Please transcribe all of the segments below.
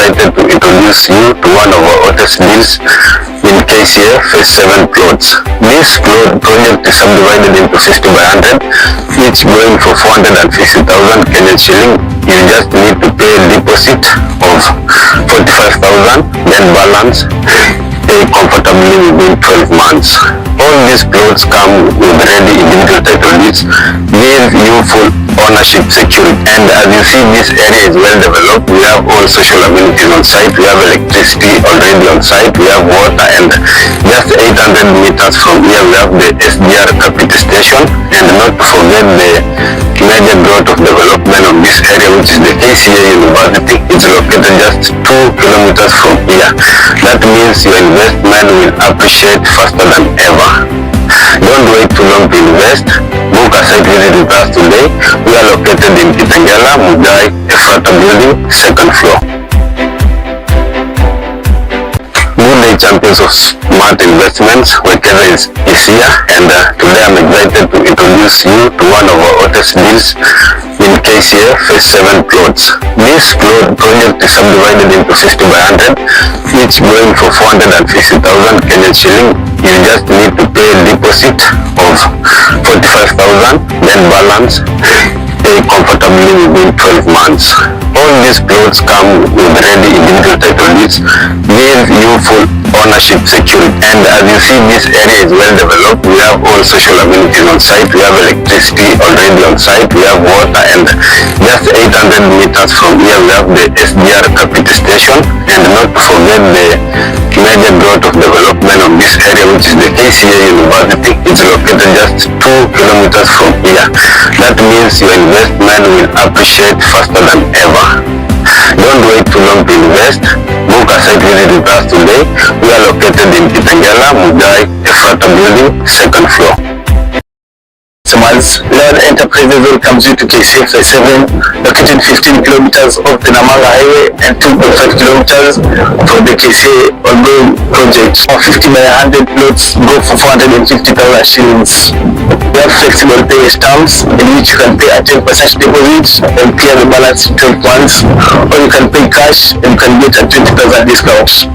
excited to introduce you to one of our hottest deals in KCA Phase 7 plots. This plot project is subdivided into 50 by 100, each going for 450,000 Kenyan shilling. You just need to pay a deposit of 45,000, then balance pay comfortably within 12 months. All these plots come with ready individual title deeds, give you full ownership security. And as you see, this area is well developed. We have all social amenities on site. We have electricity already on site. We have water, and just 800 meters from here we have the SGR Capital Station. And not to forget the major growth of development of this area, which is the KCA University. It's located just 2 kilometers from here. That means your investment will appreciate faster than ever. Don't wait too long to invest. Book a site visit with us today. We are located in Kitengela, Mugai, Efrata Building, 2nd floor. Good day, champions of smart investments. Wekeza is here, and today I'm excited to introduce you to one of our hottest deals in KCA Phase 7 plots. This plot project is subdivided into 50 by 100, each going for 450,000 Kenyan shilling. You just need to pay a deposit of 45,000, then balance pay comfortably within 12 months. All these plots come with ready individual title deeds, give you full ownership security. And as you see, this area is well developed. We have all social amenities on site. We have electricity already on site. We have water, and just 800 meters from here we have the SGR Capital Station. And not to forget the major growth of development of this area, which is the KCA University. It's located just 2 kilometers from here. That means your investment will appreciate faster than ever. Don't wait too long to invest. Book a site visit with us today. We are located in Kitengela, Mugai, Efrata Building, 2nd floor. Lord Enterprises welcomes you to KCA Phase 7, located 15 kilometers off the Namanga Highway and 2.5 kilometers from the KCA Ogonyo project. Our 50 by 100 plots go for 450,000 shillings. We have flexible pay terms in which you can pay a 10% deposit and clear the balance in 12 months, or you can pay cash and you can get a 20,000 discount.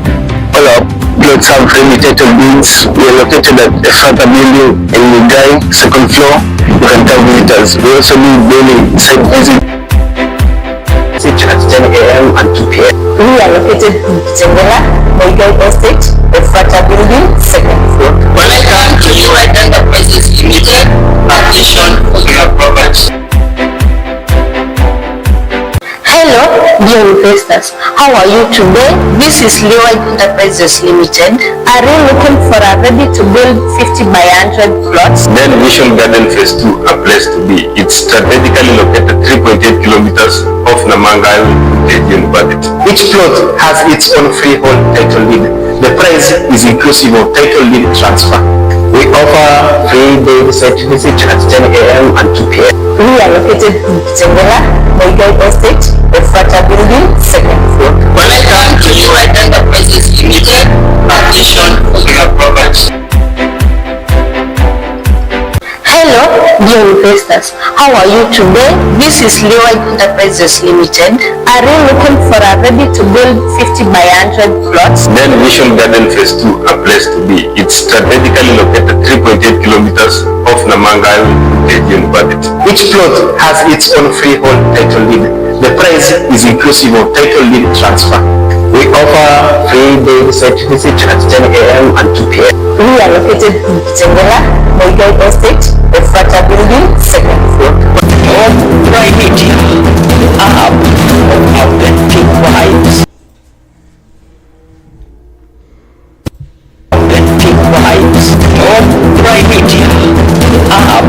All our plots have ready title deeds. We are located at the Efrata Building in Mugai, 2nd floor. You can come visitors. We also do daily site visit at 10 a.m. and 2 p.m. We are located in Kitengela, Mugai Estate, Efrata Building, 2nd floor. Welcome to New Enterprises Limited, partition for your property. Hello, dear investors. How are you today? This is New Enterprises Limited. Are you looking for a ready-to-build 50 by 100 plots? Then Vision Garden Phase 2, a place to be. It's strategically located 3.8 kilometers off Namanga University. Each plot has its own freehold title deed. The price is inclusive of title deed transfer. We offer free daily site visit at 10 a.m. and 2 p.m. We are located in Kitengela, Mugai Estate, Efrata Building, 2nd floor. Welcome to New Enterprises Limited, partition for your property. Hello, dear investors. How are you today? This is New Enterprises Limited. Are you looking for a ready-to-build 50 by 100 plots? Then Vision Garden Phase 2, a place to be. It's strategically located 3.8 kilometers off Namanga University. Each plot has its own freehold title deed. The price is inclusive of title deed transfer. We offer free daily site visit at 10 a.m. and 2 p.m. We are located in Kitengela, Mugai Estate, Efrata Building, 2nd floor. Primemedia, a hub of authentic vibes. Authentic vibes. Primemedia, a hub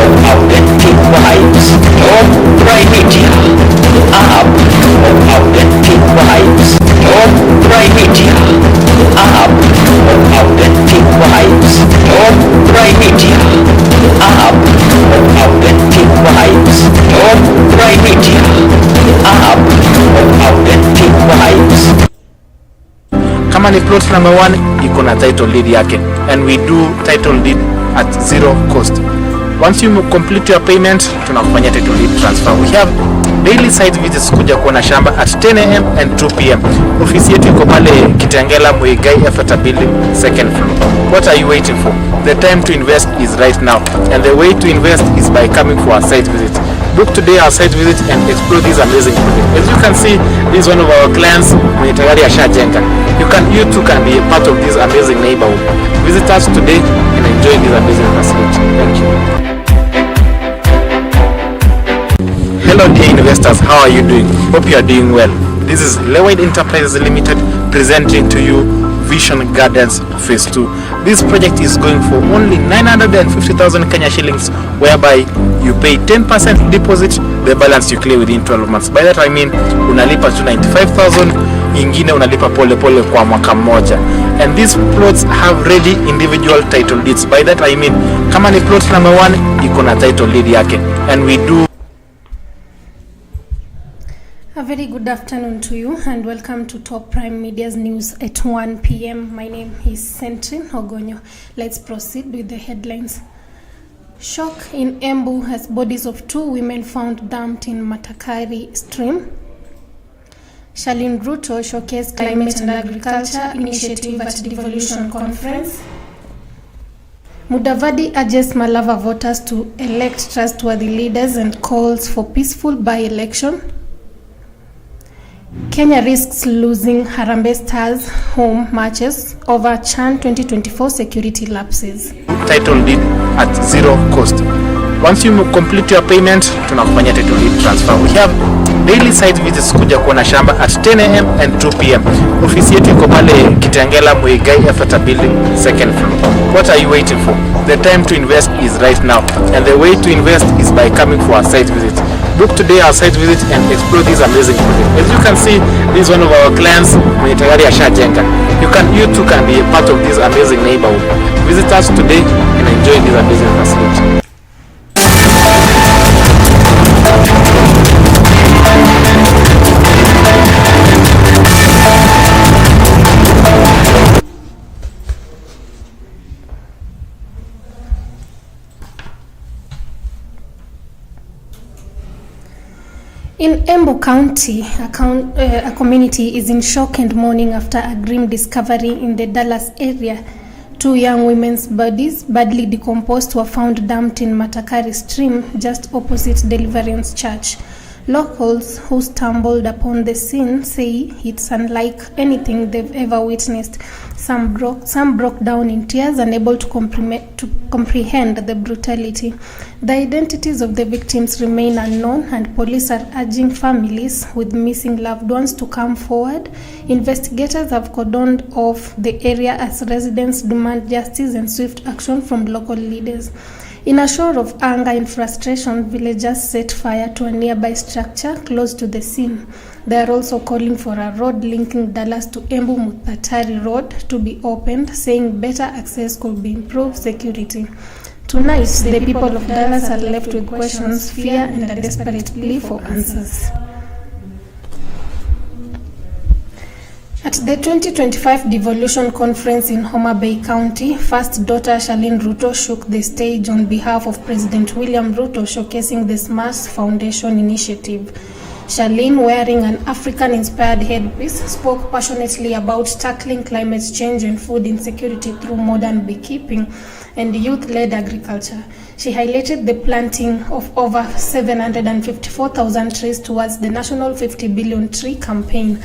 of authentic vibes. Primemedia, a hub of authentic vibes. Primemedia, a hub of authentic vibes. Primemedia, a hub of authentic vibes. Primemedia, a hub of authentic vibes. Kama ni plot number 1, iko na title deed yake, and we do title deed at zero cost. Once you complete your payment, tunakufanya title deed transfer. We have daily site visits kuja kuona shamba at 10 am and 2 pm. Ofisi yetu iko pale Kitengela Muigai After Building, second floor. What are you waiting for? The time to invest is right now, and the way to invest is by coming for our site visit. Book today our site visit and explore this amazing project. As you can see, this is one of our clients mwenye tayari ashajenga. You too can be a part of this amazing neighborhood. Visit us today and enjoy this amazing facility. Thank you. Hello dear investors, how are you doing? Hope you are doing well. This is Lewide Enterprises Limited presenting to you Vision Gardens Phase 2. This project is going for only 950,000 Kenya shillings, whereby you pay 10% deposit, the balance you clear within 12 months. By that I mean unalipa to 95,000, ingine unalipa pole pole kwa mwaka mmoja. And these plots have ready individual title deeds. By that I mean kama ni plot number 1 iko na title deed yake, and we do. A very good afternoon to you and welcome to Top Prime Media's news at 1 p.m. My name is Centrine Ogonyo. Let's proceed with the headlines. Shock in Embu as bodies of 2 women found dumped in Matakari stream. Shalin Ruto showcased climate and agriculture initiative at Devolution Conference. Mudavadi urges Malava voters to elect trustworthy leaders and calls for peaceful by-election. Kenya risks losing Harambee Stars home matches over Chan 2024 security lapses. Title deed at zero cost. Once you complete your payment, tunakufanyia title deed transfer. We have daily site visits kuja kuona shamba at 10 am and 2 pm. Ofisi yetu iko pale Kitengela Muigai After Building, second floor. What are you waiting for? The time to invest is right now, and the way to invest is by coming for our site visit. Book today our site visit and explore this amazing project. As you can see, this is one of our clients mwenye tayari ashajenga. You too can be a part of this amazing neighborhood. Visit us today and enjoy this amazing facility. In Embu County, a community is in shock and mourning after a grim discovery in the Dallas area. 2 young women's bodies, badly decomposed, were found dumped in Matakari stream just opposite Deliverance Church. Locals who stumbled upon the scene say it's unlike anything they've ever witnessed. Some broke down in tears, unable to comprehend the brutality. The identities of the victims remain unknown, and police are urging families with missing loved ones to come forward. Investigators have cordoned off the area as residents demand justice and swift action from local leaders. In a show of anger and frustration, villagers set fire to a nearby structure close to the scene. They are also calling for a road linking Dallas to Embu Mutatari Road to be opened, saying better access could be improved security. Tonight, the people of Dallas are left with questions, fear, and a desperate plea for answers. At the 2025 Devolution Conference in Homa Bay County, first daughter Shalin Ruto shook the stage on behalf of President William Ruto, showcasing the Smart Foundation initiative. Shalin, wearing an African-inspired headpiece, spoke passionately about tackling climate change and food insecurity through modern beekeeping and youth-led agriculture. She highlighted the planting of over 754,000 trees towards the National 50 Billion Tree campaign.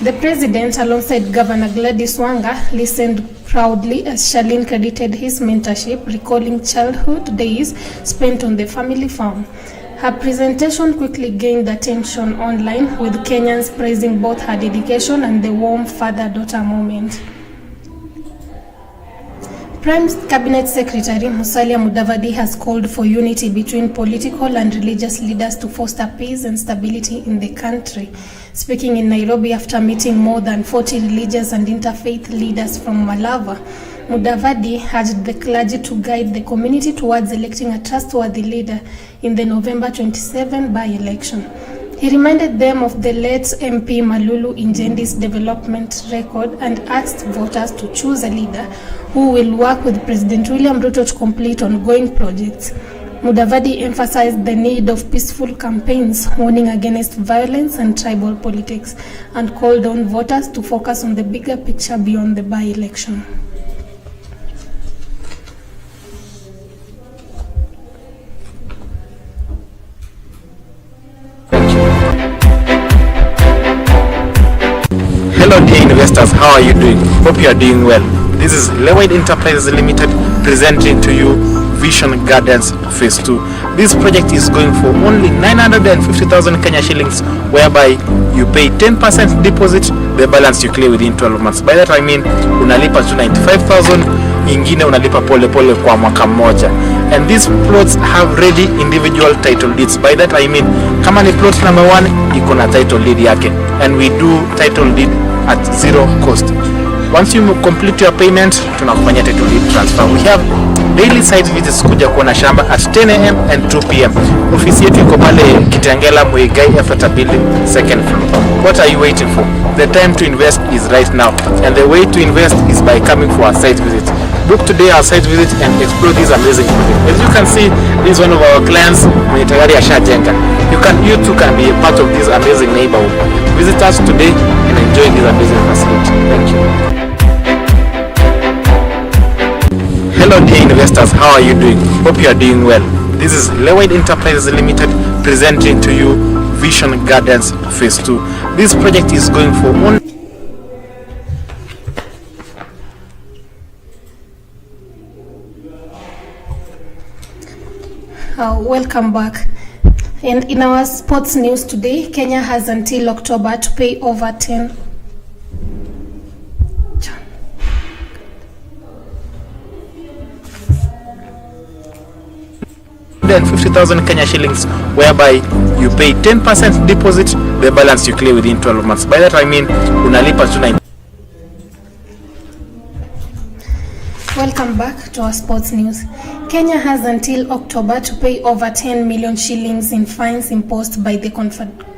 The president, alongside Governor Gladys Wanga, listened proudly as Shalin credited his mentorship, recalling childhood days spent on the family farm. Her presentation quickly gained attention online, with Kenyans praising both her dedication and the warm father-daughter moment. Prime Cabinet Secretary Musalia Mudavadi has called for unity between political and religious leaders to foster peace and stability in the country. Speaking in Nairobi after meeting more than 40 religious and interfaith leaders from Malava, Mudavadi urged the clergy to guide the community towards electing a trustworthy leader in the November 27 by-election. He reminded them of the late MP Malulu Injendi's development record and asked voters to choose a leader who will work with President William Ruto to complete ongoing projects. Mudavadi emphasized the need of peaceful campaigns, warning against violence and tribal politics, and called on voters to focus on the bigger picture beyond the by-election. Hello dear investors, how are you doing? Hope you are doing well. This is Lewide Enterprises Limited presenting to you Vision Gardens Phase 2. This project is going for only 950,000 Kenya shillings, whereby you pay 10% deposit, the balance you clear within 12 months. By that I mean unalipa 295,000, ingine unalipa pole pole kwa mwaka mmoja. And these plots have ready individual title deeds. By that I mean kama ni plot number 1 iko na title deed yake, and we do title deed at zero cost. Once you complete your payment, tunakufanyia title deed transfer. We have daily site visits kuja kuona shamba at 10 am and 2 pm. Ofisi yetu iko pale Kitengela Muigai After Building, second floor. What are you waiting for? The time to invest is right now, and the way to invest is by coming for our site visit. Book today our site visit and explore this amazing project. As you can see, this is one of our clients mwenye tayari ashajenga. You too can be a part of this amazing neighborhood. Visit us today and enjoy this amazing facility. Thank you. Hello dear investors, how are you doing? Hope you are doing well. This is Lewide Enterprises Limited presenting to you Vision Gardens Phase 2. This project is going for only welcome back. And in our sports news today, Kenya has until October to pay over 50,000 Kenya shillings, whereby you pay 10% deposit, the balance you clear within 12 months. By that I mean unalipa 290. Welcome back to our sports news. Kenya has until October to pay over 10 million shillings in fines imposed by the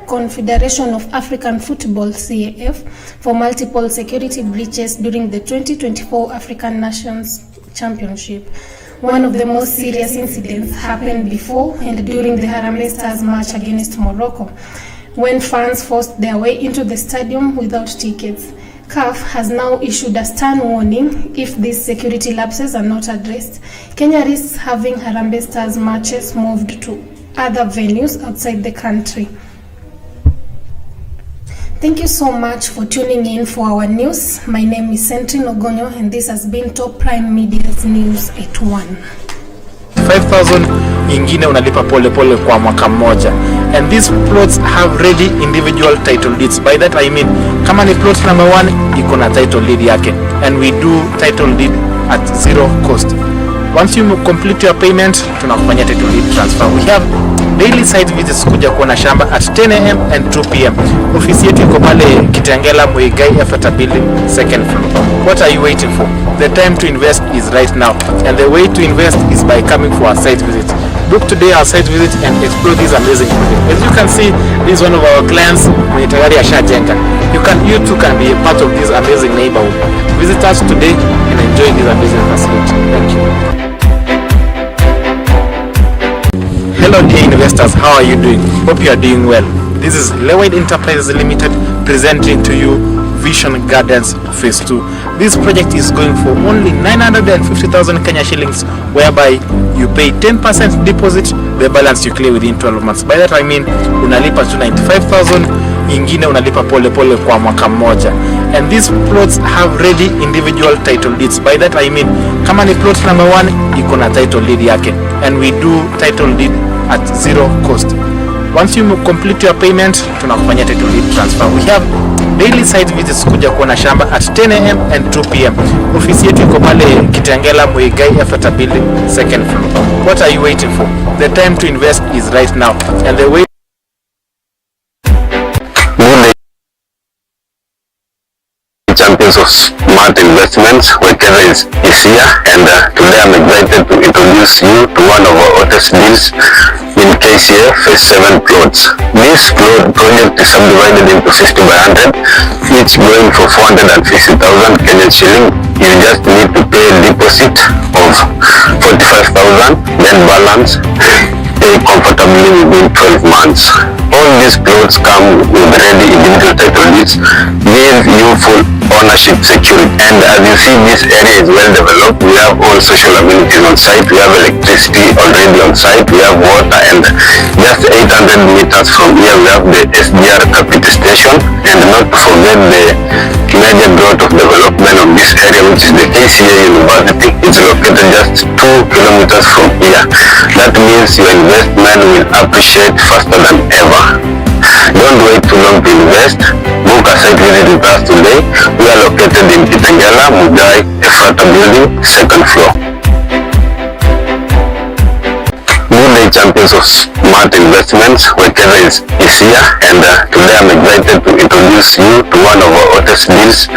Confederation of African Football (CAF) for multiple security breaches during the 2024 African Nations Championship. One of the most serious incidents happened before and during the Harambee Stars match against Morocco, when fans forced their way into the stadium without tickets. CAF has now issued a stern warning if these security lapses are not addressed. Kenya risks having Harambee Stars matches moved to other venues outside the country. Thank you so much for tuning in for our news. My name is Centrine Ogonyo, and this has been Top Prime Media's News at 1. 5,000 ingine unalipa pole pole kwa mwaka mmoja, and these plots have ready individual title deeds. By that I mean kama ni plot number 1 iko na title deed yake, and we do title deed at zero cost. Once you complete your payment, tunakufanyia title deed transfer. We have daily site visits kuja kuona shamba at 10 am and 2 pm. Ofisi yetu iko pale Kitengela Muigai After Building, second floor. What are you waiting for? The time to invest is right now, and the way to invest is by coming for our site visit. Book today our site visit and explore this amazing project. As you can see, this is one of our clients mwenye tayari ashajenga. You too can be a part of this amazing neighborhood. Visit us today and enjoy this amazing facility. Thank you. Hello dear investors, how are you doing? Hope you are doing well. This is Lewide Enterprises Limited presenting to you Vision Gardens Phase 2. This project is going for only 950,000 Kenya shillings, whereby you pay 10% deposit, the balance you clear within 12 months. By that I mean unalipa 295,000, ingine unalipa pole pole kwa mwaka mmoja. And these plots have ready individual title deeds. By that I mean kama ni plot number 1 iko na title deed yake, and we do title deed at zero cost. Once you complete your payment, tunakufanyia title deed transfer. We have daily site visits kuja kuona shamba at 10 am and 2 pm. Ofisi yetu iko pale Kitengela Muigai After Building, second floor. What are you waiting for? The time to invest is right now, and the way Champions of Smart Investments, Wekeza is here, and today I'm excited to introduce you to one of our hottest deals in KCA Phase 7 plots. This project is subdivided into 60 by 100, each going for 450,000 Kenyan shilling. You just need to pay a deposit of of 45,000, then balance comfortably within 12 months. All these plots come with ready individual title deeds, give you full ownership security. And as you see, this area is well developed. We have all social amenities on site. We have electricity already on site. We have water, and just 800 meters from here we have the SDR Capit station. And not to forget the major growth of development of this area, which is the KCA University. It's located just 2 kilometers from here. That means your investment will appreciate faster than ever. Don't wait too long to invest. Book a site visit with us today. We are located in Kitengela, Mugai, Efrata building, 2nd floor. Good day, champions of smart investments. Wekeza is here, and today I'm excited to introduce you to one of our hottest deals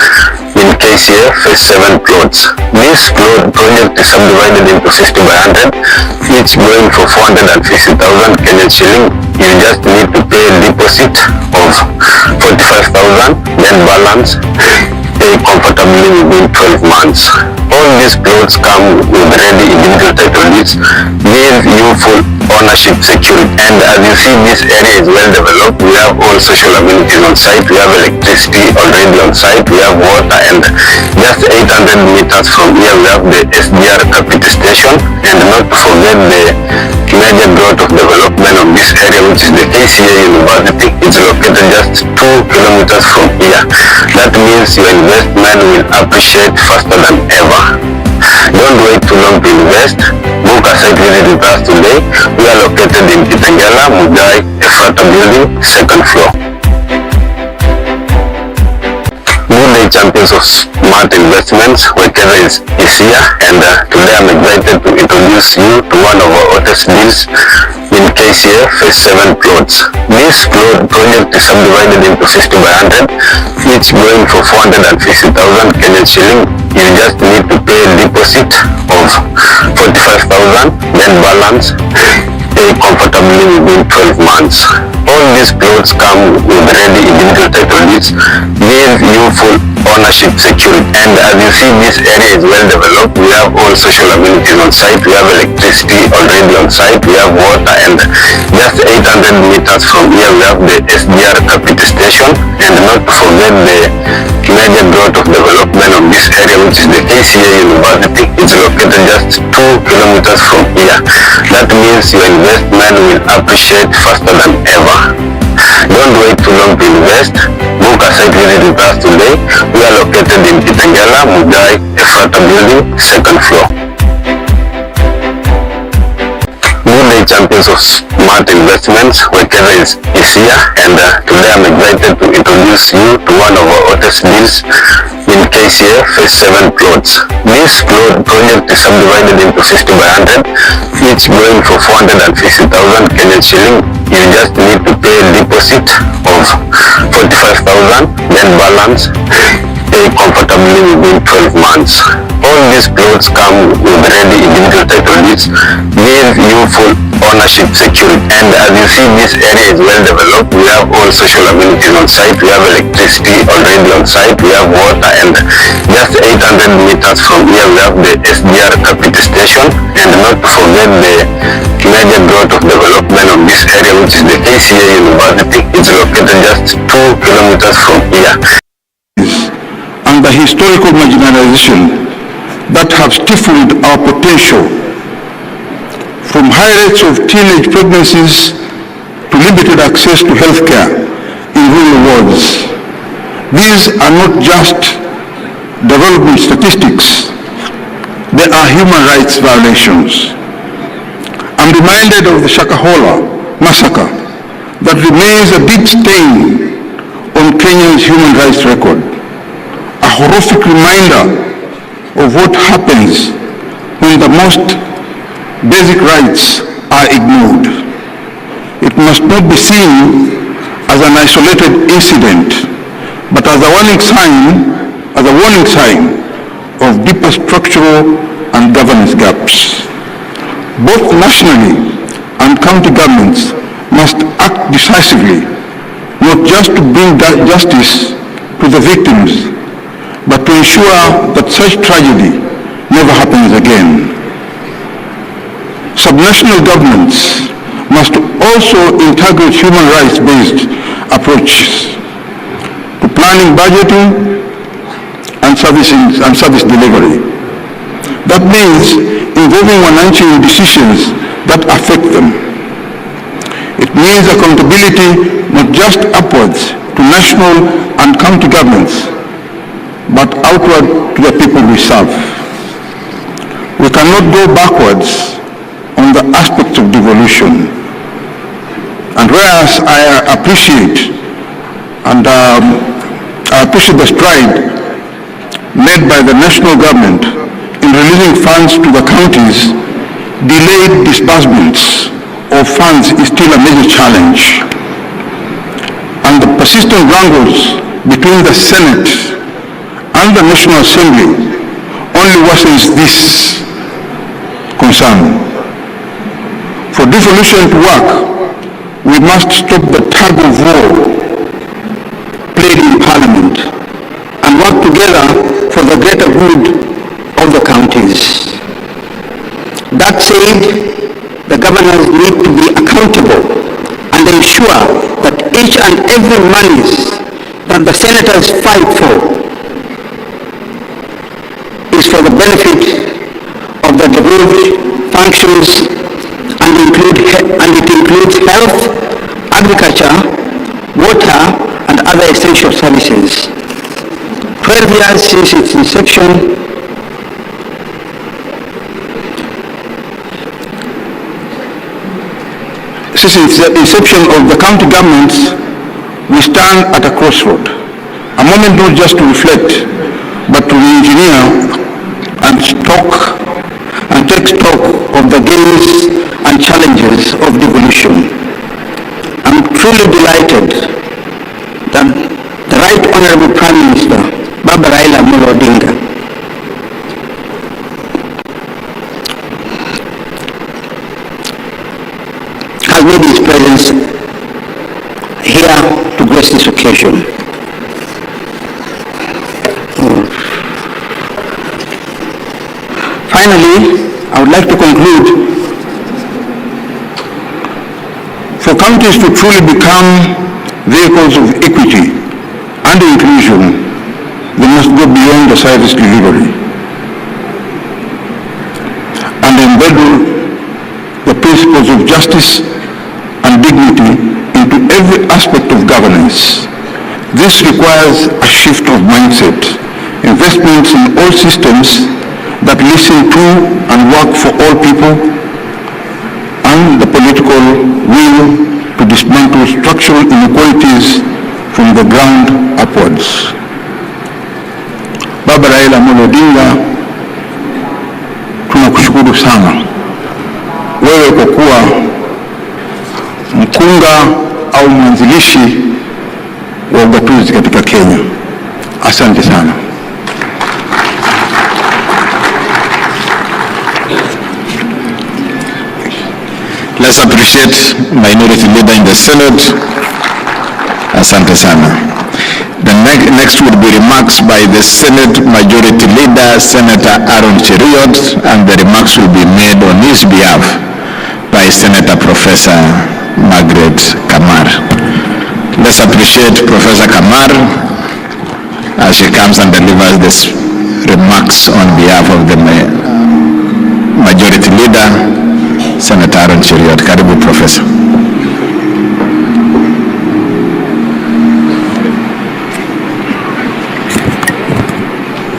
in KCA Phase 7 plots. This project is subdivided into 50 by 100, each going for 450,000 Kenyan shilling. You just need to pay a deposit of 45,000, then balance comfortably within 12 months. All these plots come with ready individual title deeds, give you full ownership security. And as you see, this area is well developed. We have all social amenities on site. We have electricity already on site. We have water, and just 800 meters from here we have the SDR Capit station. And not to forget the major growth of development of this area, which is the KCA University. It's located just 2 kilometers from here. That means your investment will appreciate faster than ever. Don't wait too long to invest. Book a site visit with us today. We are located in Kitengela, Mugai, Efrata building, 2nd floor. Good day, champions of smart investments. Wekeza is here, and today I'm excited to introduce you to one of our hottest deals in KCA Phase 7 plots. This project is subdivided into 50 by 100, each going for 450,000 Kenyan shilling. You just need to pay a deposit of 45,000, then balance comfortably within 12 months. All these plots come with ready individual title deeds, give you full ownership security. And as you see, this area is well developed. We have all social amenities on site. We have electricity already on site. We have water, and just 800 meters from here we have the SDR Capit station. And not to forget the major growth of development of this area, which is the KCA University. It's located just 2 kilometers from here. That means your investment will appreciate faster than ever. Don't wait too long to invest. Book a site visit with us today. We are located in Kitengela, Mugai, Efrata building, 2nd floor. Good day, champions of smart investments. Wekeza is here, and today I'm excited to introduce you to one of our hottest deals in KCA Phase 7 plots. This project is subdivided into 50 by 100, each going for 450,000 Kenyan shilling. You just need to pay a deposit of 45,000, then balance comfortably within 12 months. All these plots come with ready individual title deeds, give you full ownership security. And as you see, this area is well developed. We have all social amenities on site. We have electricity already on site. We have water, and just 800 meters from here we have the SDR Capit station. And not to forget the major growth of development of this area, which is the KCA University. It's located just 2 kilometers from here. And the historical marginalization that have stifled our potential, from high rates of teenage pregnancies to limited access to healthcare in rural wards. These are not just development statistics, they are human rights violations. I'm reminded of the Shakahola massacre that remains a deep stain on Kenya's human rights record. A horrific reminder of what happens when the most basic rights are ignored. It must not be seen as an isolated incident, but as a warning sign of deeper structural and governance gaps. Both nationally and county governments must act decisively, not just to bring justice to the victims, but to ensure that such tragedy never happens again. subnational governments must also integrate human rights-based approaches to planning, budgeting, and service delivery. That means involving wananchi in decisions that affect them. It means accountability not just upwards to national and county governments, but outward to the people we serve. We cannot go backwards on the aspects of devolution. And whereas I appreciate the stride made by the national government in releasing funds to the counties, delayed disbursements of funds is still a major challenge. And the persistent wrangles between the Senate and the National Assembly only worsens this concern. For devolution to work, we must stop the tug of war played in Parliament and work together for the greater good of the counties. That said, the governors need to be accountable and ensure that each and every monies that the senators fight for is for the benefit of the devolved functions, and it includes health, agriculture, water, and other essential services. 12 years since its inception, of the county governments, we stand at a crossroad. A moment not just to reflect, but to re-engineer and take stock of the gains and challenges of devolution. I'm truly delighted that the Right Honorable Prime Minister, Baba Raila Amolo Odinga, has made his presence here to grace this occasion. Finally, I would like to conclude. For countries to truly become vehicles of equity and inclusion, they must go beyond the service delivery and embed the principles of justice and dignity into every aspect of governance. This requires a shift of mindset, investments in all systems that listen to and work for all people, and the political will to dismantle structural inequalities from the ground upwards. Baba Raila Amolo Odinga, tunakushukuru sana wewe kwa kuwa mkunga au mwanzilishi wa ugatuzi katika Kenya. Asante sana. Let's appreciate Minority Leader in the Senate. Asante sana. The next would be remarks by the Senate Majority Leader, Senator Aaron Cheriot, and the remarks will be made on his behalf by Senator Professor Margaret Kamar. Let's appreciate Professor Kamar as she comes and delivers this remarks on behalf of the Majority Leader, Senator Aaron Cheriot. Karibu, Professor.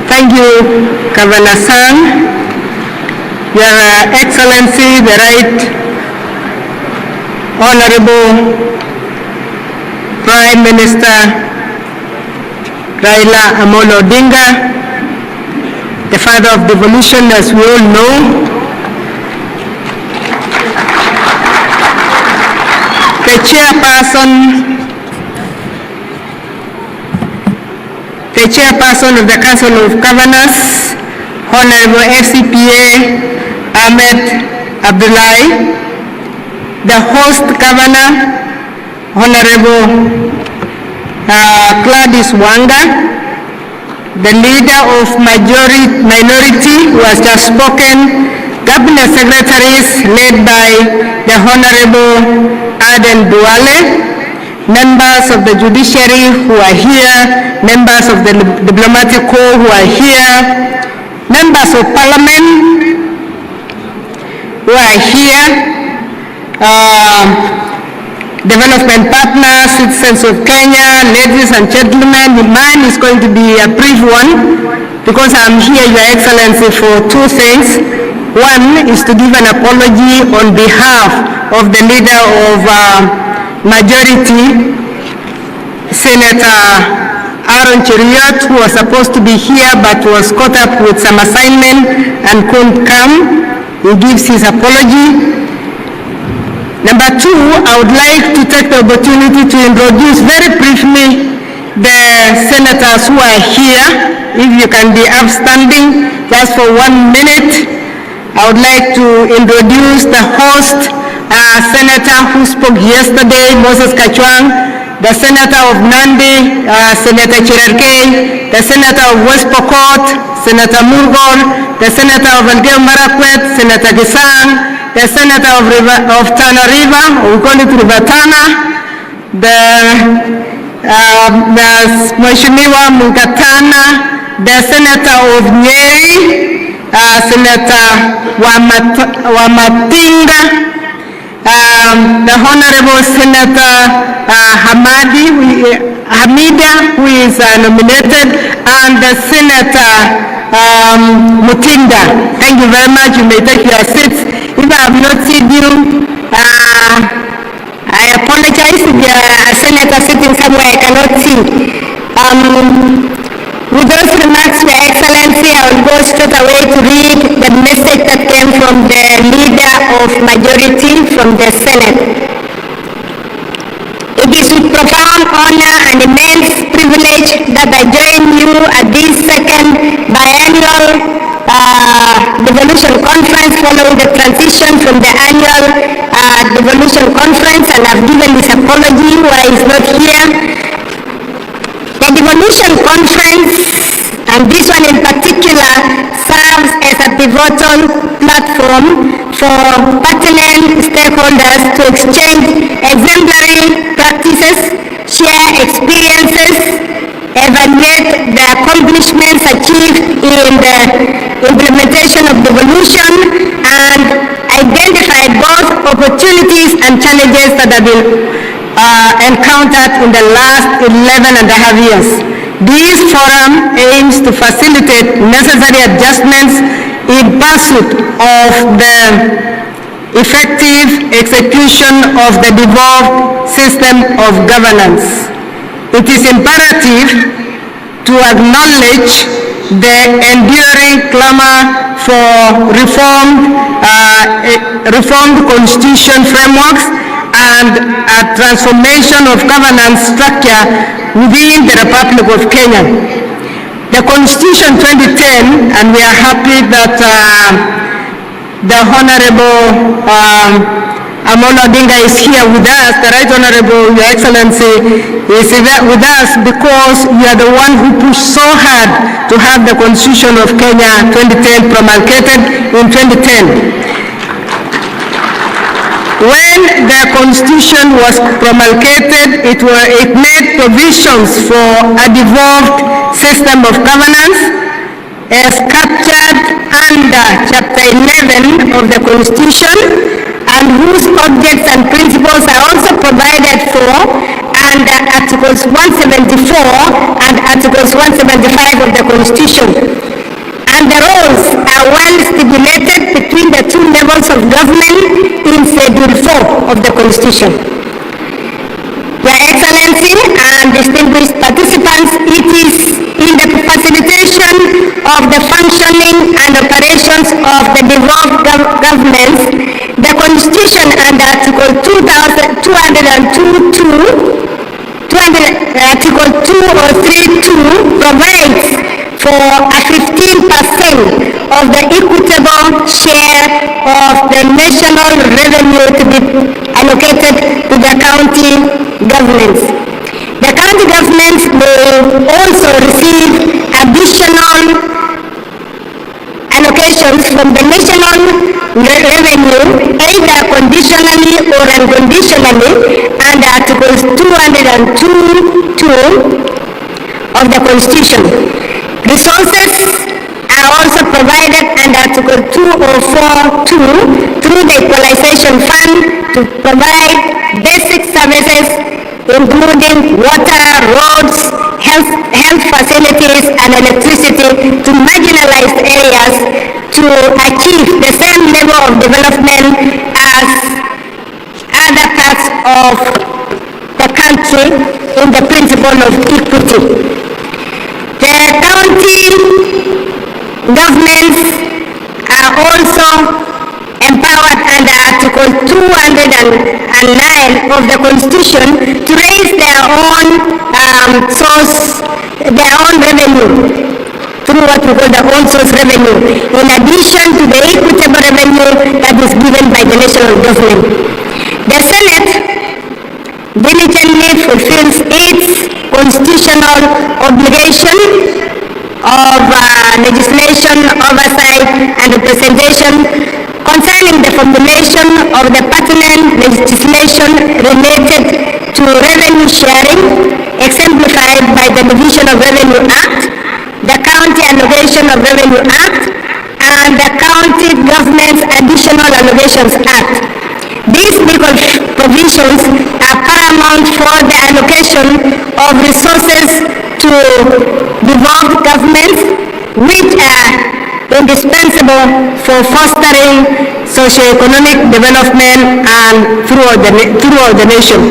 Thank you, Governor Sang, Your Excellency, the Right Honorable Prime Minister Raila Amolo Odinga, the father of devolution, as we all know, the chairperson of the Council of Governors, Honorable FCPA Ahmed Abdullahi, the host governor, Honorable Gladys Wanga, the leader of minority who has just spoken, Cabinet Secretaries led by the Honorable Aden Duale, members of the Judiciary who are here, members of the Diplomatic Corps who are here, members of Parliament who are here, development partners, citizens of Kenya, ladies and gentlemen. Mine is going to be a brief one because I'm here, Your Excellency, for two things. One is to give an apology on behalf of the leader of majority, Senator Aaron Cheriot, who was supposed to be here but was caught up with some assignment and couldn't come. He gives his apology. Number two, I would like to take the opportunity to introduce very briefly the senators who are here. If you can be upstanding just for 1 minute. I would like to introduce the host, Senator who spoke yesterday, Moses Kachwang, the Senator of Nandi, Senator Cherarkei, the Senator of West Pokot, Senator Murgor, the Senator of Elgeyo Marakwet, Senator Gisang, the Senator of Tana River, we call it River Tana, the Mheshimiwa Mugatana, the Senator of Nyeri, Senator Wamatinga, the Honorable Senator Hamida, who is nominated, and the Senator Mutinda. Thank you very much. You may take your seats. If I have not seen you, I apologize if you are a senator sitting somewhere I cannot see. With those remarks, Your Excellency, I will go straight away to read the message that came from the leader of majority from the Senate. It is with profound honor and immense privilege that I join you at this second biannual devolution conference following the transition from the annual devolution conference, and I've given this apology why he's not here. The devolution conference, and this one in particular, serves as a pivotal platform for pertinent stakeholders to exchange exemplary practices, share experiences, evaluate the accomplishments achieved in the implementation of devolution, and identify both opportunities and challenges that have been encountered in the last 11.5 years. This forum aims to facilitate necessary adjustments in pursuit of the effective execution of the devolved system of governance. It is imperative to acknowledge the enduring clamor for reformed constitution frameworks and a transformation of governance structure within the Republic of Kenya. The Constitution 2010, and we are happy that the Honorable Amolo Odinga is here with us, the Right Honorable, Your Excellency, is with us because you are the one who pushed so hard to have the Constitution of Kenya 2010 promulgated in 2010. When the Constitution was promulgated, it made provisions for a devolved system of governance as captured under Chapter 11 of the Constitution, and whose objects and principles are also provided for under Articles 174 and Articles 175 of the Constitution. And the roles are well stipulated between the two levels of government in Schedule 4 of the Constitution. Your Excellency and distinguished participants, it is in the facilitation of the functioning and operations of the devolved governments, the Constitution under Article 232 provides for a 15% of the equitable share of the national revenue to be allocated to the county governments. The county governments may also receive additional allocations from the national revenue, either conditionally or unconditionally, under Articles 202 of the Constitution. Resources are also provided under Article 204(2) through the Equalization Fund to provide basic services including water, roads, health facilities, and electricity to marginalized areas to achieve the same level of development as other parts of the country in the principle of equity. The county governments are also empowered under Article 209 of the Constitution to raise their own revenue through what we call the own source revenue, in addition to the equitable revenue that is given by the national government. The Senate diligently fulfills its constitutional obligation of legislation, oversight, and representation concerning the formulation of the pertinent legislation related to revenue sharing, exemplified by the Division of Revenue Act, the County Allocation of Revenue Act, and the County Government's Additional Allocations Act. These legal provisions are paramount for the allocation of resources to devolved governments, which are indispensable for fostering socio-economic development and throughout the nation.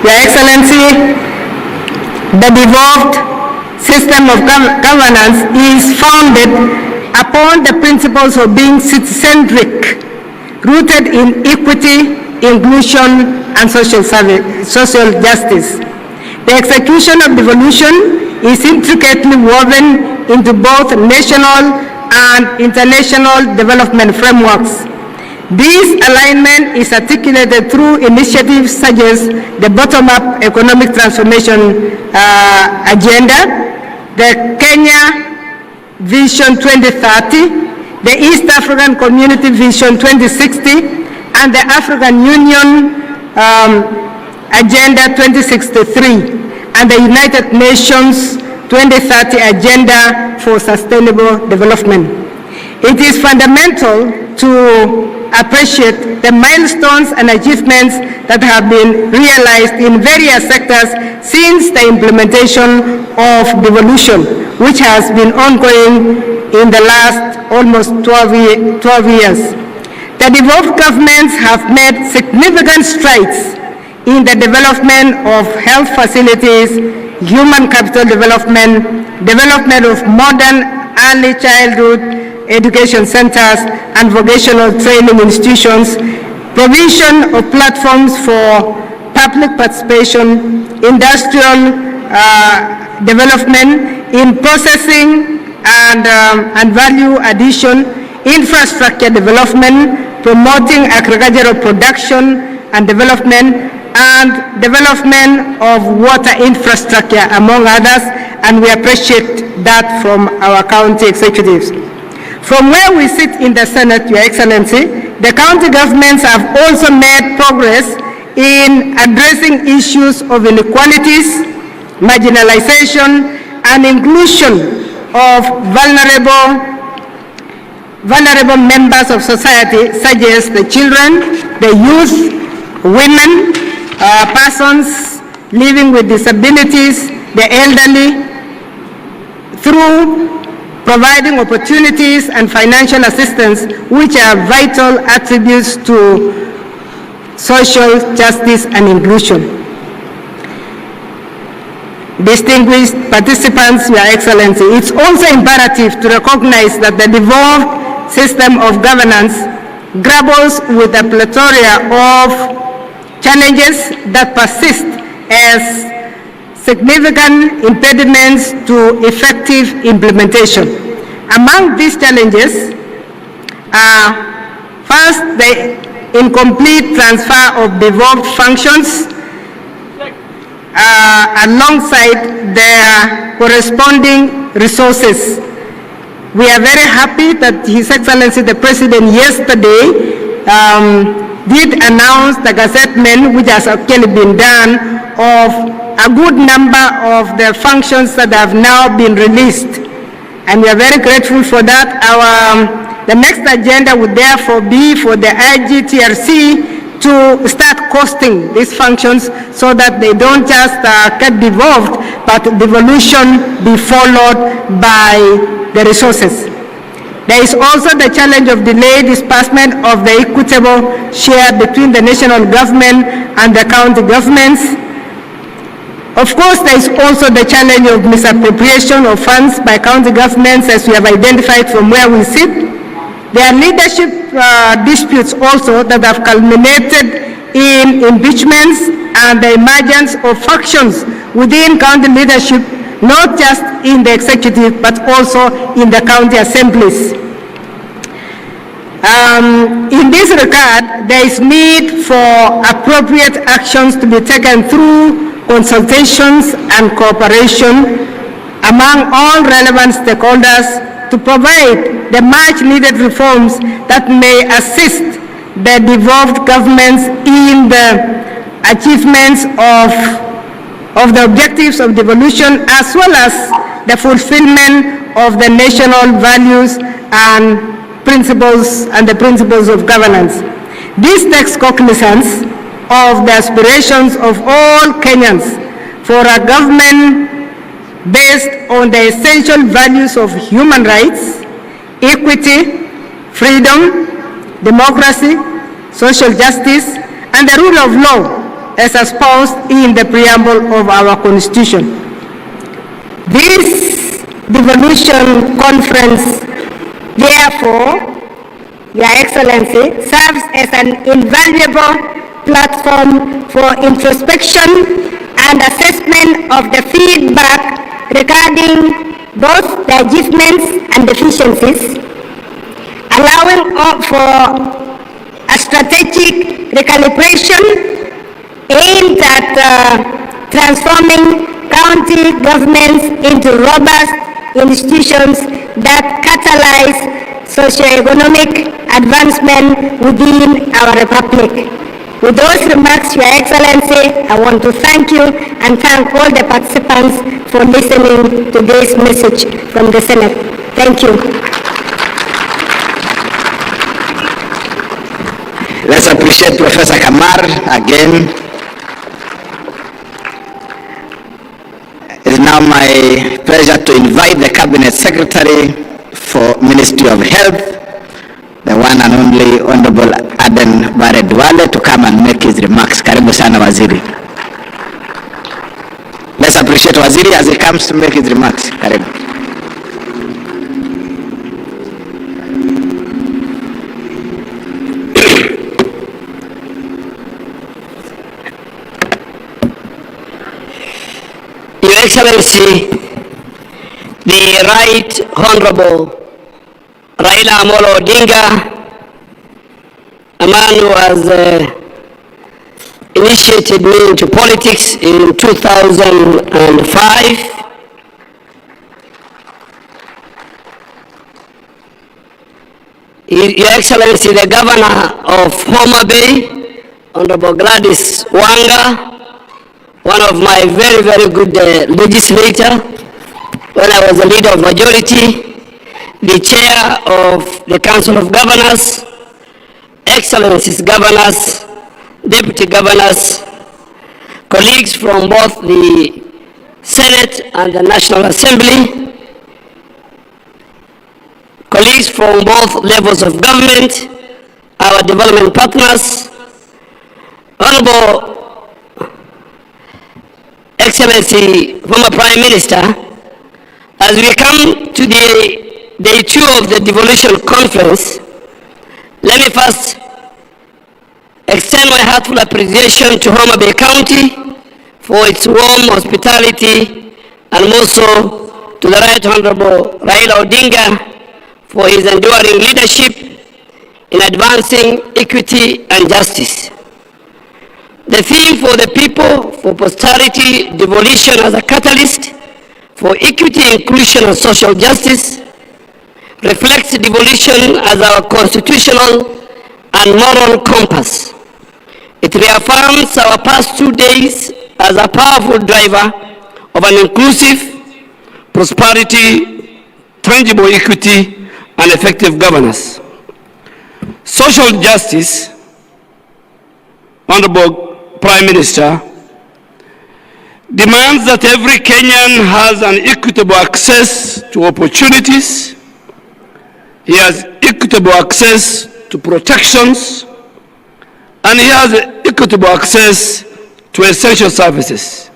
Your Excellency, the devolved system of governance is founded upon the principles of being citizen-centric, rooted in equity, inclusion, and social justice. The execution of devolution is intricately woven into both national and international development frameworks. This alignment is articulated through initiatives such as the bottom-up economic transformation agenda, the Kenya Vision 2030, the East African Community Vision 2060, and the African Union Agenda 2063, and the United Nations 2030 Agenda for Sustainable Development. It is fundamental to appreciate the milestones and achievements that have been realized in various sectors since the implementation of devolution, which has been ongoing in the last almost 12 years. The devolved governments have made significant strides in the development of health facilities, human capital development, development of modern early childhood education centers and vocational training institutions, provision of platforms for public participation, industrial development in processing and value addition, infrastructure development, promoting agricultural production and development, and development of water infrastructure, among others, and we appreciate that from our county executives. From where we sit in the Senate, Your Excellency, the county governments have also made progress in addressing issues of inequalities, marginalization, and inclusion of vulnerable members of society, such as the children, the youth, women, persons living with disabilities, the elderly, through providing opportunities and financial assistance, which are vital attributes to social justice and inclusion. Distinguished participants, Your Excellency, it's also imperative to recognize that the devolved system of governance grapples with a plethora of challenges that persist as significant impediments to effective implementation. Among these challenges are, first, the incomplete transfer of devolved functions alongside their corresponding resources. We are very happy that His Excellency the President yesterday did announce the gazettement, which has actually been done, of a good number of the functions that have now been released. And we are very grateful for that. The next agenda would therefore be for the IGTRC to start costing these functions so that they don't just get devolved, but devolution be followed by the resources. There is also the challenge of delayed disbursement of the equitable share between the national government and the county governments. Of course, there is also the challenge of misappropriation of funds by county governments, as we have identified from where we sit. There are leadership disputes also that have culminated in impeachments and the emergence of factions within county leadership, not just in the executive, but also in the county assemblies. In this regard, there is need for appropriate actions to be taken through consultations and cooperation among all relevant stakeholders to provide the much-needed reforms that may assist the devolved governments in the achievements of the objectives of devolution, as well as the fulfillment of the national values and principles and the principles of governance. This takes cognizance of the aspirations of all Kenyans for a government based on the essential values of human rights, equity, freedom, democracy, social justice, and the rule of law as espoused in the preamble of our Constitution. This devolution conference, therefore, Your Excellency, serves as an invaluable platform for introspection and assessment of the feedback regarding both the achievements and deficiencies, allowing for a strategic recalibration aimed at transforming county governments into robust institutions that catalyze socio-economic advancement within our republic. With those remarks, Your Excellency, I want to thank you and thank all the participants for listening to this message from the Senate. Thank you. Let's appreciate Professor Kamar again. It is now my pleasure to invite the Cabinet Secretary for Ministry of Health, the one and only Honorable Aden Bare Duale, to come and make his remarks. Karibu sana Waziri. Let's appreciate Waziri as he comes to make his remarks. Karibu. Your Excellency, the Right Honorable Raila Amolo Odinga, a man who has initiated me into politics in 2005. Your Excellency, the Governor of Homa Bay, Honorable Gladys Wanga, one of my very, very good legislator when I was the leader of majority, the chair of the Council of Governors, Excellencies Governors, Deputy Governors, colleagues from both the Senate and the National Assembly, colleagues from both levels of government, our development partners, Honorable Excellency, former Prime Minister, as we come to the day 2 of the devolution conference, let me first extend my heartful appreciation to Homa Bay County for its warm hospitality, and also to the Right Honorable Raila Odinga for his enduring leadership in advancing equity and justice. The theme for the people, for posterity, devolution as a catalyst for equity, inclusion, and social justice, reflects devolution as our constitutional and moral compass. It reaffirms our past 2 days as a powerful driver of an inclusive prosperity, tangible equity, and effective governance. Social justice, Honorable Prime Minister, demands that every Kenyan has an equitable access to opportunities. He has equitable access to protections, and he has equitable access to essential services.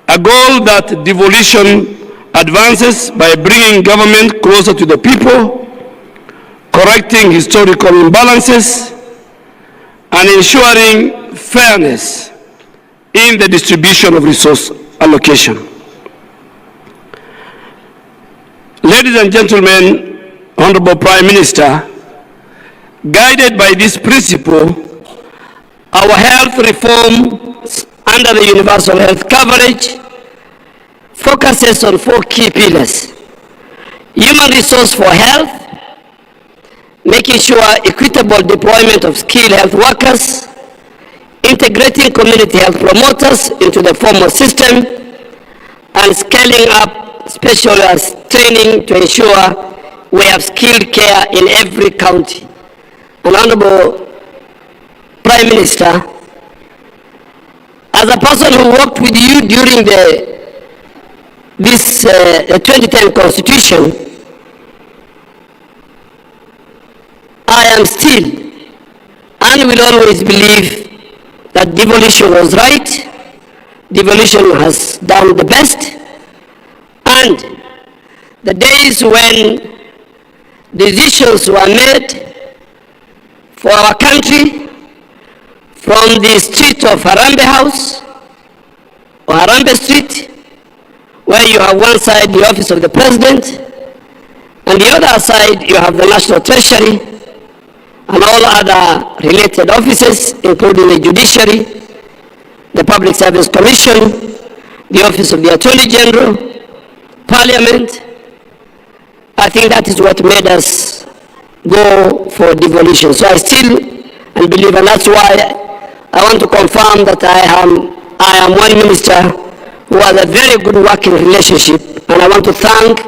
A goal that devolution advances by bringing government closer to the people, correcting historical imbalances, and ensuring fairness in the distribution of resource allocation. Ladies and gentlemen, Honorable Prime Minister, guided by this principle, our health reforms under the universal health coverage focuses on 4 key pillars: human resource for health, making sure equitable deployment of skilled health workers, integrating community health promoters into the formal system, and scaling up specialized training to ensure we have skilled care in every county. And Honorable Prime Minister, as a person who worked with you during this 2010 Constitution, I am still and will always believe that devolution was right, devolution has done the best, and the days when decisions were made for our country from the street of Harambee House or Harambee Street, where you have one side the office of the President, and the other side you have the National Treasury and all other related offices, including the Judiciary, the Public Service Commission, the Office of the Attorney General, Parliament. I think that is what made us go for devolution. So I still and believe, and that's why I want to confirm that I am one minister who has a very good working relationship, and I want to thank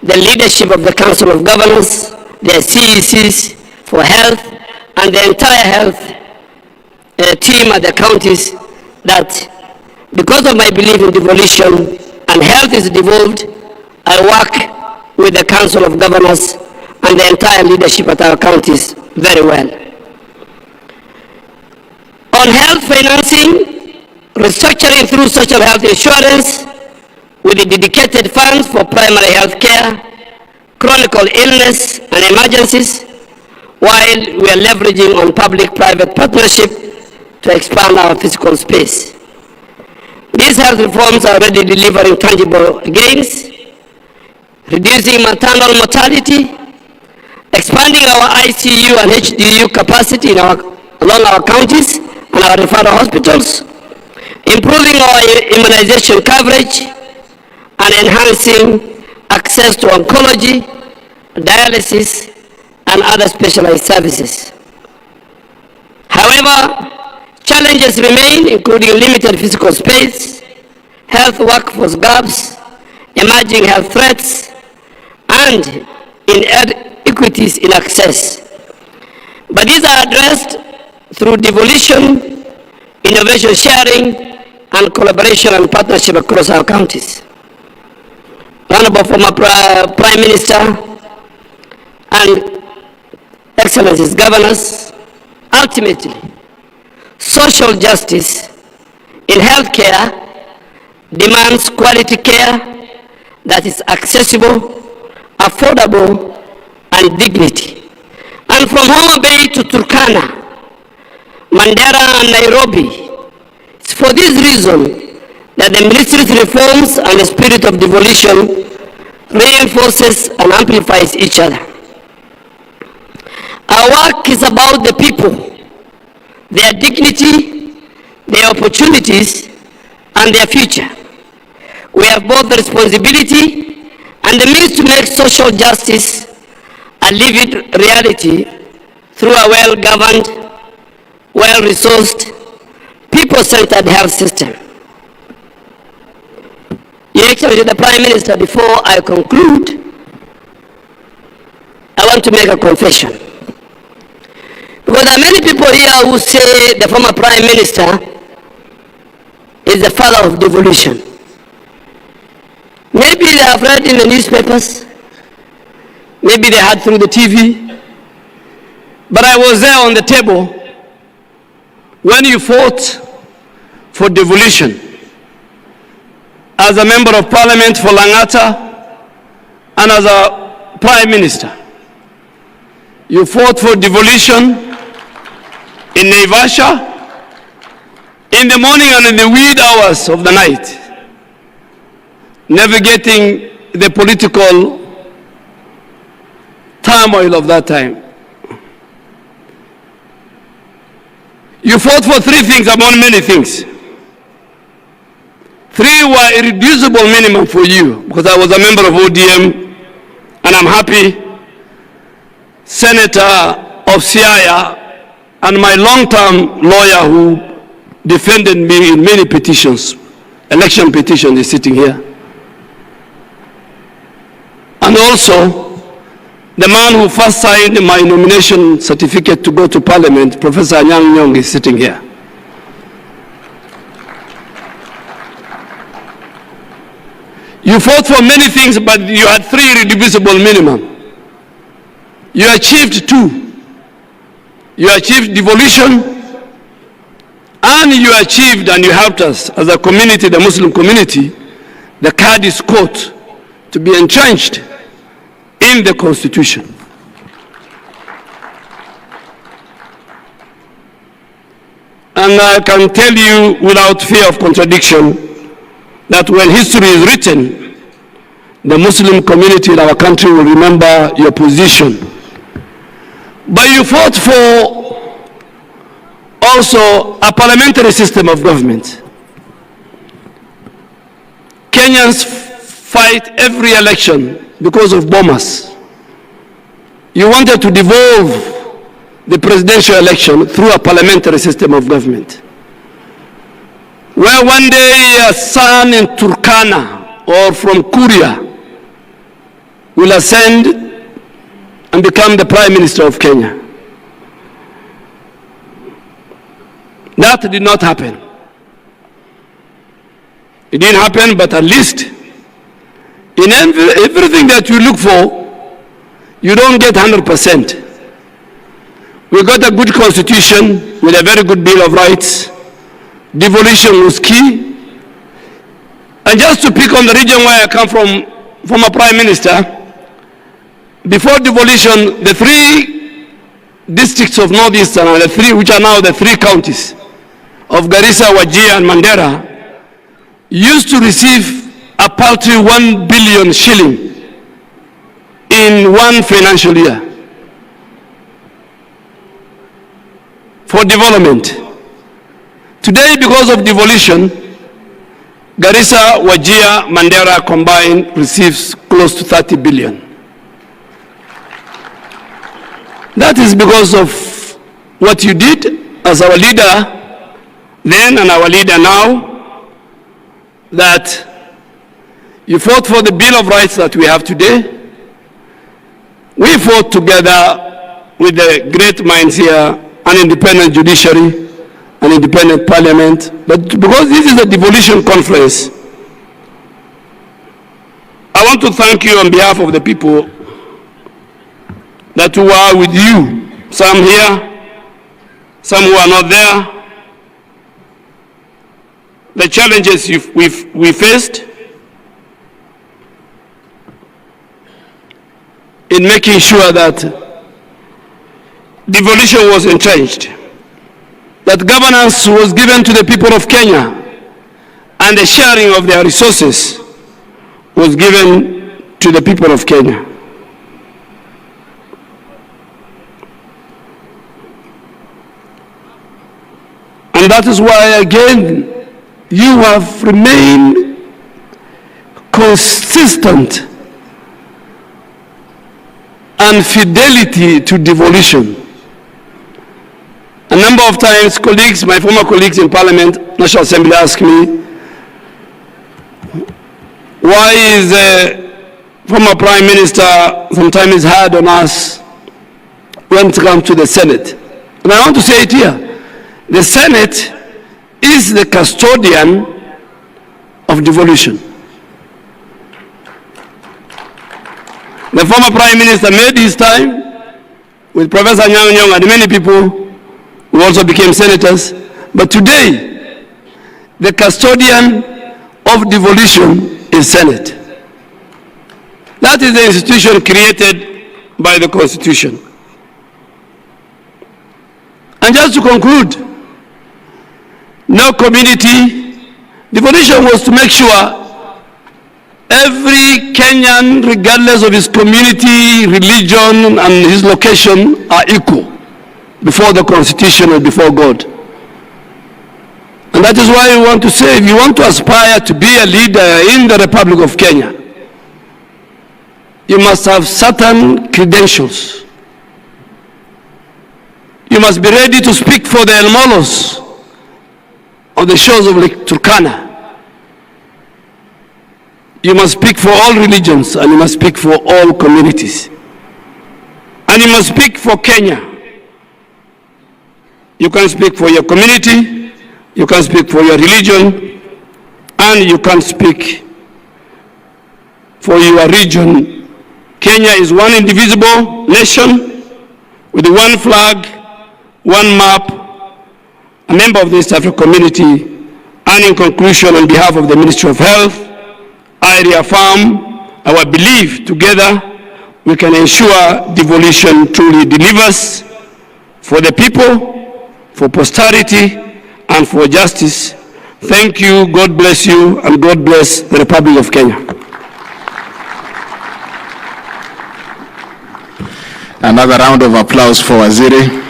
the leadership of the Council of Governors, the CECs for health, and the entire health team at the counties, that because of my belief in devolution and health is devolved, I work with the Council of Governors and the entire leadership at our counties very well. On health financing, restructuring through social health insurance with the dedicated funds for primary health care, chronic illness and emergencies, while we are leveraging on public-private partnership to expand our physical space. These health reforms are already delivering tangible gains, reducing maternal mortality, expanding our ICU and HDU capacity along our counties and our referral hospitals, improving our immunization coverage, and enhancing access to oncology, dialysis, and other specialized services. However, challenges remain, including limited physical space, health workforce gaps, emerging health threats, and inequities in access. But these are addressed through devolution, innovation sharing, and collaboration and partnership across our counties. Honorable former Prime Minister and Excellencies Governors, ultimately, social justice in healthcare demands quality care that is accessible, affordable, and dignity. And from Homa Bay to Turkana, Mandera and Nairobi, it's for this reason that the ministry's reforms and the spirit of devolution reinforces and amplifies each other. Our work is about the people, their dignity, their opportunities, and their future. We have both the responsibility and the means to make social justice a lived reality through a well-governed, well-resourced, people-centered health system. Your Excellency, the Prime Minister, before I conclude, I want to make a confession. Because there are many people here who say the former Prime Minister is the father of devolution. Maybe they have read in the newspapers, maybe they heard through the TV, but I was there on the table when you fought for devolution as a member of parliament for Langata and as a Prime Minister. You fought for devolution in Naivasha, in the morning and in the wee hours of the night, navigating the political turmoil of that time. You fought for three things among many things. Three were irreducible minimum for you, because I was a member of ODM, and I'm happy Senator of Siaya and my long-term lawyer who defended me in many petitions, election petitions, is sitting here. And also, the man who first signed my nomination certificate to go to Parliament, Professor Anyang' Nyong'o, is sitting here. You fought for many things, but you had three irreducible minimum. You achieved two. You achieved devolution, and you achieved, and you helped us as a community, the Muslim community, the Qadi's court to be entrenched in the Constitution. And I can tell you without fear of contradiction that when history is written, the Muslim community in our country will remember your position. But you fought for also a parliamentary system of government. Kenyans fight every election because of bombers. You wanted to devolve the presidential election through a parliamentary system of government, where one day a son in Turkana or from Kuria will ascend and become the Prime Minister of Kenya. That did not happen. It didn't happen, but at least in everything that you look for, you don't get 100%. We got a good constitution with a very good Bill of Rights. Devolution was key. And just to pick on the region where I come from a Prime Minister, before devolution, the three districts of Northeastern, and the three, which are now the three counties of Garissa, Wajir, and Mandera, used to receive a paltry 1 billion shilling in one financial year for development. Today, because of devolution, Garissa, Wajir, Mandera combined receives close to 30 billion. That is because of what you did as our leader then and our leader now, that you fought for the Bill of Rights that we have today. We fought together with the great minds here, an independent judiciary, an independent parliament. But because this is a devolution conference, I want to thank you on behalf of the people that who are with you, some here, some who are not there. The challenges we faced in making sure that devolution was entrenched, that governance was given to the people of Kenya, and the sharing of their resources was given to the people of Kenya. And that is why, again, you have remained consistent and fidelity to devolution. A number of times, colleagues, my former colleagues in Parliament, National Assembly, asked me, why is the former Prime Minister sometimes hard on us when it comes to the Senate? And I want to say it here. The Senate is the custodian of devolution. The former Prime Minister made his time with Professor Nyang Nyong and many people who also became senators. But today, the custodian of devolution is Senate. That is the institution created by the Constitution. And just to conclude, no community, devolution was to make sure every Kenyan, regardless of his community, religion, and his location, are equal before the Constitution and before God. And that is why we want to say, if you want to aspire to be a leader in the Republic of Kenya, you must have certain credentials. You must be ready to speak for the El Molos on the shores of Lake Turkana. You must speak for all religions, and you must speak for all communities. And you must speak for Kenya. You can speak for your community, you can speak for your religion, and you can speak for your region. Kenya is one indivisible nation with one flag, one map, a member of the East African community. And in conclusion, on behalf of the Ministry of Health, I reaffirm our belief together we can ensure devolution truly delivers for the people, for posterity, and for justice. Thank you, God bless you, and God bless the Republic of Kenya. Another round of applause for Waziri.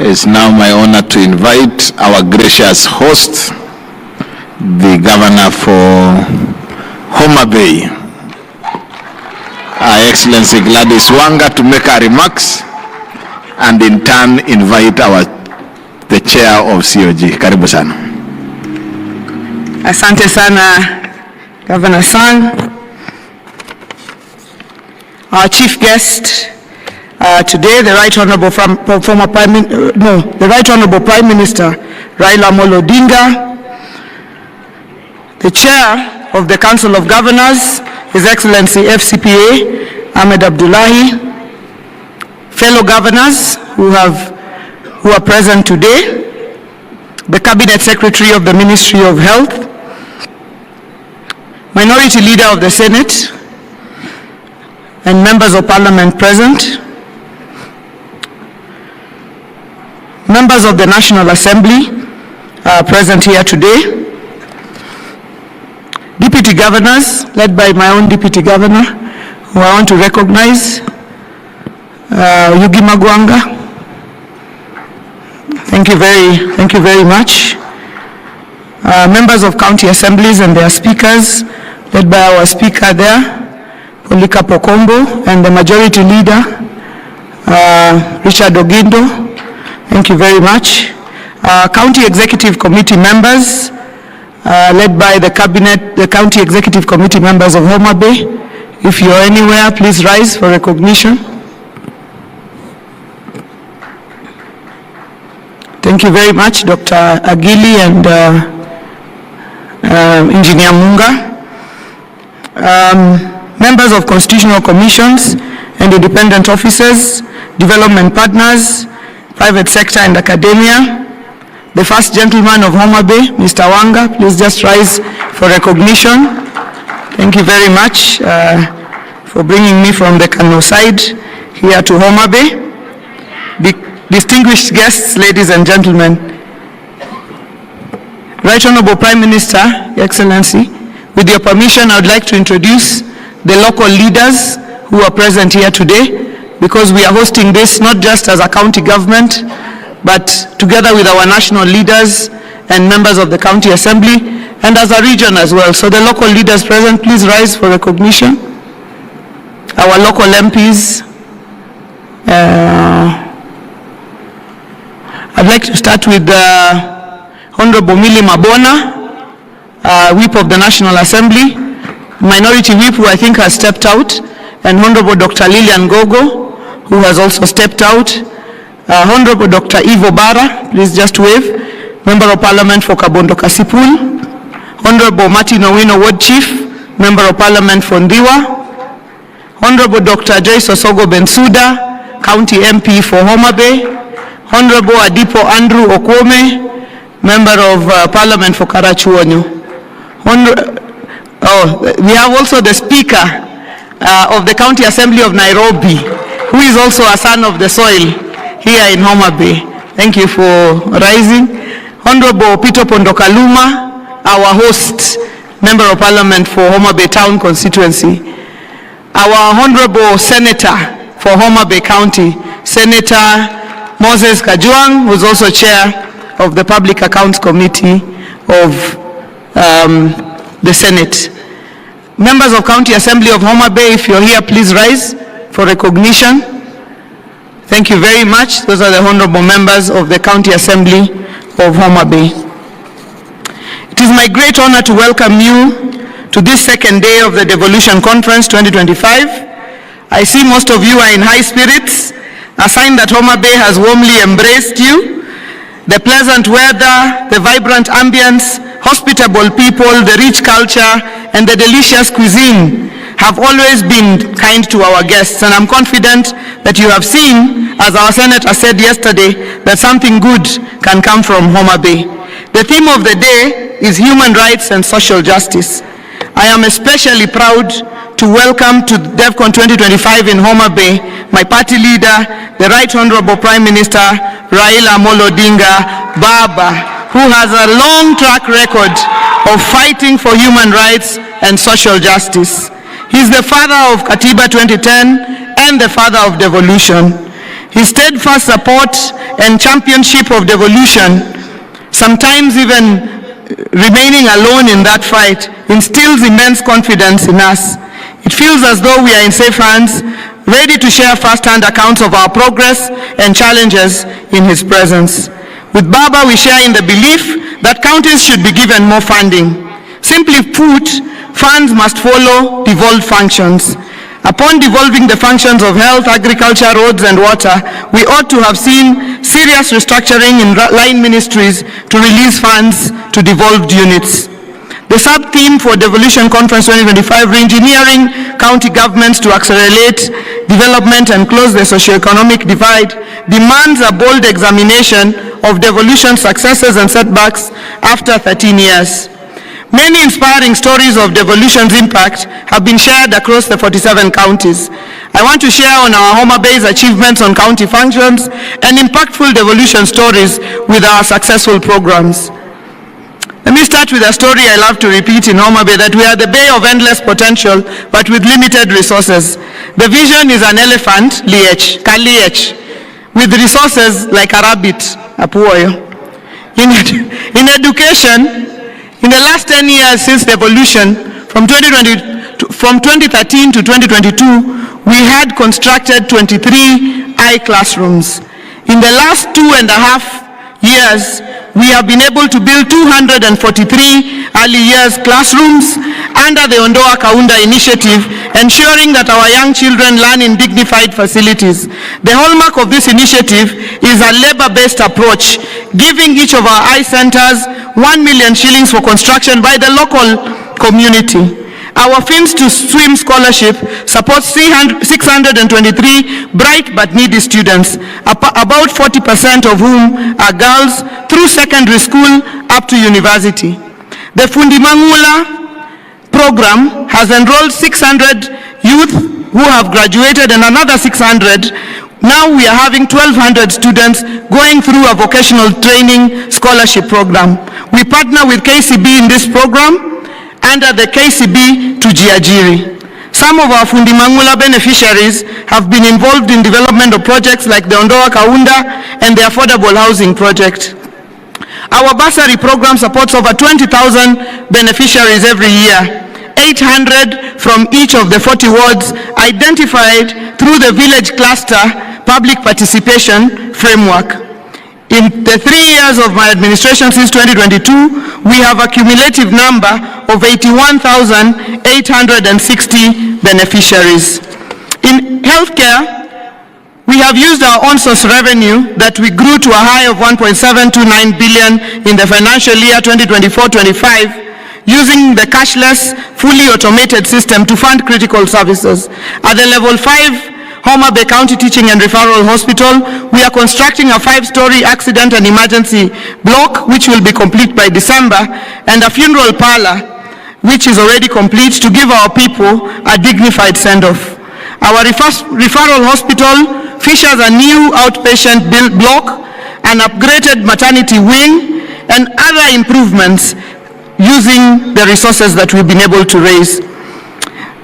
It's now my honor to invite our gracious host, the Governor for Homa Bay, Her Excellency Gladys Wanga, to make her remarks, and in turn invite the Chair of COG. Karibu sana. Asante sana, Governor Sang. Our chief guest today, the Right Honorable the Right Honorable Prime Minister Raila Amolo Odinga, the Chair of the Council of Governors, His Excellency FCPA Ahmed Abdullahi, fellow governors who are present today, the Cabinet Secretary of the Ministry of Health, Minority Leader of the Senate, and members of Parliament present, members of the National Assembly present here today, Deputy Governors, led by my own Deputy Governor, who I want to recognize, Yugi Magwanga. Thank you very much. Members of county assemblies and their speakers, led by our speaker there, Polika Pokombo, and the majority leader, Richard Ogindo. Thank you very much. County Executive Committee members, led by the County Executive Committee members of Homa Bay. If you're anywhere, please rise for recognition. Thank you very much, Dr. Agili and Engineer Munga. Members of constitutional commissions and independent officers, development partners, private sector and academia. The first gentleman of Homa Bay, Mr. Wanga, please just rise for recognition. Thank you very much for bringing me from the Kano side here to Homa Bay. Distinguished guests, ladies and gentlemen, Right Honorable Prime Minister, Your Excellency, with your permission, I would like to introduce the local leaders who are present here today, because we are hosting this not just as a county government, but together with our national leaders and members of the County Assembly, and as a region as well. So the local leaders present, please rise for recognition. our local MPs. I'd like to start with Honorable Millie Mabona, Whip of the National Assembly, Minority Whip, who I think has stepped out, and Honorable Dr. Lillian Gogo, who has also stepped out. Honorable Dr. Ivo Bara, please just wave, Member of Parliament for Kabondo Kasipul. Honorable Martin Owino, Ward Chief, Member of Parliament for Ndiwa. Honorable Dr. Joyce Osogo Bensuda, County MP for Homa Bay. Honorable Adipo Andrew Okwome, Member of Parliament for Karachuonyo. We have also the Speaker of the County Assembly of Nairobi, who is also a son of the soil here in Homa Bay. Thank you for rising. Honorable Peter Pondokaluma, our host, Member of Parliament for Homa Bay Town Constituency. Our Honorable Senator for Homa Bay County, Senator Moses Kajwang, who is also Chair of the Public Accounts Committee of the Senate. Members of County Assembly of Homa Bay, if you're here, please rise for recognition. Thank you very much. Those are the honorable members of the County Assembly of Homa Bay. It is my great honor to welcome you to this second day of the Devolution Conference 2025. I see most of you are in high spirits, a sign that Homa Bay has warmly embraced you. The pleasant weather, the vibrant ambience, hospitable people, the rich culture, and the delicious cuisine have always been kind to our guests, and I'm confident that you have seen, as our Senator said yesterday, that something good can come from Homa Bay. The theme of the day is human rights and social justice. I am especially proud to welcome to DevCon 2025 in Homa Bay my party leader, the Right Honorable Prime Minister Raila Amolo Odinga Baba, who has a long track record of fighting for human rights and social justice. He is the father of Katiba 2010 and the father of devolution. His steadfast support and championship of devolution, sometimes even remaining alone in that fight, instills immense confidence in us. It feels as though we are in safe hands, ready to share first-hand accounts of our progress and challenges in his presence. With Baba, we share in the belief that counties should be given more funding. Simply put, funds must follow devolved functions. Upon devolving the functions of health, agriculture, roads, and water, we ought to have seen serious restructuring in line ministries to release funds to devolved units. The sub-theme for Devolution Conference 2025, Reengineering County Governments to Accelerate Development and Close the Socioeconomic Divide, demands a bold examination of devolution successes and setbacks after 13 years. Many inspiring stories of devolution's impact have been shared across the 47 counties. I want to share on our Homa Bay's achievements on county functions and impactful devolution stories with our successful programs. Let me start with a story I love to repeat in Homa Bay, that we are the bay of endless potential, but with limited resources. The vision is an elephant, Kaliech, with resources like a rabbit, Apuoyo. In education, in the last 10 years since devolution, from 2013 to 2022, we had constructed 23 I-classrooms. In the last 2.5 years, we have been able to build 243 early years classrooms under the Ondoa Kaunda initiative, ensuring that our young children learn in dignified facilities. The hallmark of this initiative is a labor-based approach, giving each of our eye centers 1 million shillings for construction by the local community. Our Fins to Swim scholarship supports 623 bright but needy students, about 40% of whom are girls, through secondary school up to university. The Fundi Mangula program has enrolled 600 youth who have graduated and another 600. Now we are having 1,200 students going through a vocational training scholarship program. We partner with KCB in this program under the KCB to Jiajiri. Some of our Fundi Mangula beneficiaries have been involved in development of projects like the Ondoa Kaunda and the Affordable Housing Project. Our bursary program supports over 20,000 beneficiaries every year. 800 from each of the 40 wards identified through the village cluster public participation framework. In the 3 years of my administration since 2022, we have a cumulative number of 81,860 beneficiaries. In healthcare, we have used our own source revenue that we grew to a high of 1.729 billion in the financial year 2024-25, using the cashless, fully automated system to fund critical services. At the level 5 Homa Bay County Teaching and Referral Hospital, we are constructing a 5-story accident and emergency block, which will be complete by December, and a funeral parlor, which is already complete, to give our people a dignified send-off. Our referral hospital features a new outpatient block, an upgraded maternity wing, and other improvements using the resources that we've been able to raise.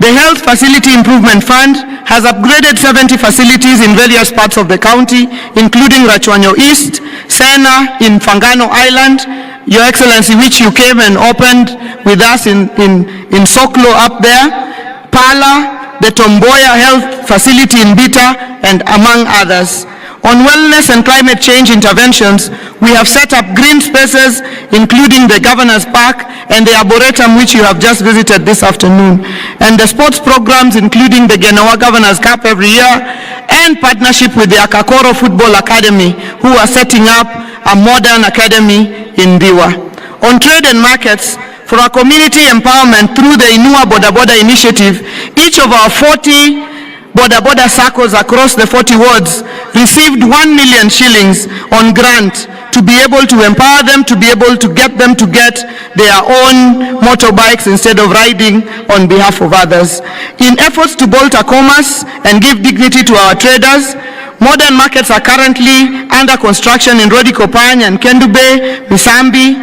The Health Facility Improvement Fund has upgraded 70 facilities in various parts of the county, including Ogonyo East, Sena in Fangano Island, Your Excellency, which you came and opened with us in Soklo up there, Pala, the Tomboya Health Facility in Bita, and among others. On wellness and climate change interventions, we have set up green spaces, including the Governor's Park and the Arboretum, which you have just visited this afternoon, and the sports programs, including the Genoa Governor's Cup every year, and partnership with the Akakoro Football Academy, who are setting up a modern academy in Diwa. On trade and markets, for our community empowerment through the Inua Boda Boda initiative, each of our 40 Boda Boda circles across the 40 wards received 1 million shillings on grant to be able to empower them, to be able to get them to get their own motorbikes instead of riding on behalf of others. In efforts to bolster commerce and give dignity to our traders, modern markets are currently under construction in Rodikopany and Kendube, Misambi,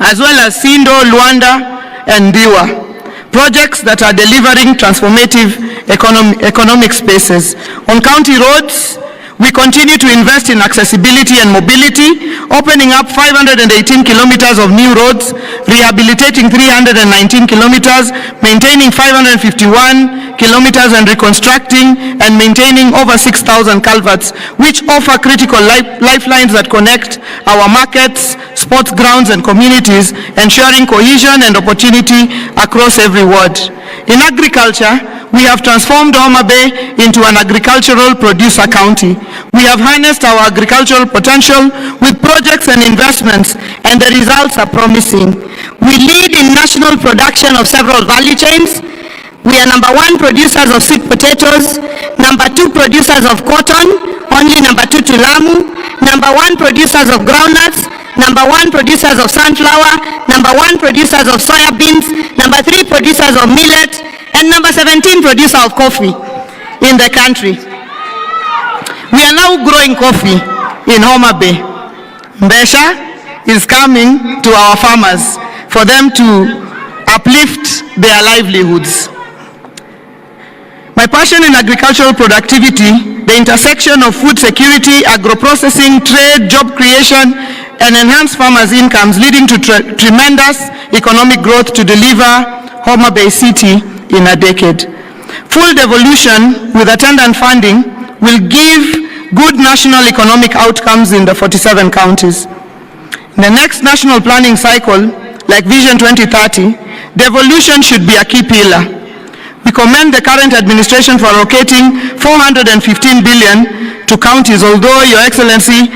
as well as Sindo, Luanda, and Diwa. Projects that are delivering transformative economic spaces. On county roads, we continue to invest in accessibility and mobility, opening up 518 kilometers of new roads, rehabilitating 319 kilometers, maintaining 551 kilometers, and reconstructing and maintaining over 6,000 culverts, which offer critical lifelines that connect our markets, sports grounds, and communities, ensuring cohesion and opportunity across every ward. In agriculture, we have transformed Homa Bay into an agricultural producer county. We have harnessed our agricultural potential with projects and investments, and the results are promising. We lead in national production of several value chains. We are number 1 producers of sweet potatoes, number 2 producers of cotton, only number 2 to Lamu, number 1 producers of groundnuts, number 1 producers of sunflower, number 1 producers of soya beans, number 3 producers of millet, and number 17 producer of coffee in the country. We are now growing coffee in Homa Bay. Mbesha is coming to our farmers for them to uplift their livelihoods. My passion in agricultural productivity, the intersection of food security, agro-processing, trade, job creation, and enhanced farmers' incomes, leading to tremendous economic growth to deliver Homa Bay City in a decade. Full devolution with attendant funding will give good national economic outcomes in the 47 counties. In the next national planning cycle, like Vision 2030, devolution should be a key pillar. We commend the current administration for allocating 415 billion to counties, although, Your Excellency,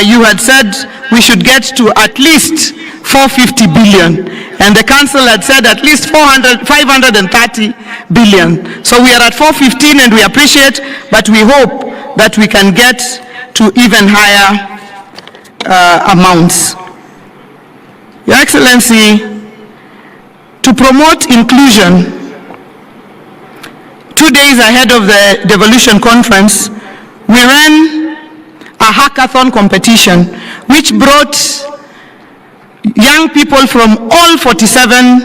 you had said we should get to at least 450 billion, and the council had said at least 530 billion. So we are at 415, and we appreciate, but we hope that we can get to even higher amounts. Your Excellency, to promote inclusion, 2 days ahead of the devolution conference, we ran a hackathon competition which brought young people from all 47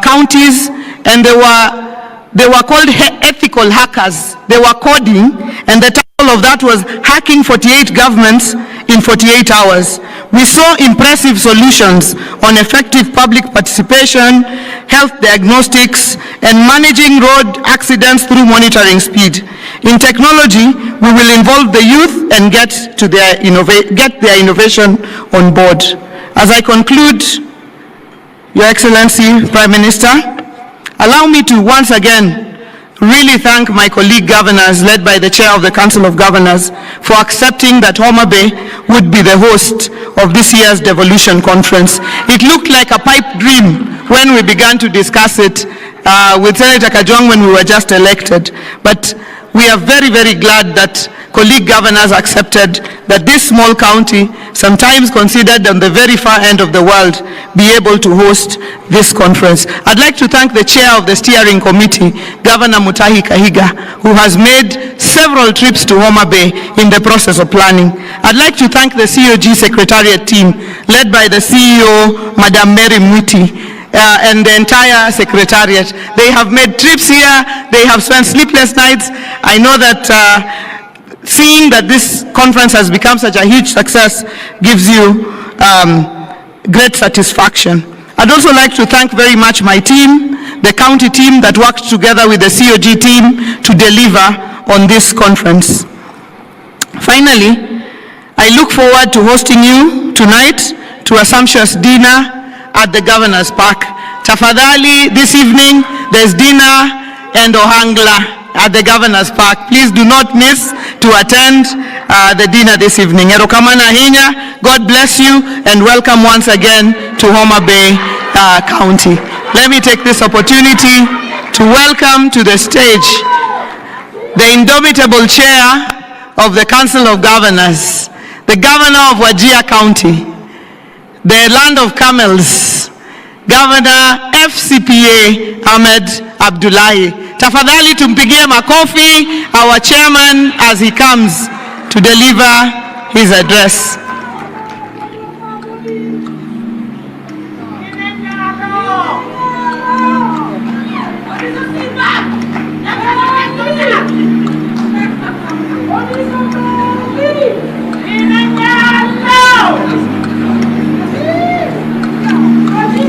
counties, and they were called ethical hackers. They were coding, and the title of that was Hacking 48 Governments in 48 Hours. We saw impressive solutions on effective public participation, health diagnostics, and managing road accidents through monitoring speed. In technology, we will involve the youth and get their innovation on board. As I conclude, Your Excellency, Prime Minister, allow me to once again really thank my colleague governors, led by the Chair of the Council of Governors, for accepting that Homa Bay would be the host of this year's devolution conference. It looked like a pipe dream when we began to discuss it with Senator Kajwang when we were just elected. But we are very, very glad that colleague governors accepted that this small county, sometimes considered on the very far end of the world, be able to host this conference. I'd like to thank the chair of the steering committee, Governor Mutahi Kahiga, who has made several trips to Homa Bay in the process of planning. I'd like to thank the COG Secretariat team, led by the CEO, Madam Mary Mwiti, and the entire secretariat. They have made trips here, they have spent sleepless nights. I know that seeing that this conference has become such a huge success gives you great satisfaction. I'd also like to thank very much my team, the county team that worked together with the COG team to deliver on this conference. Finally, I look forward to hosting you tonight to a sumptuous dinner at the Governor's Park. Tafadhali, this evening there's dinner and ohangla at the Governor's Park. Please do not miss to attend the dinner this evening. Erokamana hinya, God bless you, and welcome once again to Homa Bay County. Let me take this opportunity to welcome to the stage the indomitable chair of the Council of Governors, the Governor of Wajir County, the land of camels, Governor FCPA Ahmed Abdullahi. Tafadhali tumpigie makofi our chairman as he comes to deliver his address.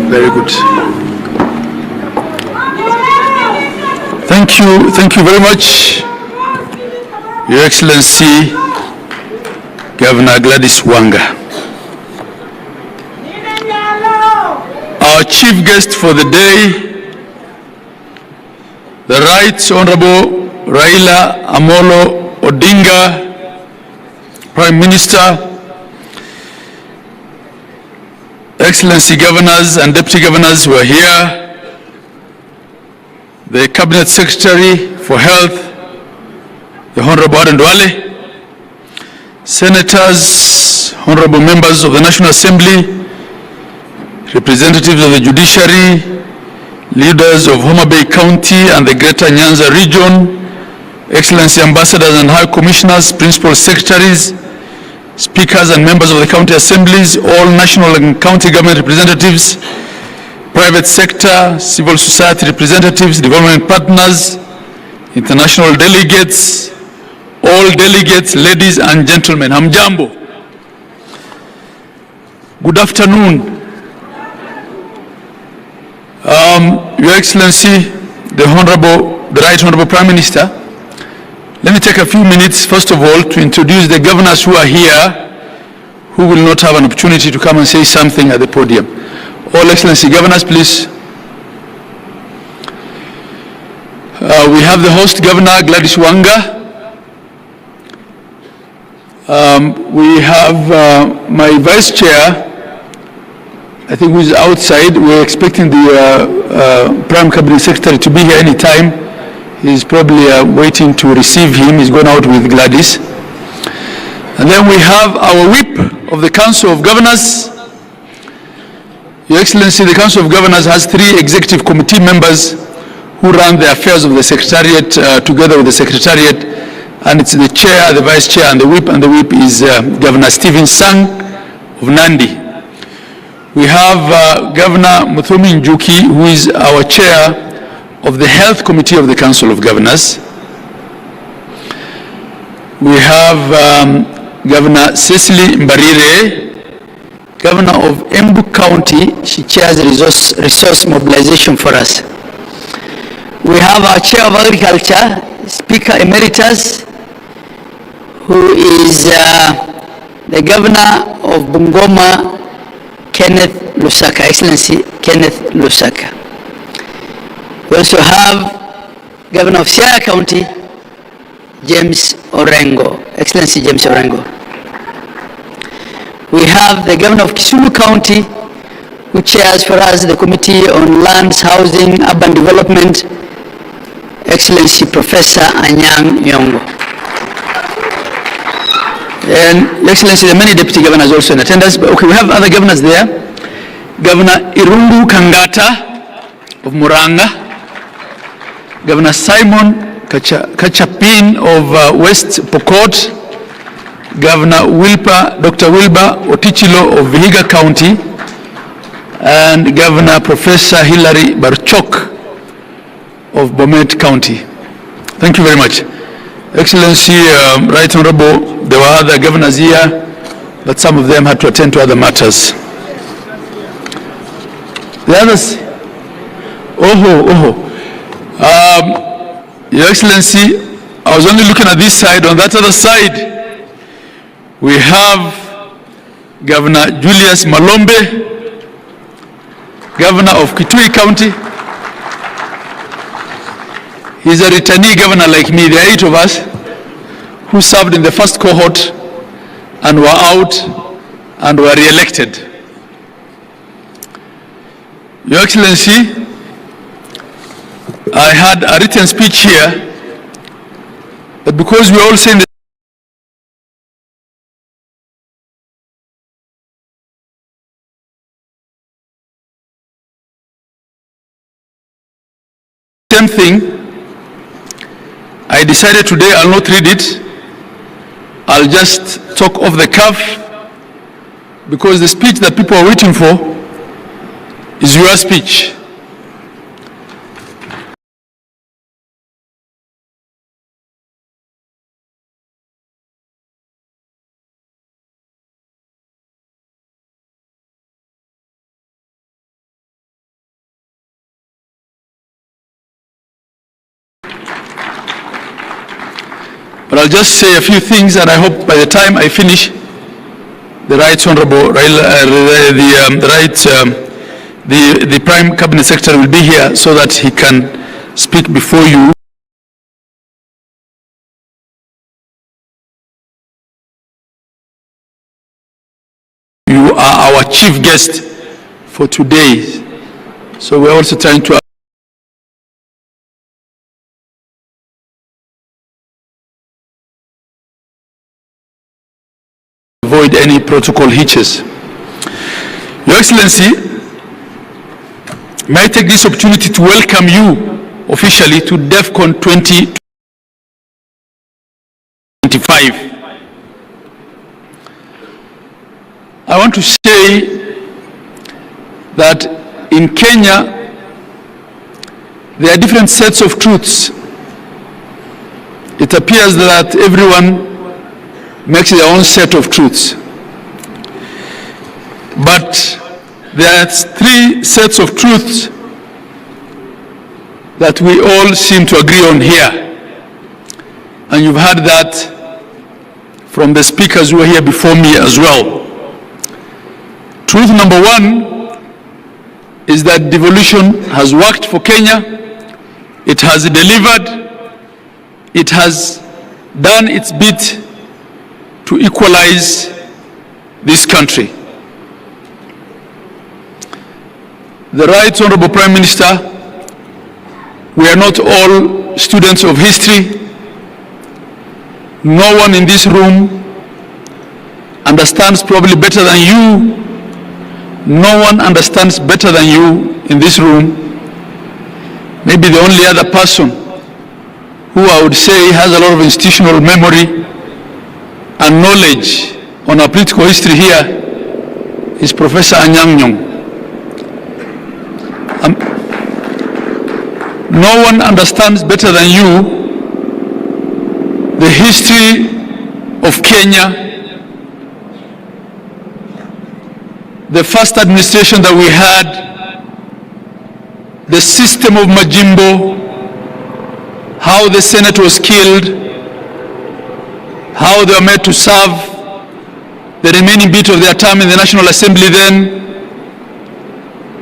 Very good. Thank you very much, Your Excellency, Governor Gladys Wanga. Our chief guest for the day, the Right Honorable Raila Amolo Odinga, Prime Minister, Excellency Governors and Deputy Governors who are here, the Cabinet Secretary for Health, the Honorable Aden Duale, Senators, Honorable Members of the National Assembly, representatives of the Judiciary, leaders of Homa Bay County and the Greater Nyanza Region, Excellency Ambassadors and High Commissioners, Principal Secretaries, Speakers and members of the county assemblies, all national and county government representatives, private sector, civil society representatives, development partners, international delegates, all delegates, ladies and gentlemen, hamjambo. Good afternoon. Your Excellency, the Right Honorable Prime Minister, let me take a few minutes, first of all, to introduce the governors who are here, who will not have an opportunity to come and say something at the podium. All Excellency Governors, please. We have the host Governor, Gladys Wanga. We have my Vice Chair, I think, who is outside. We're expecting the Prime Cabinet Secretary to be here any time. He's probably waiting to receive him. He's gone out with Gladys. And then we have our whip of the Council of Governors. Your Excellency, the Council of Governors has 3 executive committee members who run the affairs of the Secretariat together with the Secretariat. And it's the Chair, the Vice Chair, and the whip is Governor Stephen Sang of Nandi. We have Governor Muthomi Njuki, who is our Chair of the Health Committee of the Council of Governors. We have Governor Cecily Mbarire, Governor of Embu County. She chairs resource mobilization for us. We have our Chair of Agriculture, Speaker Emeritus, who is the Governor of Bungoma, Kenneth Lusaka, Excellency Kenneth Lusaka. We also have Governor of Siaya County, James Orengo, Excellency James Orengo. We have the Governor of Kisumu County, who chairs for us the Committee on Lands, Housing, Urban Development, Excellency Professor Anyang' Nyong'o. And Excellency, the many deputy governors also in attendance, but okay, we have other governors there. Governor Irungu Kangata of Muranga, Governor Simon Kachapin of West Pokot, Governor Dr. Wilbur Otichilo of Vihiga County, and Governor Professor Hilary Barchok of Bomet County. Thank you very much. Excellency, Right Honorable, there were other governors here, but some of them had to attend to other matters. The others? Your Excellency, I was only looking at this side. On that other side, we have Governor Julius Malombe, Governor of Kitui County. He's a returnee governor like me. There are 8 of us who served in the first cohort and were out and were re-elected. Your Excellency, I had a written speech here, but because we are all saying the same thing, I decided today I'll not read it. I'll just talk off the cuff, because the speech that people are waiting for is your speech. But I'll just say a few things, and I hope by the time I finish, the Right Honorable, the Prime Cabinet Secretary will be here so that he can speak before you. You are our chief guest for today, so we're also trying to avoid any protocol hitches. Your Excellency, may I take this opportunity to welcome you officially to DEFCON 2025. I want to say that in Kenya, there are different sets of truths. It appears that everyone makes their own set of truths. But there are 3 sets of truths that we all seem to agree on here. And you've heard that from the speakers who were here before me as well. Truth number 1 is that devolution has worked for Kenya. It has delivered. It has done its bit to equalize this country. The Right Honorable Prime Minister, we are not all students of history. No one in this room understands probably better than you. No one understands better than you in this room. Maybe the only other person who I would say has a lot of institutional memory and knowledge on our political history here is Professor Anyang' Nyong'o. No one understands better than you the history of Kenya the first administration that we had, the system of Majimbo, how the Senate was killed, how they were made to serve the remaining bit of their term in the National Assembly then,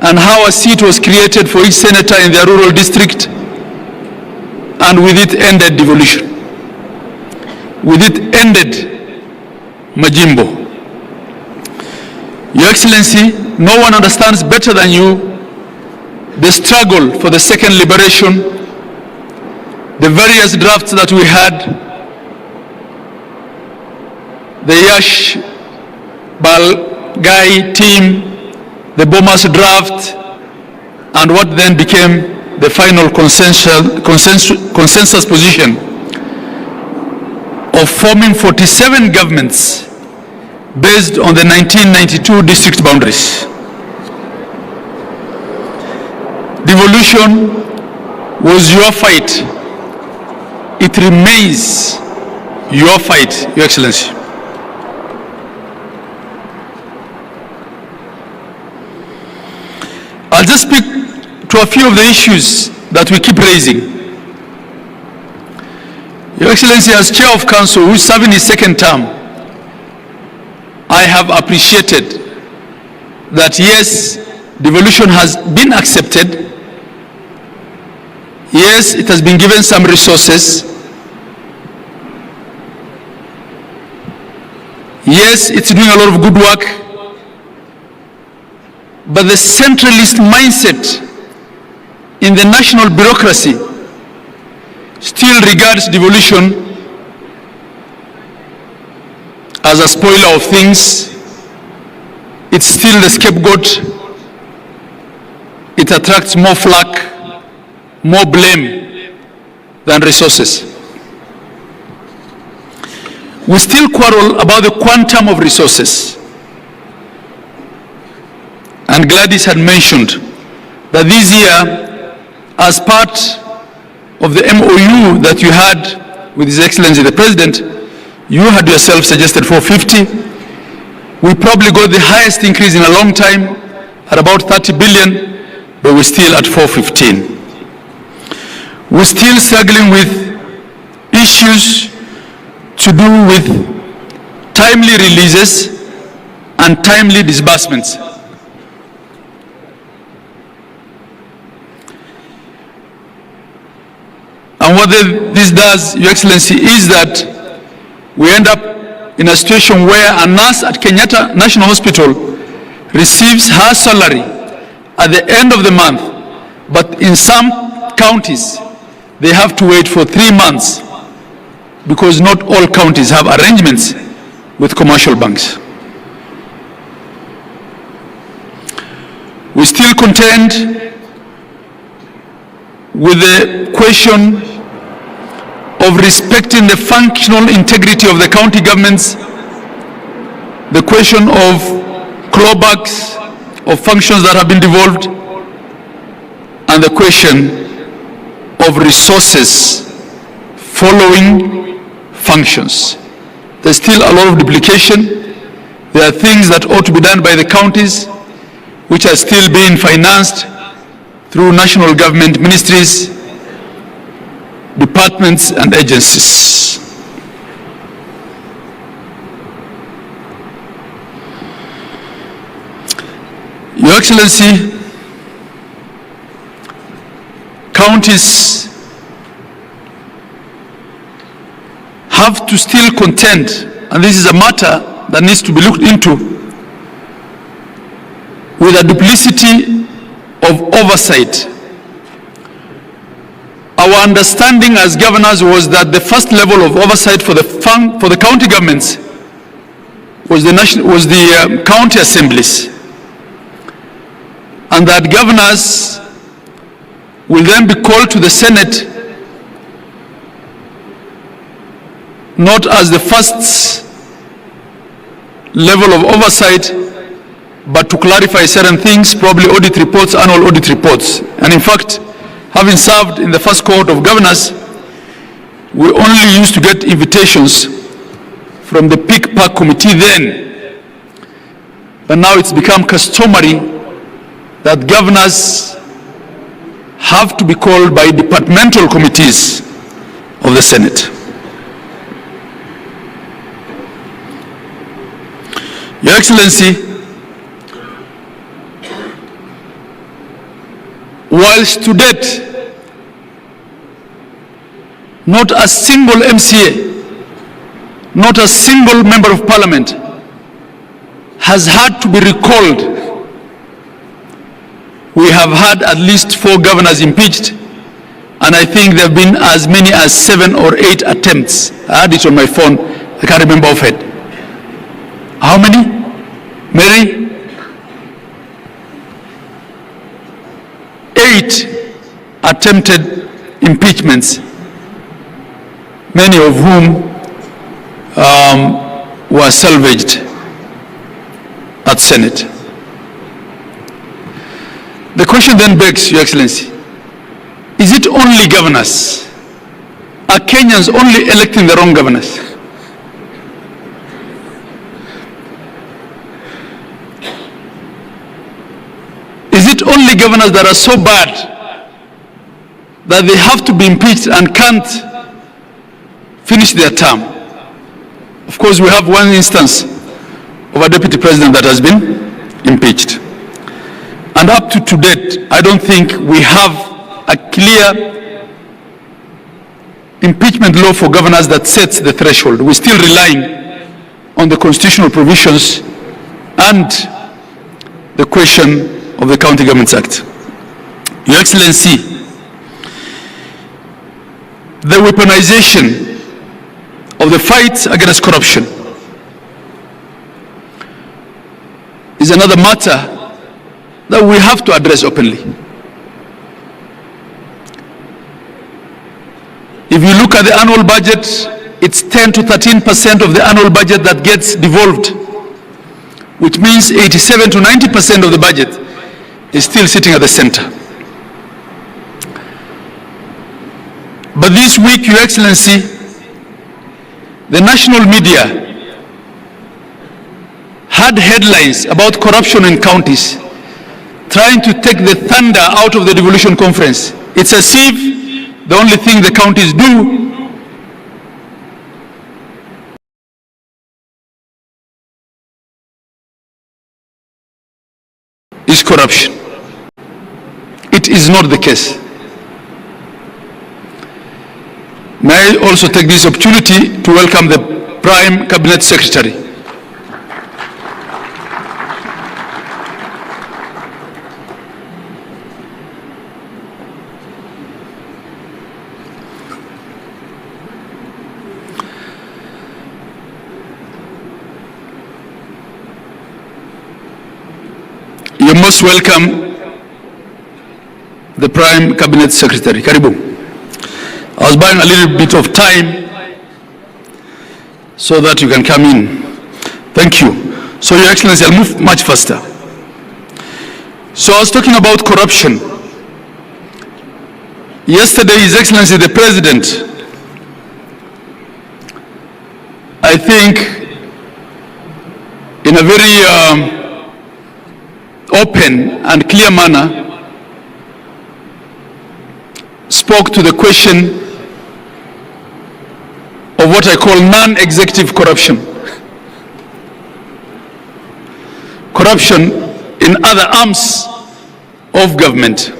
and how a seat was created for each senator in their rural district, and with it ended devolution. With it ended Majimbo. Your Excellency, no one understands better than you the struggle for the second liberation, the various drafts that we had, the Yash Balgai team, the Bomas draft, and what then became the final consensus position of forming 47 governments based on the 1992 district boundaries. Devolution was your fight. It remains your fight, Your Excellency. I'll just speak to a few of the issues that we keep raising. Your Excellency, as Chair of Council, who is serving his second term, I have appreciated that yes, devolution has been accepted. Yes, it has been given some resources. Yes, it's doing a lot of good work. But the centralist mindset in the national bureaucracy still regards devolution as a spoiler of things. It's still the scapegoat. It attracts more flack, more blame than resources. We still quarrel about the quantum of resources. And Gladys had mentioned that this year, as part of the MOU that you had with His Excellency the President, you had yourself suggested 450. We probably got the highest increase in a long time at about 30 billion, but we're still at 415. We're still struggling with issues to do with timely releases and timely disbursements. And what this does, Your Excellency, is that we end up in a situation where a nurse at Kenyatta National Hospital receives her salary at the end of the month, but in some counties, they have to wait for 3 months because not all counties have arrangements with commercial banks. We still contend with the question of respecting the functional integrity of the county governments, the question of clawbacks of functions that have been devolved, and the question of resources following functions. There's still a lot of duplication. There are things that ought to be done by the counties which are still being financed through national government ministries, departments and agencies. Your Excellency, counties have to still contend, and this is a matter that needs to be looked into, with a duplicity of oversight. Our understanding as governors was that the first level of oversight for the county governments was the county assemblies, and that governors will then be called to the Senate not as the first level of oversight, but to clarify certain things, probably audit reports, annual audit reports. And in fact, having served in the first cohort of governors, we only used to get invitations from the PIC-PAC committee then, but now it's become customary that governors have to be called by departmental committees of the Senate. Your Excellency, whilst to date, not a single MCA, not a single member of parliament has had to be recalled. We have had at least 4 governors impeached, and I think there have been as many as 7 or 8 attempts. I had it on my phone, I can't remember offhand. How many? Mary? 8 attempted impeachments, many of whom were salvaged at Senate. The question then begs, Your Excellency, is it only governors? Are Kenyans only electing the wrong governors? Is it only governors that are so bad that they have to be impeached and can't finish their term? Of course, we have one instance of a deputy president that has been impeached. And up to date, I don't think we have a clear impeachment law for governors that sets the threshold. We're still relying on the constitutional provisions and the question of the County Governments Act. Your Excellency, the weaponization of the fight against corruption is another matter that we have to address openly. If you look at the annual budget, it's 10 to 13% of the annual budget that gets devolved, which means 87 to 90% of the budget is still sitting at the center. But this week, Your Excellency, the national media had headlines about corruption in counties, trying to take the thunder out of the devolution conference. It's as if the only thing the counties do is corruption. It is not the case. May I also take this opportunity to welcome the Prime Cabinet Secretary. You're most welcome, the Prime Cabinet Secretary. Karibu. I was buying a little bit of time so that you can come in. Thank you. So, Your Excellency, I'll move much faster. So, I was talking about corruption. Yesterday, His Excellency the President, I think, in a very open and clear manner, spoke to the question of what I call non-executive corruption. Corruption in other arms of government.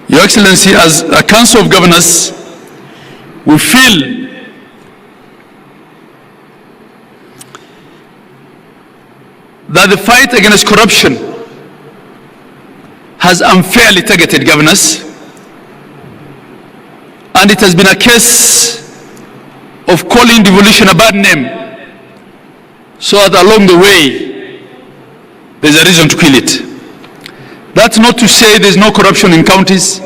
Your Excellency, as a Council of Governors, we feel that the fight against corruption has unfairly targeted governors, and it has been a case of calling devolution a bad name, so that along the way there's a reason to kill it. That's not to say there's no corruption in counties.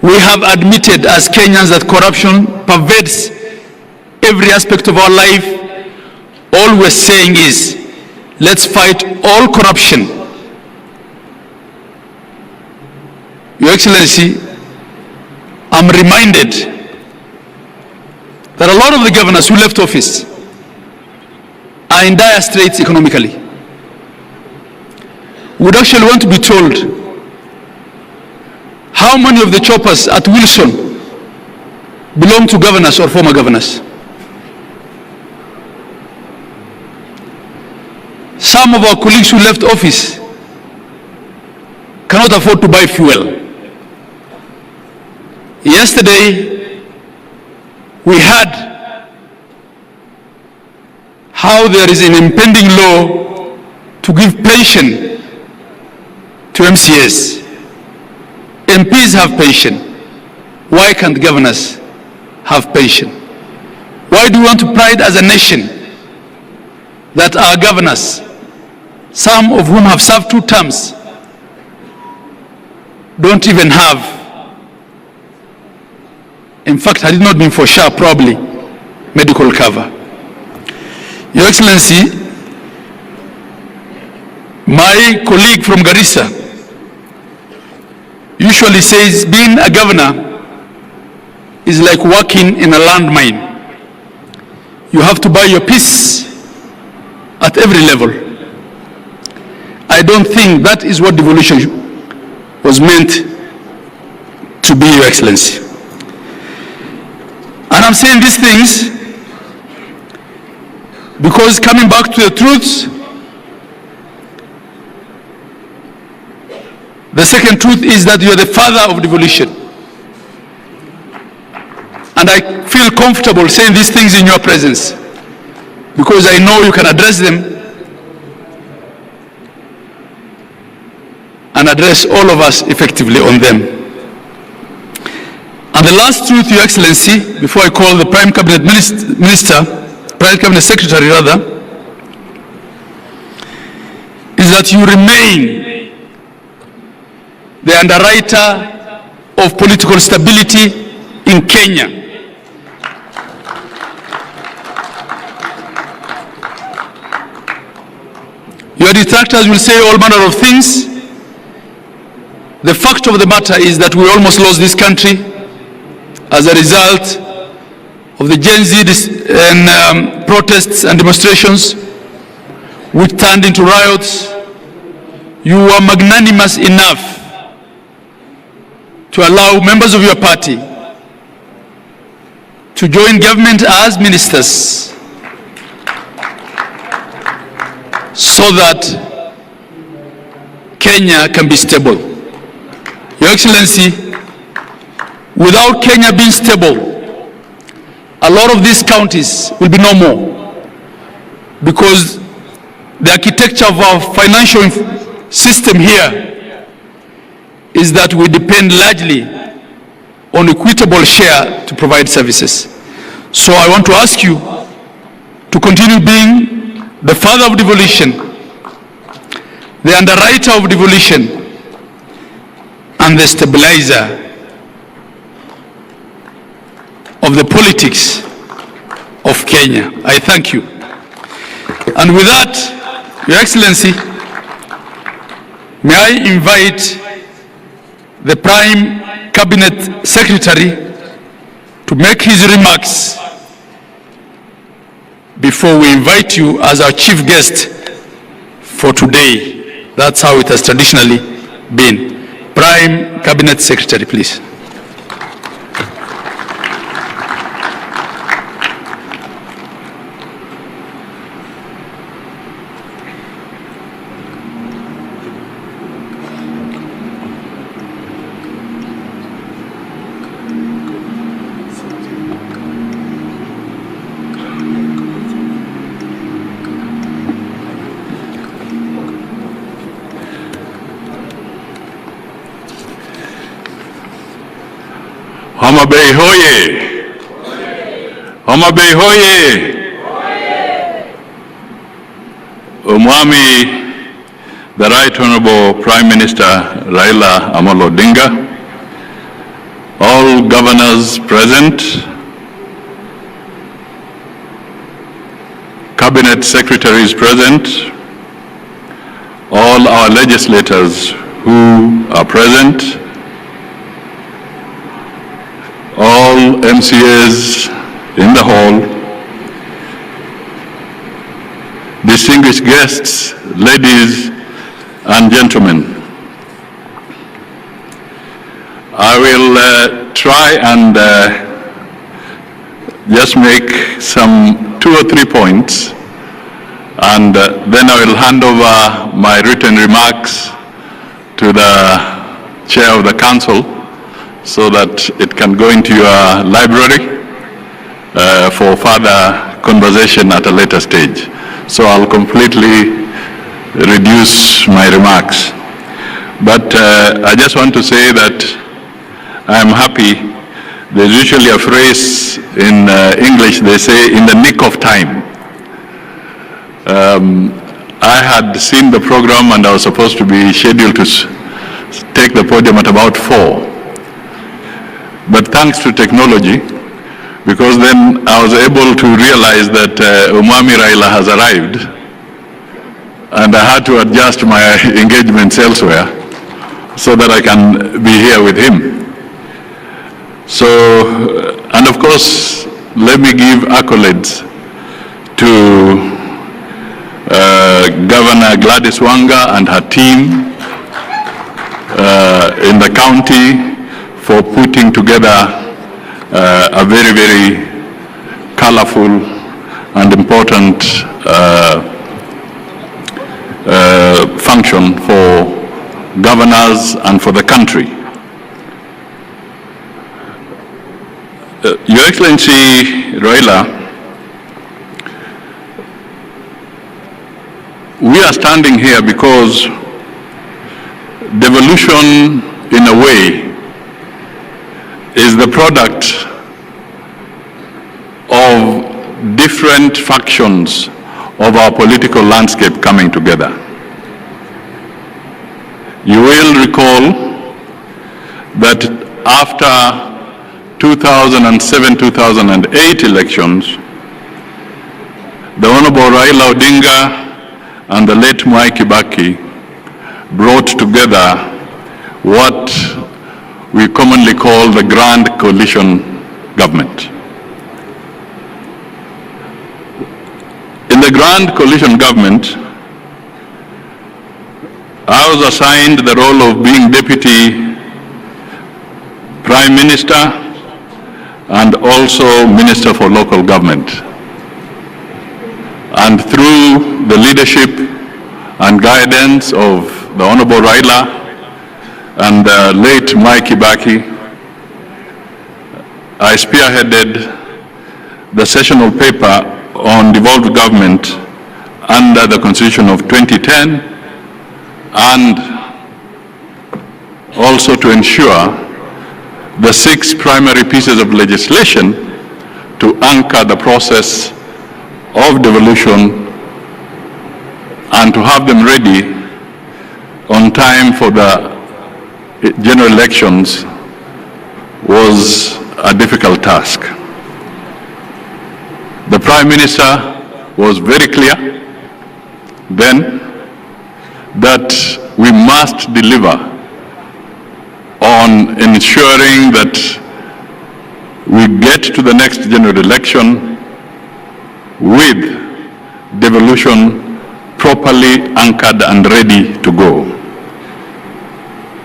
We have admitted as Kenyans that corruption pervades every aspect of our life. All we're saying is, let's fight all corruption. Your Excellency, I'm reminded that a lot of the governors who left office are in dire straits economically. would actually want to be told how many of the choppers at Wilson belong to governors or former governors. Some of our colleagues who left office cannot afford to buy fuel. Yesterday, we heard how there is an impending law to give pension to MCAs. MPs have pension. Why can't governors have pension? Why do we want to pride as a nation that our governors, some of whom have served 2 terms, don't even have, in fact, had it not been for SHA, probably, medical cover? Your Excellency, my colleague from Garissa usually says being a governor is like working in a landmine. You have to buy your peace at every level. I don't think that is what devolution was meant to be, Your Excellency. And I'm saying these things because, coming back to the truths, the second truth is that you are the father of devolution. And I feel comfortable saying these things in your presence because I know you can address them and address all of us effectively on them. And the last truth, Your Excellency, before I call the Prime Cabinet Prime Cabinet Secretary rather, is that you remain the underwriter of political stability in Kenya. Your detractors will say all manner of things. The fact of the matter is that we almost lost this country as a result of the Gen Z protests and demonstrations, which turned into riots. You were magnanimous enough to allow members of your party to join government as ministers so that Kenya can be stable. Your Excellency, without Kenya being stable, a lot of these counties will be no more, because the architecture of our financial system here is that we depend largely on equitable share to provide services. So I want to ask you to continue being the father of devolution, the underwriter of devolution, and the stabilizer of the politics of Kenya. I thank you. And with that, Your Excellency, may I invite the Prime Cabinet Secretary to make his remarks before we invite you as our chief guest for today. That's how it has traditionally been. Prime Cabinet Secretary, please. Homa Bay hoye! Homa Bay hoye! Umwami, the Right Honorable Prime Minister Raila Amolo Odinga, all governors present, cabinet secretaries present, all our legislators who are present, all MCAs in the hall, distinguished guests, ladies and gentlemen, I will try and just make some 2 or 3 points, and then I will hand over my written remarks to the Chair of the Council so that it can go into your library for further conversation at a later stage. So I'll completely reduce my remarks. But I just want to say that I'm happy. There's usually a phrase in English, they say, in the nick of time. I had seen the program and I was supposed to be scheduled to take the podium at about 4. But thanks to technology, because then I was able to realize that Umami Raila has arrived, and I had to adjust my engagements elsewhere so that I can be here with him. So, and of course, let me give accolades to Governor Gladys Wanga and her team in the county for putting together a very, very colorful and important function for governors and for the country. Your Excellency Raila, we are standing here because devolution, in a way, is the product of different factions of our political landscape coming together. You will recall that after 2007-2008 elections, the Honorable Raila Odinga and the late Mwai Kibaki brought together what we commonly call the Grand Coalition Government. In the Grand Coalition Government, I was assigned the role of being Deputy Prime Minister and also Minister for Local Government. And through the leadership and guidance of the Honorable Raila and the late Mwai Kibaki, I spearheaded the sessional paper on devolved government under the Constitution of 2010, and also to ensure the 6 primary pieces of legislation to anchor the process of devolution and to have them ready on time for the general elections was a difficult task. The Prime Minister was very clear then that we must deliver on ensuring that we get to the next general election with devolution properly anchored and ready to go.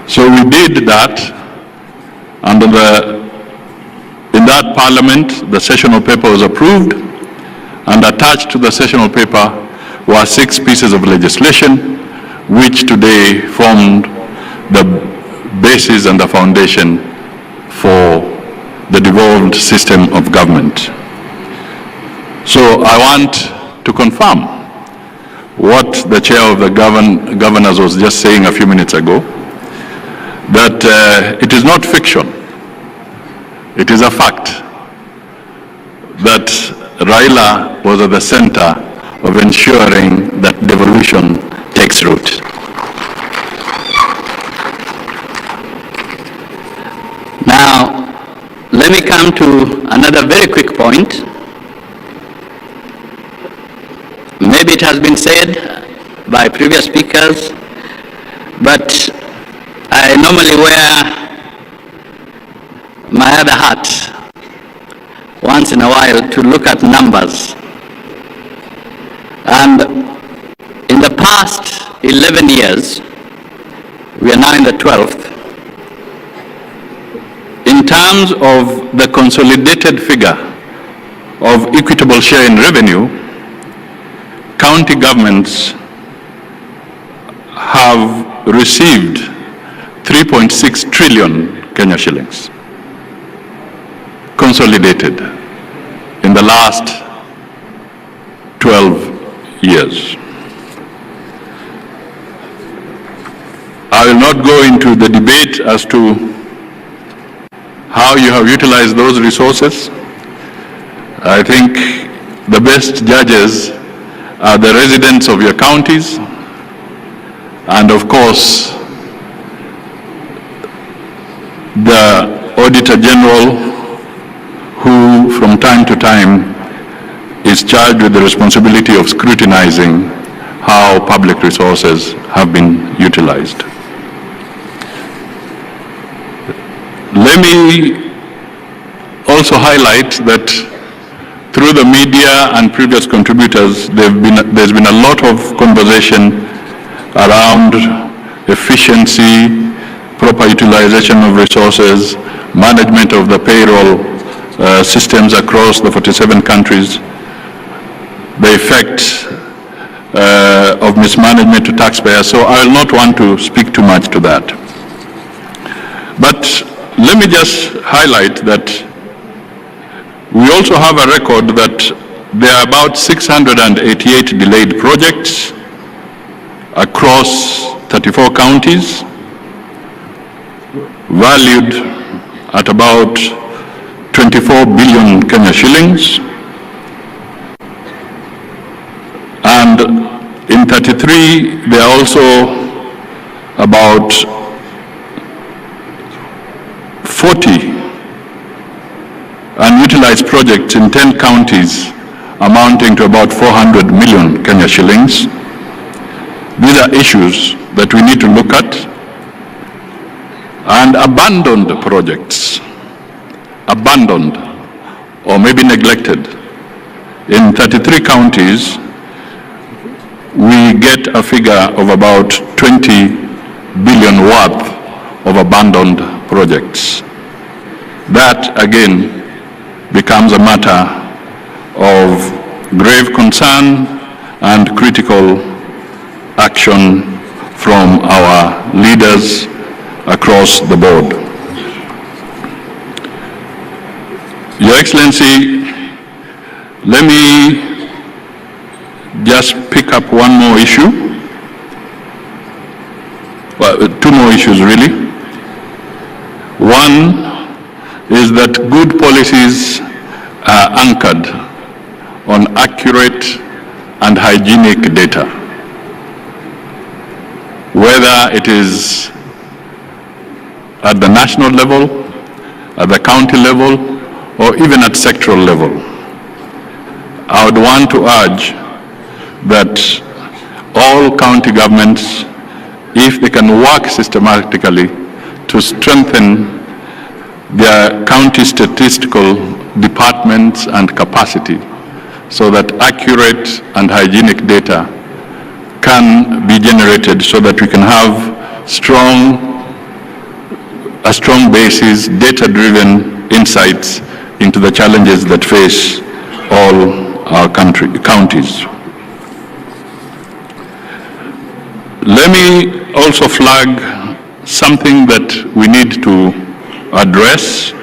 So we did that, and in that parliament, the sessional paper was approved, and attached to the sessional paper were 6 pieces of legislation, which today formed the basis and the foundation for the devolved system of government. So I want to confirm what the chair of the governors was just saying a few minutes ago, that it is not fiction, it is a fact that Raila was at the center of ensuring that devolution takes root. Now, let me come to another very quick point. Maybe it has been said by previous speakers, but I normally wear my other hat once in a while to look at numbers. And in the past 11 years, we are now in the 12th. In terms of the consolidated figure of equitable share in revenue, county governments have received 3.6 trillion Kenya shillings, consolidated in the last 12 years. I will not go into the debate as to how you have utilized those resources. I think the best judges are the residents of your counties, and of course, the Auditor General, who from time to time is charged with the responsibility of scrutinizing how public resources have been utilized. Let me also highlight that through the media and previous contributors, there's been a lot of conversation around efficiency, proper utilization of resources, management of the payroll systems across the 47 countries, the effect of mismanagement to taxpayers. So I will not want to speak too much to that. But let me just highlight that we also have a record that there are about 688 delayed projects across 34 counties, valued at about 24 billion Kenya shillings. And in 33, there are also about 40 unutilized projects in 10 counties amounting to about 400 million Kenya shillings. These are issues that we need to look at. And abandoned projects, abandoned or maybe neglected. In 33 counties, we get a figure of about 20 billion worth of abandoned projects. That again becomes a matter of grave concern and critical action from our leaders across the board. Your Excellency, let me just pick up one more issue. Well, two more issues really. One is that good policies are anchored on accurate and hygienic data. Whether it is at the national level, at the county level, or even at sectoral level. I would want to urge that all county governments, if they can work systematically to strengthen their county statistical departments and capacity so that accurate and hygienic data can be generated so that we can have a strong basis, data-driven insights into the challenges that face all our counties. Let me also flag something that we need to address,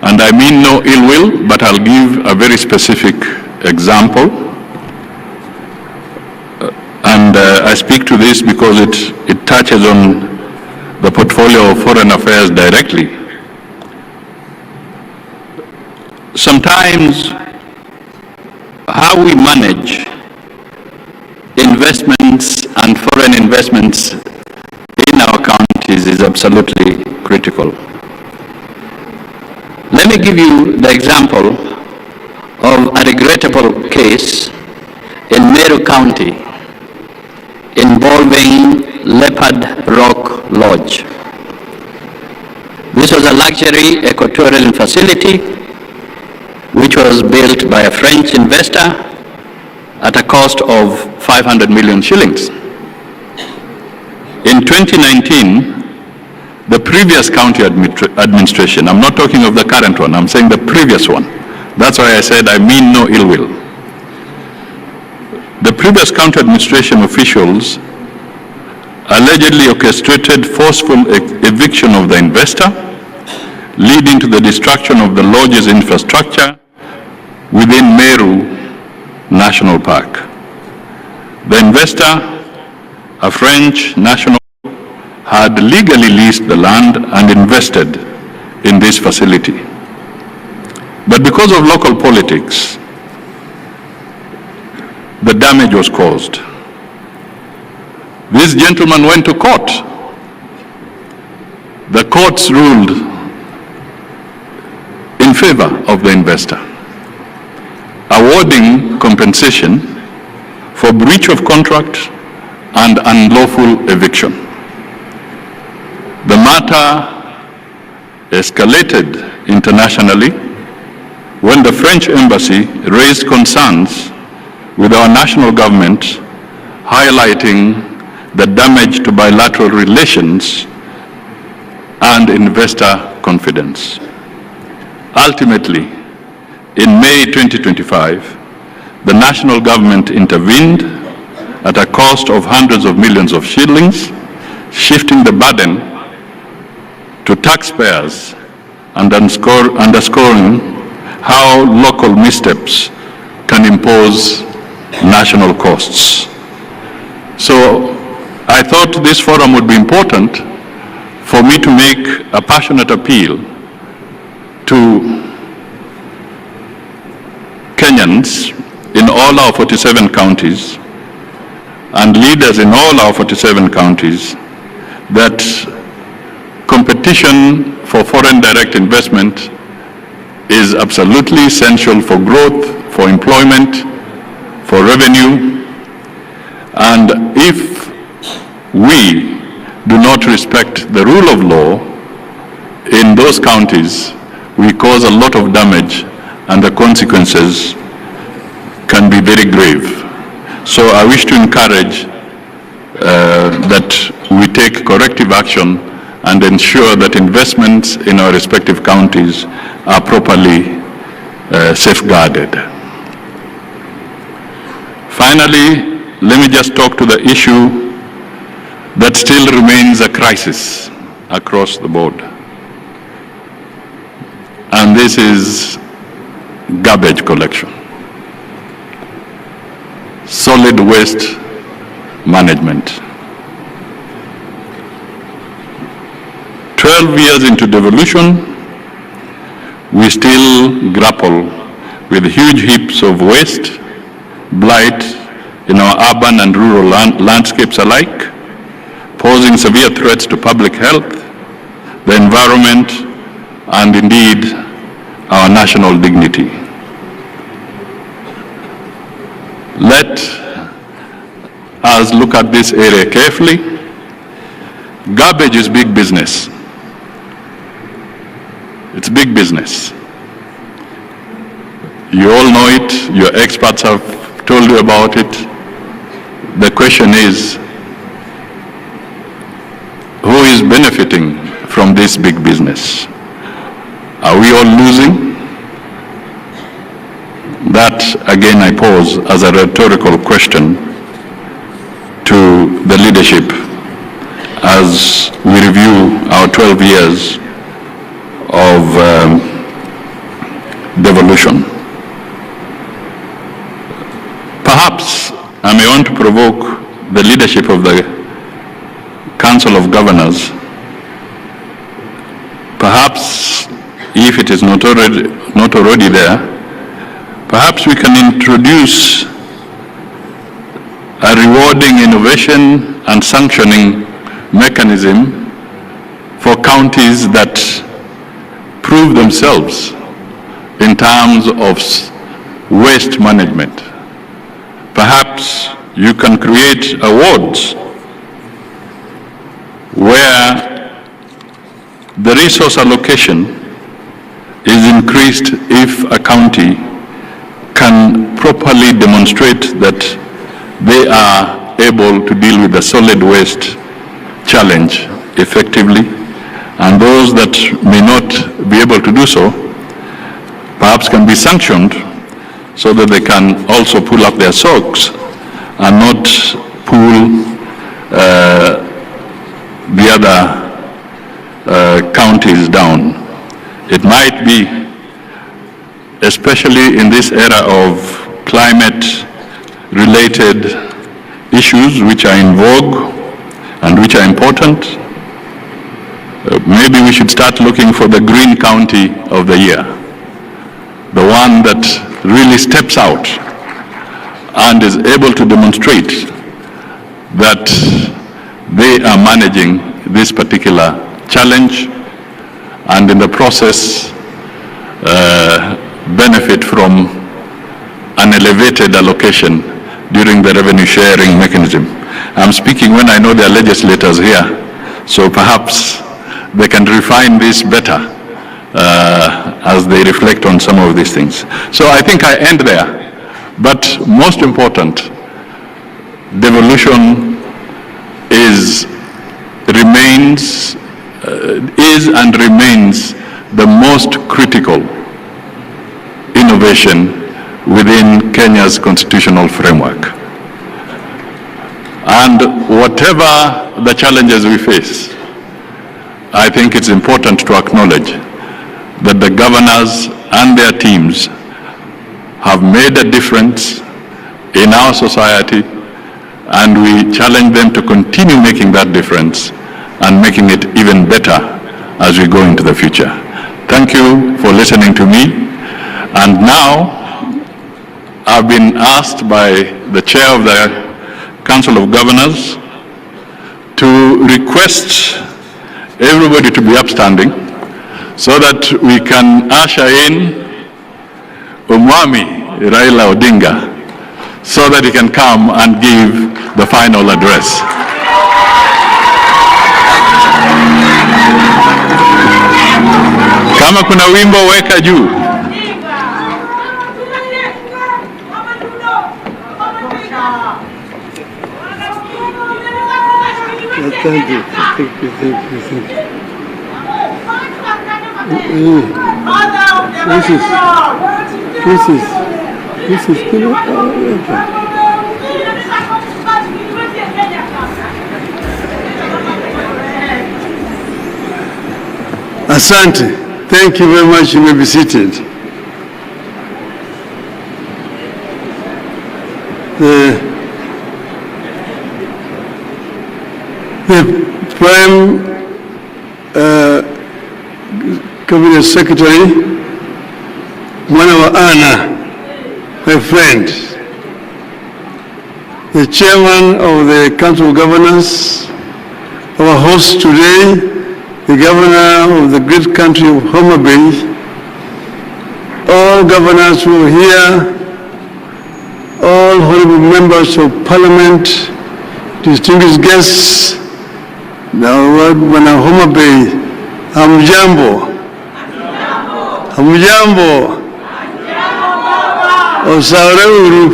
and I mean no ill will, but I'll give a very specific example. And I speak to this because it touches on the portfolio of foreign affairs directly. Sometimes how we manage investments and foreign investments in our counties is absolutely critical. Let me give you the example of a regrettable case in Meru County involving Leopard Rock Lodge. This was a luxury eco-tourism facility which was built by a French investor at a cost of 500 million shillings. In 2019, the previous county administration, I'm not talking of the current one, I'm saying the previous one. That's why I said I mean no ill will. The previous county administration officials allegedly orchestrated forceful eviction of the investor, leading to the destruction of the lodge's infrastructure within Meru National Park. The investor, a French national, had legally leased the land and invested in this facility. But because of local politics, the damage was caused. This gentleman went to court. The courts ruled in favor of the investor, awarding compensation for breach of contract and unlawful eviction. The matter escalated internationally when the French embassy raised concerns with our national government, highlighting the damage to bilateral relations and investor confidence. Ultimately, in May 2025, the national government intervened at a cost of hundreds of millions of shillings, shifting the burden to taxpayers and underscoring how local missteps can impose national costs. So I thought this forum would be important for me to make a passionate appeal to Kenyans in all our 47 counties and leaders in all our 47 counties that competition for foreign direct investment is absolutely essential for growth, for employment, for revenue, and if we do not respect the rule of law in those counties, we cause a lot of damage and the consequences can be very grave. So I wish to encourage that we take corrective action and ensure that investments in our respective counties are properly safeguarded. Finally, let me just talk to the issue that still remains a crisis across the board. And this is garbage collection, solid waste management. 12 years into devolution, we still grapple with huge heaps of waste, blight in our urban and rural landscapes alike, posing severe threats to public health, the environment, and indeed our national dignity. Let us look at this area carefully. Garbage is big business. It's big business. You all know it, your experts have told you about it. The question is, who is benefiting from this big business? Are we all losing? That, again, I pose as a rhetorical question to the leadership as we review our 12 years of devolution. Perhaps I may want to provoke the leadership of the Council of Governors. Perhaps, if it is not already there, perhaps we can introduce a rewarding innovation and sanctioning mechanism for counties that prove themselves in terms of waste management. Perhaps you can create awards where the resource allocation is increased if a county can properly demonstrate that they are able to deal with the solid waste challenge effectively, and those that may not be able to do so perhaps can be sanctioned so that they can also pull up their socks and not pull the other counties down. It might be, especially in this era of climate-related issues which are in vogue and which are important, maybe we should start looking for the green county of the year, the one that really steps out and is able to demonstrate that they are managing this particular challenge and in the process benefit from an elevated allocation during the revenue sharing mechanism. I'm speaking when I know there are legislators here, so perhaps they can refine this better as they reflect on some of these things. So I think I end there. But most important, devolution is and remains the most critical innovation within Kenya's constitutional framework. And whatever the challenges we face, I think it's important to acknowledge that the governors and their teams have made a difference in our society, and we challenge them to continue making that difference and making it even better as we go into the future. Thank you for listening to me. And now I've been asked by the chair of the Council of Governors to request everybody to be upstanding so that we can usher in Umwami Raila Odinga so that he can come and give the final address. Kama kuna wimbo weka juu. Thank you. This is Asante. Thank you very much. You may be seated. The Prime Cabinet Secretary, Anna, my friend, the Chairman of the Council of Governors, our host today, the Governor of the great country of Homa Bay, all governors who are here, all honorable members of Parliament, distinguished guests, the Wana Homa Bay, hamjambo. Hamjambo. Osareuru.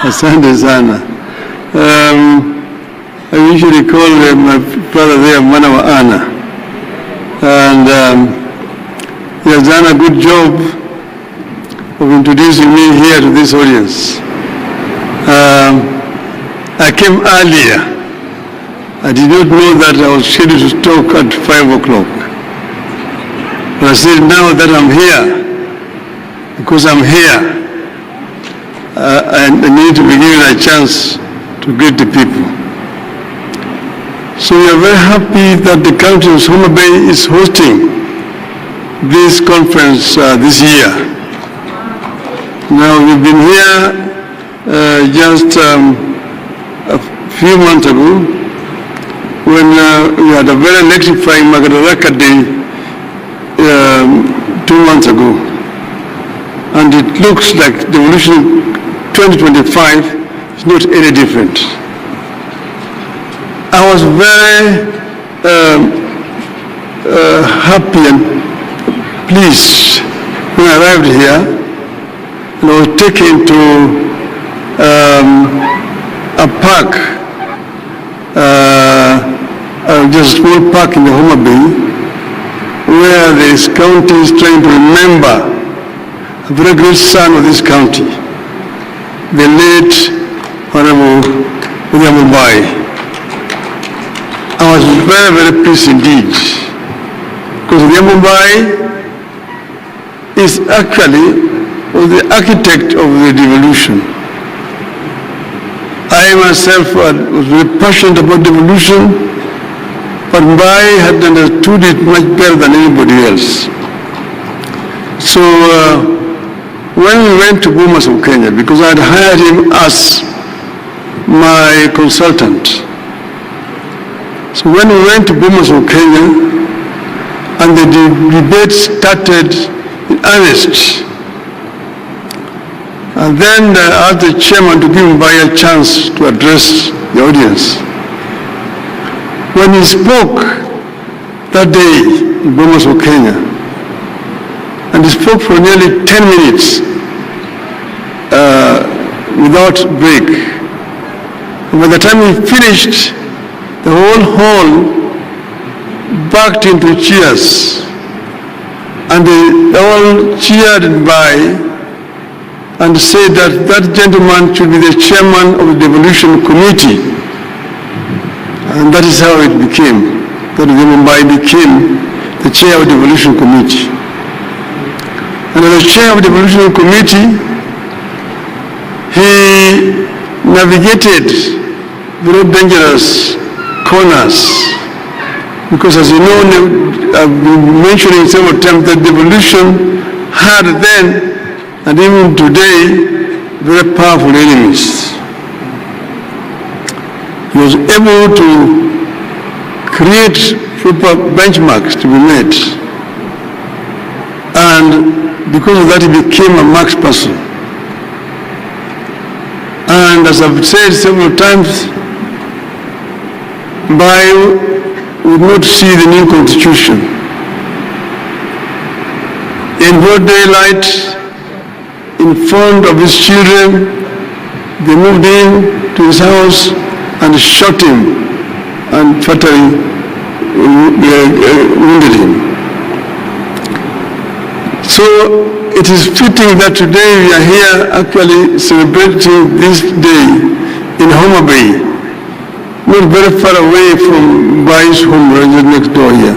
Asante sana. I usually call my brother there Anna. And he has done a good job of introducing me here to this audience. I came earlier. I did not know that I was scheduled to talk at 5 o'clock. But I said, now that I'm here, because I'm here, I need to be given a chance to greet the people. So we are very happy that the county of Homa Bay is hosting this conference this year. Now we've been here just a few months ago when we had a very electrifying Madaraka Day 2 months ago. And it looks like devolution 2025 is not any different. I was very happy and pleased when I arrived here, and I was taken to a park just a small park in the Homa Bay, where this county is trying to remember a very great son of this county, the late Honorable William Mumbai. I was very, very pleased indeed, because William Mumbai is actually was the architect of the devolution. I myself was very passionate about devolution, but Mumbai had understood it much better than anybody else. So when we went to Bomas of Kenya, because I had hired him as my consultant. So when we went to Bomas of Kenya, and the debate started in earnest, and then I asked the chairman to give Mumbai a chance to address the audience. When he spoke that day in Bomas of Kenya, and he spoke for nearly 10 minutes without break. And by the time he finished, the whole hall backed into cheers, and they all cheered by and said that that gentleman should be the chairman of the devolution committee. And that is how it became, that Mumbai became the chair of the devolution committee. And as the chair of the devolution committee, he navigated very dangerous corners, because as you know, I've been mentioning several times that devolution had then and even today very powerful enemies. He was able to create proper benchmarks to be met, and because of that he became a marksperson. And as I've said several times, Mumbai would not see the new constitution. In broad daylight, in front of his children, they moved in to his house and shot him and fatally wounded him. So it is fitting that today we are here actually celebrating this day in Homa Bay, not very far away from Mbai's home, right next door here.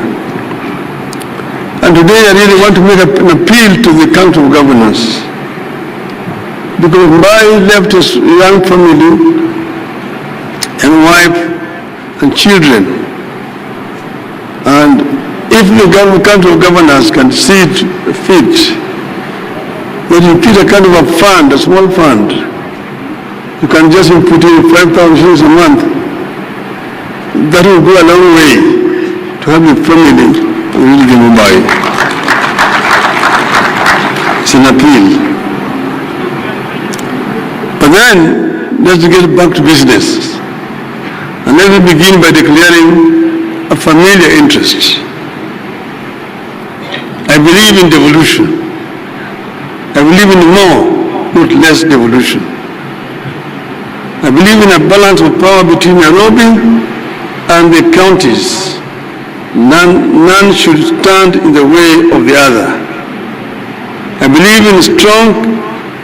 And today I really want to make an appeal to the Council of Governors, because Mbai left a young family and wife and children. And if the Council of Governors can see it fit, that you put a kind of a fund, a small fund, you can just put in 5,000 shillings a month, that will go a long way to have a family living in Mumbai. It's an appeal. But then, let's get back to business. And let me begin by declaring a familiar interest. I believe in devolution. I believe in more, not less devolution. I believe in a balance of power between Nairobi and the counties. None should stand in the way of the other. I believe in strong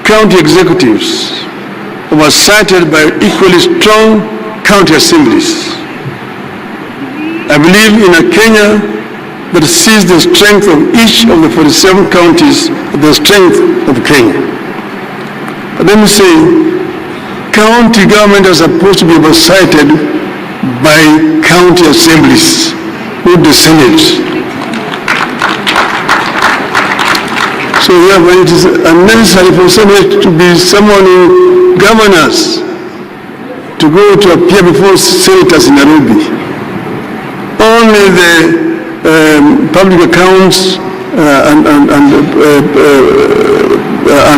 county executives oversighted by equally strong county assemblies. I believe in a Kenya that sees the strength of each of the 47 counties as the strength of Kenya. But let me say, county government is supposed to be oversighted by county assemblies, not the Senate. So it is unnecessary for Senate to be summoning governors to go to appear before senators in Nairobi. Only the public accounts and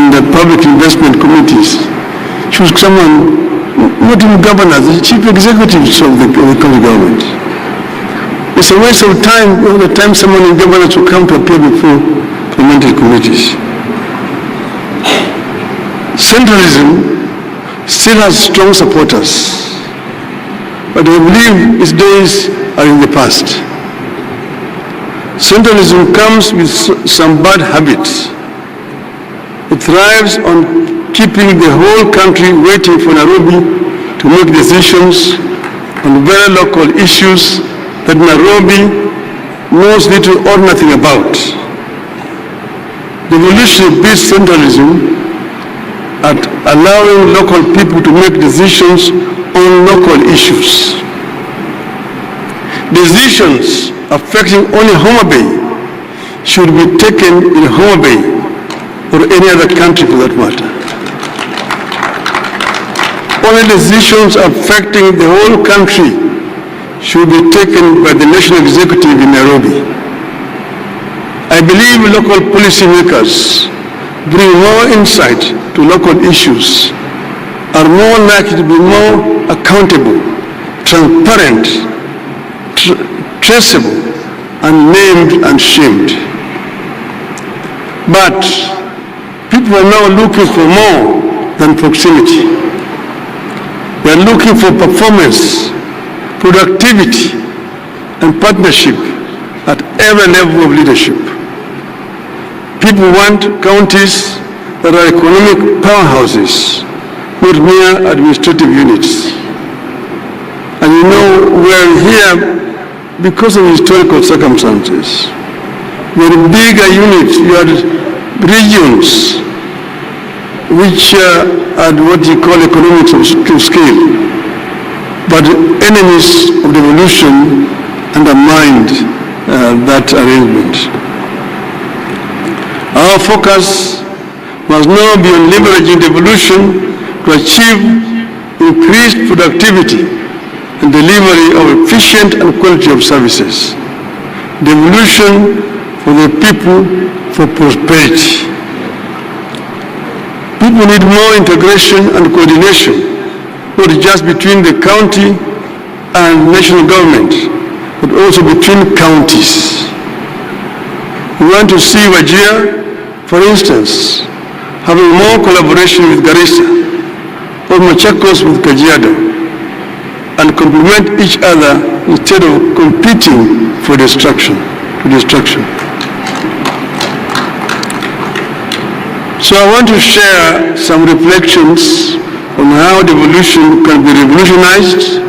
the public investment committees choose someone, not even governors, the chief executives of the county government. It's a waste of time all the time someone in governance will come to appear before parliamentary committees. Centralism still has strong supporters, but I believe its days are in the past. Centralism comes with some bad habits. It thrives on keeping the whole country waiting for Nairobi to make decisions on very local issues that Nairobi knows little or nothing about. Devolution beats centralism at allowing local people to make decisions on local issues. Decisions affecting only Homa Bay should be taken in Homa Bay or any other country for that matter. Only decisions affecting the whole country should be taken by the national executive in Nairobi. I believe local policymakers bring more insight to local issues, are more likely to be more accountable, transparent, traceable, and named and shamed. But people are now looking for more than proximity. They are looking for performance, productivity, and partnership at every level of leadership. People want counties that are economic powerhouses, not mere administrative units. And you know, we are here because of historical circumstances. We are bigger units, you are regions which are what you call economics of scale. But enemies of devolution undermined that arrangement. Our focus must now be on leveraging devolution to achieve increased productivity and delivery of efficient and quality of services. Devolution for the people, for prosperity. People need more integration and coordination, not just between the county and national government, but also between counties. We want to see Wajir, for instance, having more collaboration with Garissa or Machakos with Kajiado and complement each other instead of competing for destruction. So I want to share some reflections on how devolution can be revolutionized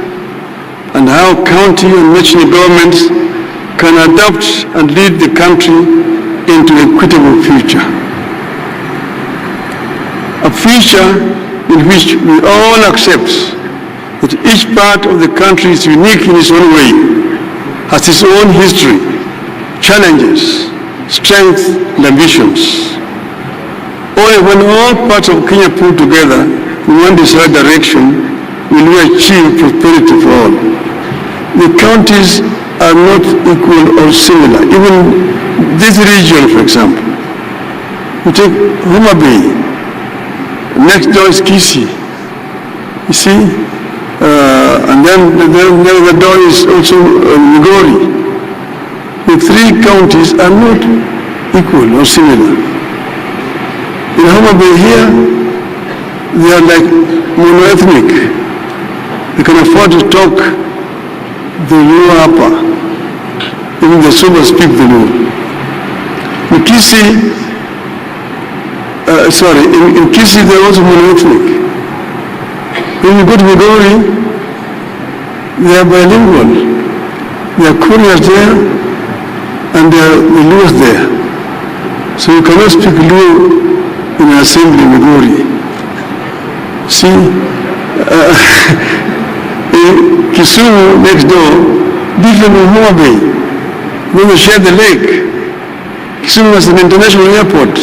and how county and national governments can adapt and lead the country into an equitable future. A future in which we all accept that each part of the country is unique in its own way, has its own history, challenges, strengths, and ambitions. Only when all parts of Kenya pull together in one desired direction will we achieve prosperity for all. The counties are not equal or similar. Even this region, for example, we take Homa Bay, next door is Kisii, you see, and then the door is also Migori. The three counties are not equal or similar. In Homa Bay here, they are like monoethnic. They can afford to talk the Luo Upper. Even the Suba speak the Luo. In Kisii, in Kisii they are also monoethnic. When you go to Migori, they are bilingual. There are Koreans there and there are the Luos there. So you cannot speak Luo in an assembly in Migori. See, in Kisumu next door, different from Homa Bay. When they share the lake, Kisumu has an international airport.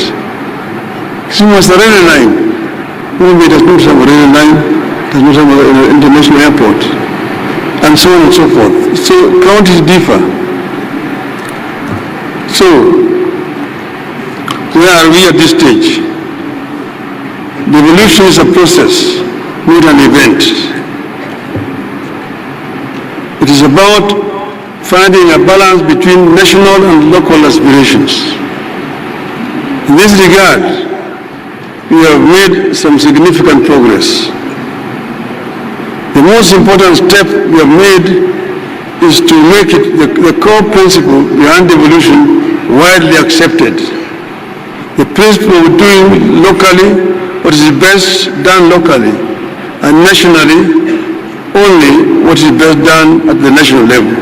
Kisumu has a rail line. Homa Bay does not have a rail line, does not have an international airport, and so on and so forth. So counties differ. So, where are we at this stage? Devolution is a process, not an event. It is about finding a balance between national and local aspirations. In this regard, we have made some significant progress. The The most important step we have made is to make it the core principle behind devolution widely accepted. The principle of doing locally what is best done locally, and nationally only what is best done at the national level.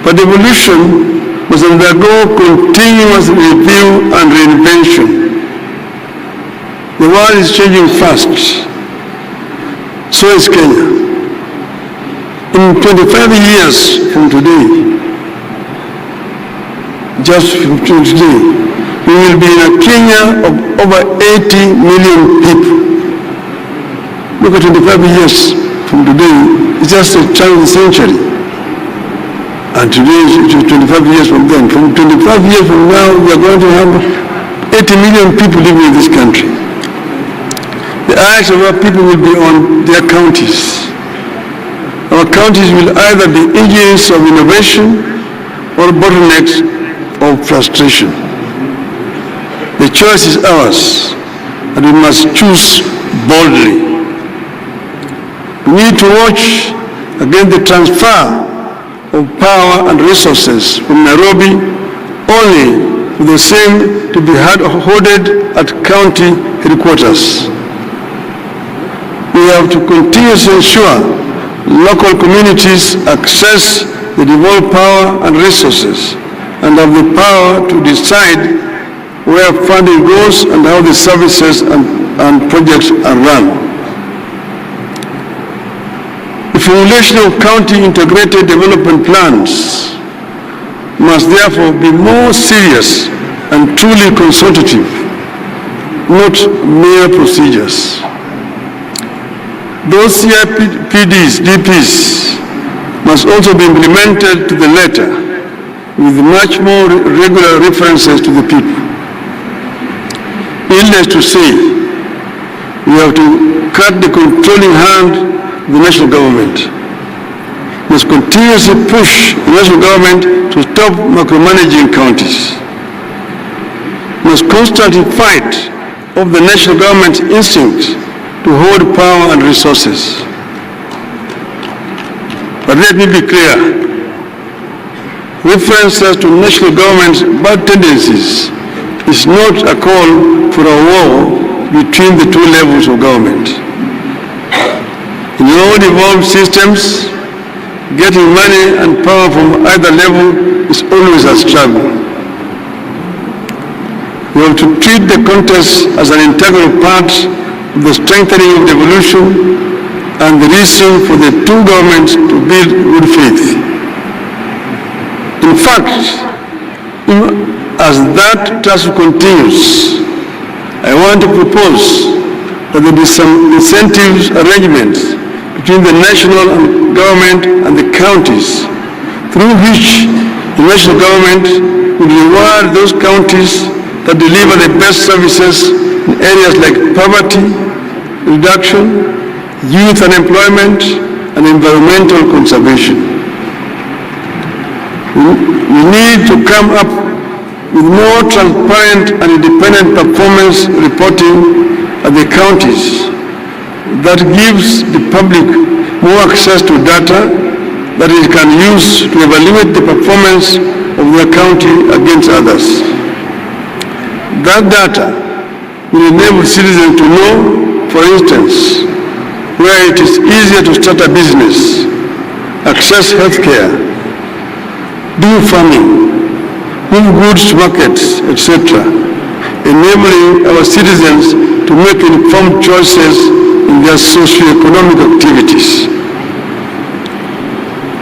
But devolution must undergo continuous review and reinvention. The world is changing fast. So is Kenya. In 25 years from today, just from today, we will be in a Kenya of over 80 million people. Look at 25 years from today, it's just a turn of the century. And today is 25 years from then. From 25 years from now, we are going to have 80 million people living in this country. The eyes of our people will be on their counties. Our counties will either be engines of innovation or bottlenecks of frustration. The choice is ours, and we must choose boldly. We need to watch against the transfer of power and resources from Nairobi only for the same to be hoarded at county headquarters. We have to continuously ensure local communities access the devolved power and resources and have the power to decide where funding goes and how the services and projects are run. The formulation of county integrated development plans must therefore be more serious and truly consultative, not mere procedures. Those CIPDs, DPs, must also be implemented to the letter with much more regular references to the people. Needless to say, we have to cut the controlling hand of the national government. We must continuously push the national government to stop micromanaging counties. We must constantly fight off the national government's instinct to hold power and resources. But let me be clear, references to national government's bad tendencies is not a call for a war between the two levels of government. In all devolved systems, getting money and power from either level is always a struggle. We have to treat the contest as an integral part of the strengthening of devolution and the reason for the two governments to build good faith. In fact, as that task continues, I want to propose that there be some incentives arrangements between the national government and the counties, through which the national government will reward those counties that deliver the best services in areas like poverty reduction, youth unemployment, and environmental conservation. We need to come up with more transparent and independent performance reporting at the counties that gives the public more access to data that it can use to evaluate the performance of their county against others. That data will enable citizens to know, for instance, where it is easier to start a business, access healthcare, do farming, move goods to markets, etc., enabling our citizens to make informed choices in their socio-economic activities.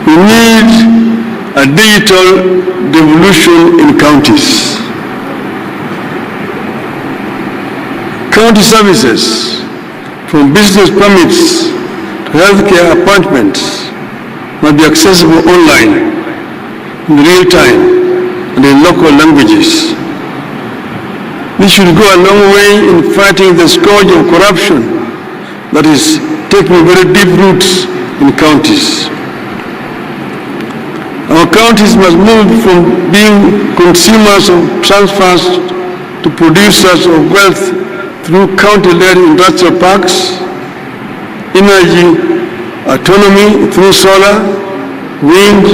We need a digital devolution in counties. County services, from business permits to healthcare appointments, must be accessible online, in real time, and in local languages. This should go a long way in fighting the scourge of corruption that is taking very deep roots in counties. Our counties must move from being consumers of transfers to producers of wealth through county-led industrial parks, energy autonomy through solar, wind,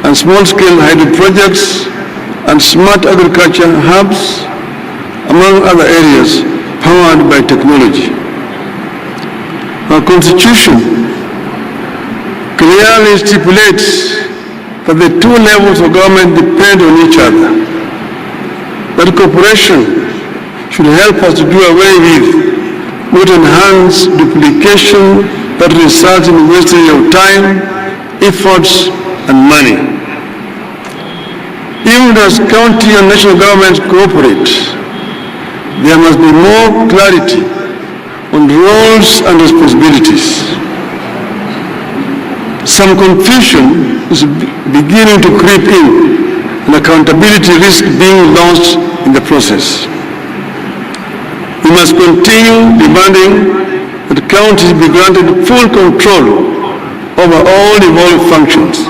and small-scale hydro projects, and smart agriculture hubs, among other areas powered by technology. Our Constitution clearly stipulates that the two levels of government depend on each other. That cooperation should help us to do away with, not enhance duplication that results in wastage of time, efforts, and money. Even as county and national governments cooperate, there must be more clarity on roles and responsibilities. Some confusion is beginning to creep in, and accountability risks being lost in the process. We must continue demanding that counties be granted full control over all evolved functions.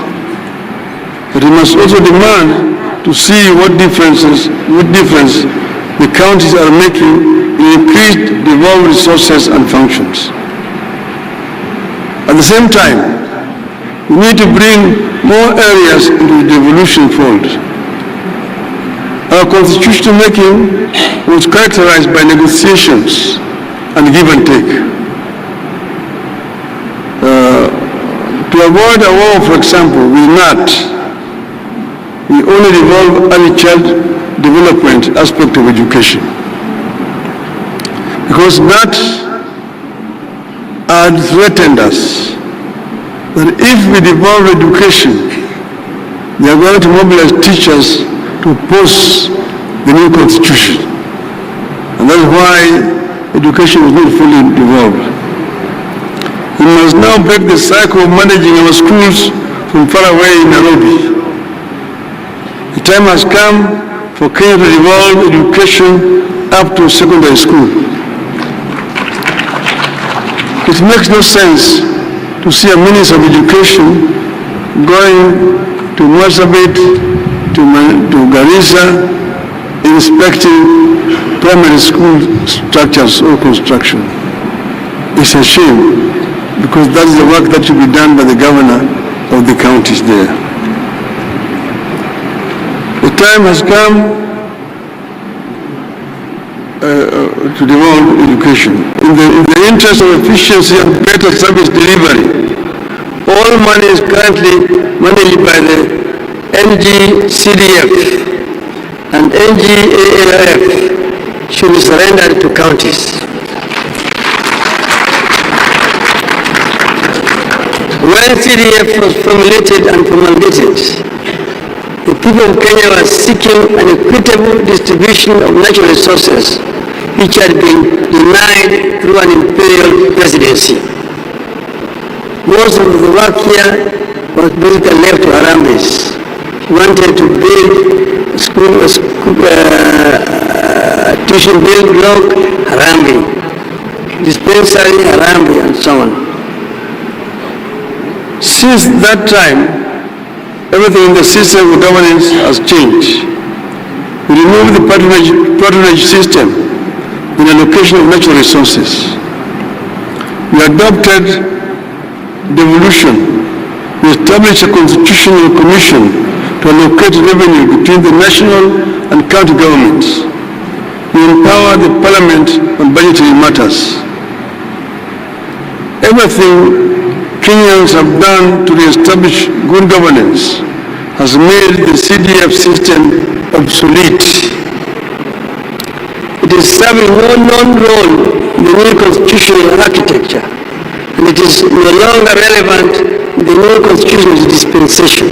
But we must also demand to see what difference the counties are making in increased devolved resources and functions. At the same time, we need to bring more areas into the devolution fold. Our constitutional making was characterized by negotiations and give and take. To avoid a war, for example, with NAT, we only devolve early child development aspect of education. Because NAT had threatened us that if we devolve education, they are going to mobilize teachers to oppose the new constitution. And that's why education is not fully devolved. We must now break the cycle of managing our schools from far away in Nairobi. The time has come for Kenya to devolve education up to secondary school. It makes no sense to see a Minister of Education going to Marsabit, to Garissa, inspecting primary school structures or construction. It's a shame, because that is the work that should be done by the governor of the counties there. The time has come to devolve education. In the interest of efficiency and better service delivery, all money is currently managed by the NGCDF and NGAAF should be surrendered to counties. When CDF was formulated and promulgated, the people of Kenya were seeking an equitable distribution of natural resources which had been denied through an imperial presidency. Most of the work here was basically left to Harambes. He wanted to build tuition build block, Harambee, dispensary, Harambee, and so on. Since that time, everything in the system of governance has changed. We removed the patronage system in allocation of natural resources. We adopted devolution. We established a constitutional commission to allocate revenue between the national and county governments. We empower the parliament on budgetary matters. Everything Kenyans have done to re-establish good governance has made the CDF system obsolete. It is serving no known role in the new constitutional architecture, and it is no longer relevant in the new constitutional dispensation.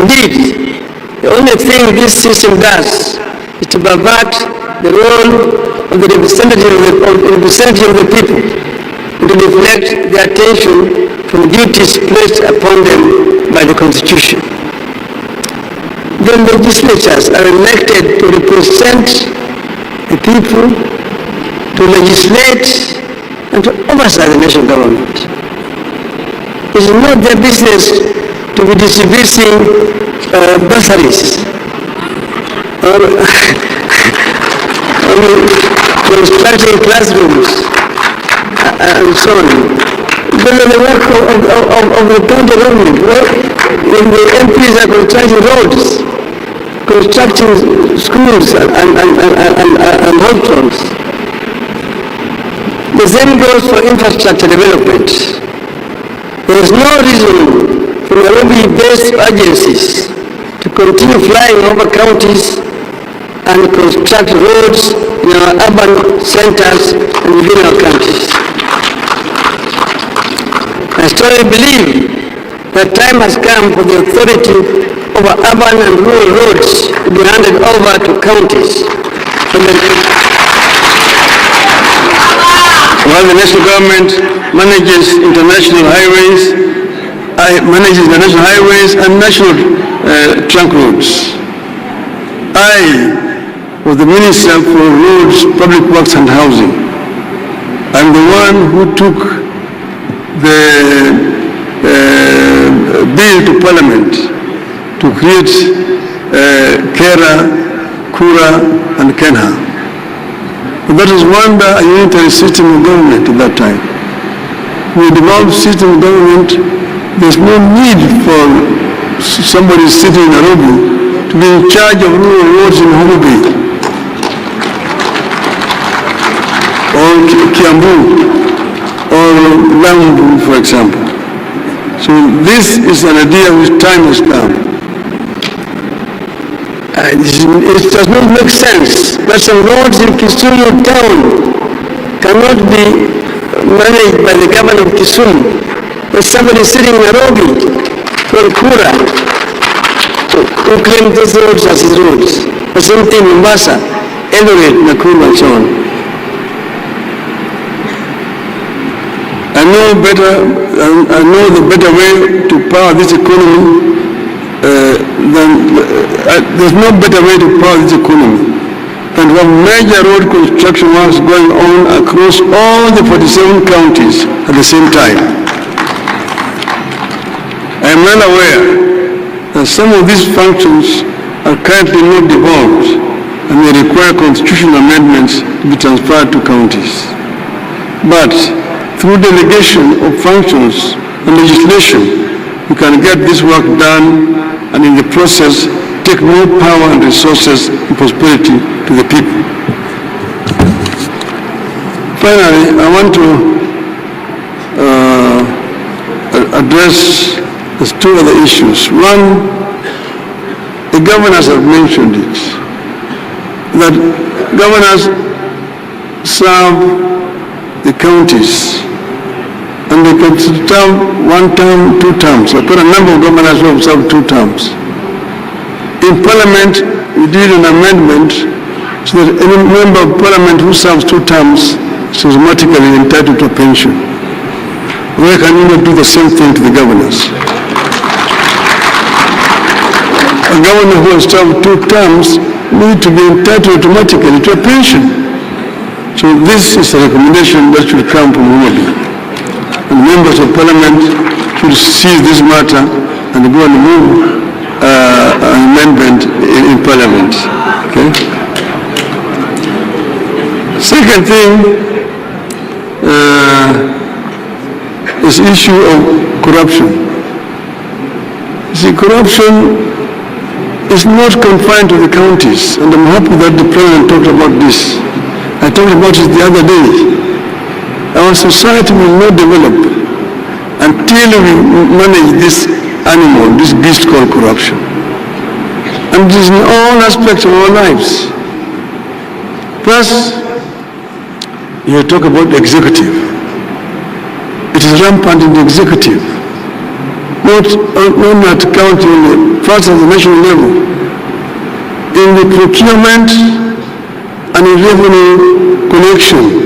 Indeed, the only thing this system does is to pervert the role of the representative of the people, and to deflect the attention from duties placed upon them by the Constitution. The legislatures are elected to represent the people, to legislate, and to oversight the national government. It is not their business to be distributing bursaries or constructing classrooms and so on. Those are the work of the county government. When the MPs are constructing roads, constructing schools and hospitals. The same goes for infrastructure development. There is no reason for Nairobi-based agencies to continue flying over counties and construct roads in our urban centers and within our counties. I strongly believe that time has come for the authority over urban and rural roads to be handed over to counties. While the national government manages international highways, and national trunk roads. I was the Minister for Roads, Public Works and Housing. I'm the one who took the bill to Parliament to create Kera, Kura and Kenha. But that is under a unitary system of government at that time. With the devolved system of government, there's no need for somebody sitting in Nairobi to be in charge of rural roads in Homa Bay or Kiambu or Lamu, for example. So this is an idea whose time has come. It does not make sense that some roads in Kisumu town cannot be managed by the governor of Kisumu. There's somebody sitting in Nairobi from Kura who claims these roads as his roads. The same thing in Mombasa, Eldoret, Nakuru and so on. I know the better way to power this economy there's no better way to power this economy than to have major road construction works going on across all the 47 counties at the same time. I am well aware that some of these functions are currently not devolved and may require constitutional amendments to be transferred to counties. But through delegation of functions and legislation, we can get this work done and in the process take more power and resources and prosperity to the people. Finally, I want to address two other issues. One, the governors have mentioned it, that governors serve the counties and they can serve 1 term, 2 terms. I've got a number of governors who have served 2 terms. In Parliament, we did an amendment so that any member of Parliament who serves 2 terms is automatically entitled to a pension. Why can you not do the same thing to the governors? A governor who has served 2 terms needs to be entitled automatically to a pension. So this is a recommendation that should come from Homa. And members of Parliament should seize this matter and go and move an amendment in Parliament. Okay? Second thing is issue of corruption. You see, corruption is not confined to the counties, and I'm happy that the President talked about this. I talked about it the other day. Our society will not develop until we manage this animal, this beast called corruption. And it is in all aspects of our lives. First, you talk about the executive. It is rampant in the executive. Not only at county level, first at the national level. In the procurement and in revenue collection,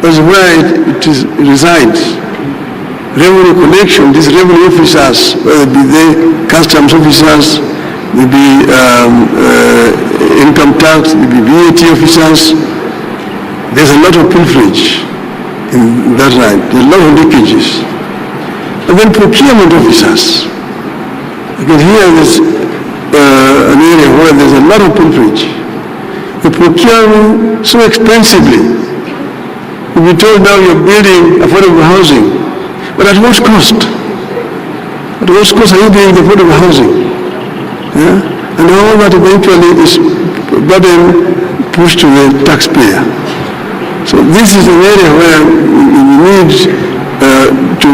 that's where it resides. Revenue collection, these revenue officers, whether it be they customs officers, they be income tax, they be VAT officers, there's a lot of pilferage in that line. There's a lot of leakages. And then procurement officers. Because here there's an area where there's a lot of pilferage. They procure so expensively. You'll be told now you're building affordable housing, but at what cost? At what cost are you doing the affordable housing? Yeah? And all that eventually is burden pushed to the taxpayer. So this is an area where we need to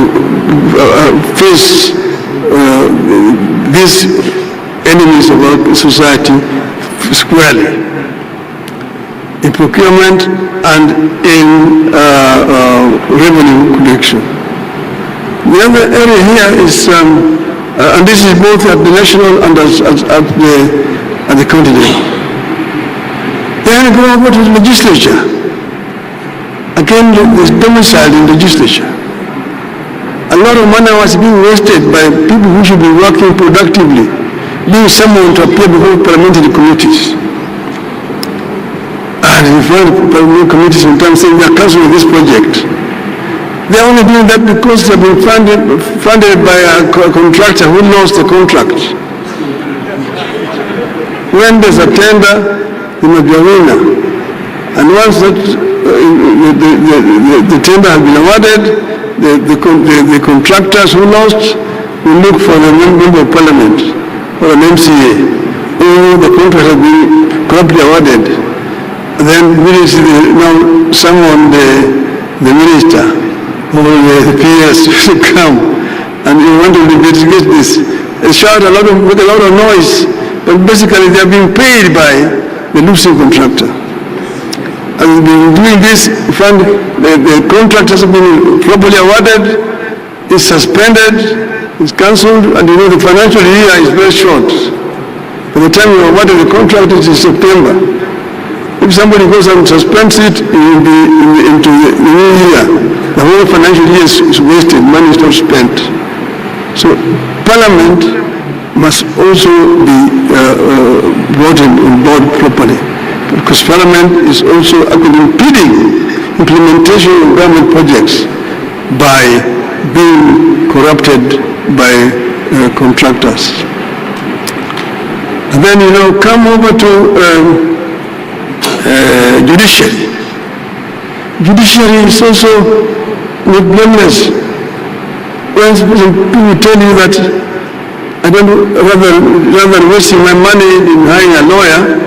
face these enemies of our society squarely, in procurement and in revenue collection. The other area here is, and this is both at the national and at the county level. Then go over to the legislature. Again, this domicile in legislature. A lot of money was being wasted by people who should be working productively, being summoned to appear before parliamentary committees. And you find parliamentary committees sometimes saying they are cancelling this project. They are only doing that because they have been funded by a contractor who lost the contract. When there's a tender, there must be a winner. And once that, the tender has been awarded, the contractors who lost will look for the member of parliament or an MCA. Oh, the contract has been corruptly awarded. And then immediately now summon the minister or the PS to come and you want to investigate this. They shout make a lot of noise, but basically they are being paid by the losing contractor. And been doing this, the contract has been properly awarded, is suspended, is cancelled, and you know the financial year is very short. By the time you awarded the contract, it is September. If somebody goes and suspends it, it will be into the new year. The whole financial year is wasted, money is not spent. So Parliament must also be brought on board properly, because Parliament is also actually impeding implementation of government projects by being corrupted by contractors. And then, come over to judiciary. Judiciary is also not blameless. When people tell you that I don't rather than wasting my money in hiring a lawyer,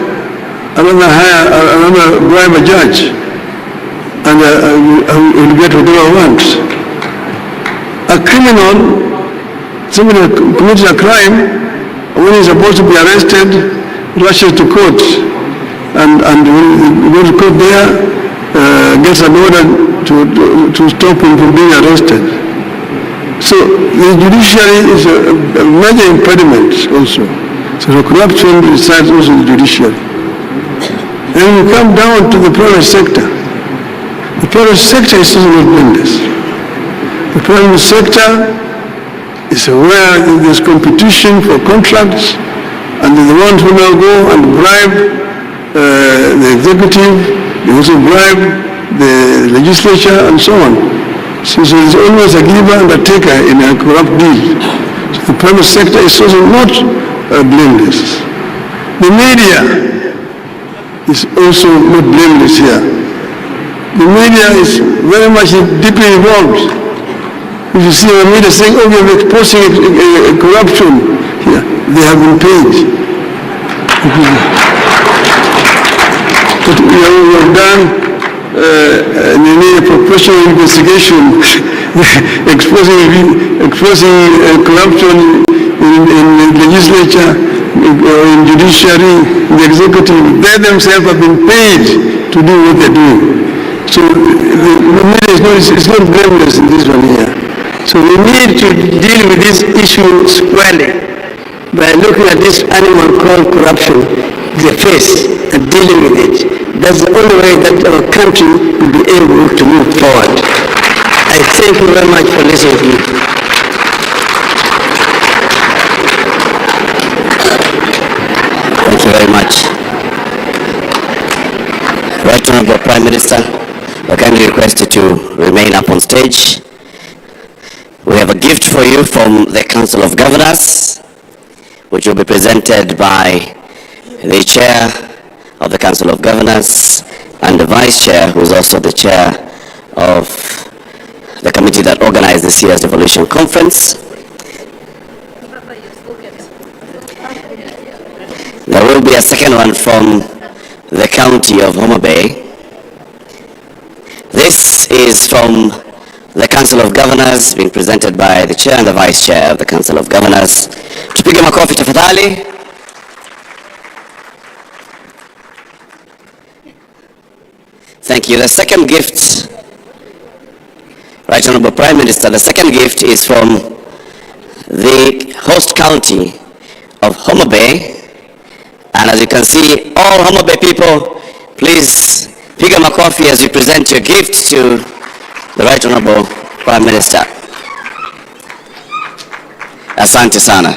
I'd rather bribe a judge and I will get whatever I want. A criminal, somebody commits a crime, when he's supposed to be arrested, rushes to court and when he goes to court there, gets an order to stop him from being arrested. So the judiciary is a major impediment also. So the corruption resides also in the judiciary. And we come down to the private sector. The private sector is also not blameless. The private sector is where there's competition for contracts, and they're the ones who now go and bribe the executive, they also bribe the legislature and so on. So there's always a giver and a taker in a corrupt deal. So the private sector is also not blameless. The media is also not blameless here. The media is very much deeply involved. If you see the media saying, oh, we are exposing corruption here, they have been paid. But we have done a professional investigation exposing corruption in the legislature, in judiciary, in the executive. They themselves have been paid to do what they're doing. So the media is not blameless in this one here. So we need to deal with this issue squarely by looking at this animal called corruption, the face, and dealing with it. That's the only way that our country will be able to move forward. I thank you very much for listening to me. Thank you very much. Right Honorable Prime Minister, we're kindly requested to remain up on stage. We have a gift for you from the Council of Governors, which will be presented by the Chair of the Council of Governors and the Vice Chair, who is also the Chair of the committee that organized this year's devolution conference. There will be a second one from the county of Homa Bay. This is from the Council of Governors, being presented by the Chair and the Vice Chair of the Council of Governors. Tupige makofi tafadhali. Thank you. The second gift, Right Honorable Prime Minister, the second gift is from the host county of Homa Bay. And as you can see, all Homa Bay people, please piga makofi as you present your gift to the Right Honorable Prime Minister. Asante sana.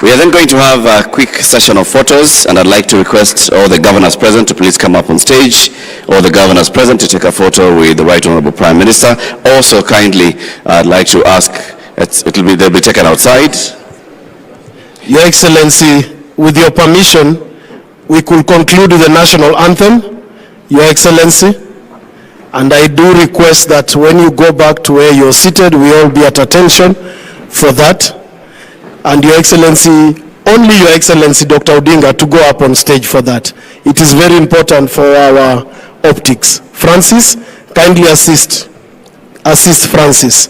We are then going to have a quick session of photos, and I'd like to request all the governors present to please come up on stage, all the governors present to take a photo with the Right Honorable Prime Minister. Also kindly, I'd like to ask, they'll be taken outside. Your Excellency, with your permission, we could conclude with the national anthem, Your Excellency. And I do request that when you go back to where you're seated, we all be at attention for that. And Your Excellency, only Your Excellency Dr. Odinga to go up on stage for that. It is very important for our optics. Francis, kindly assist Francis.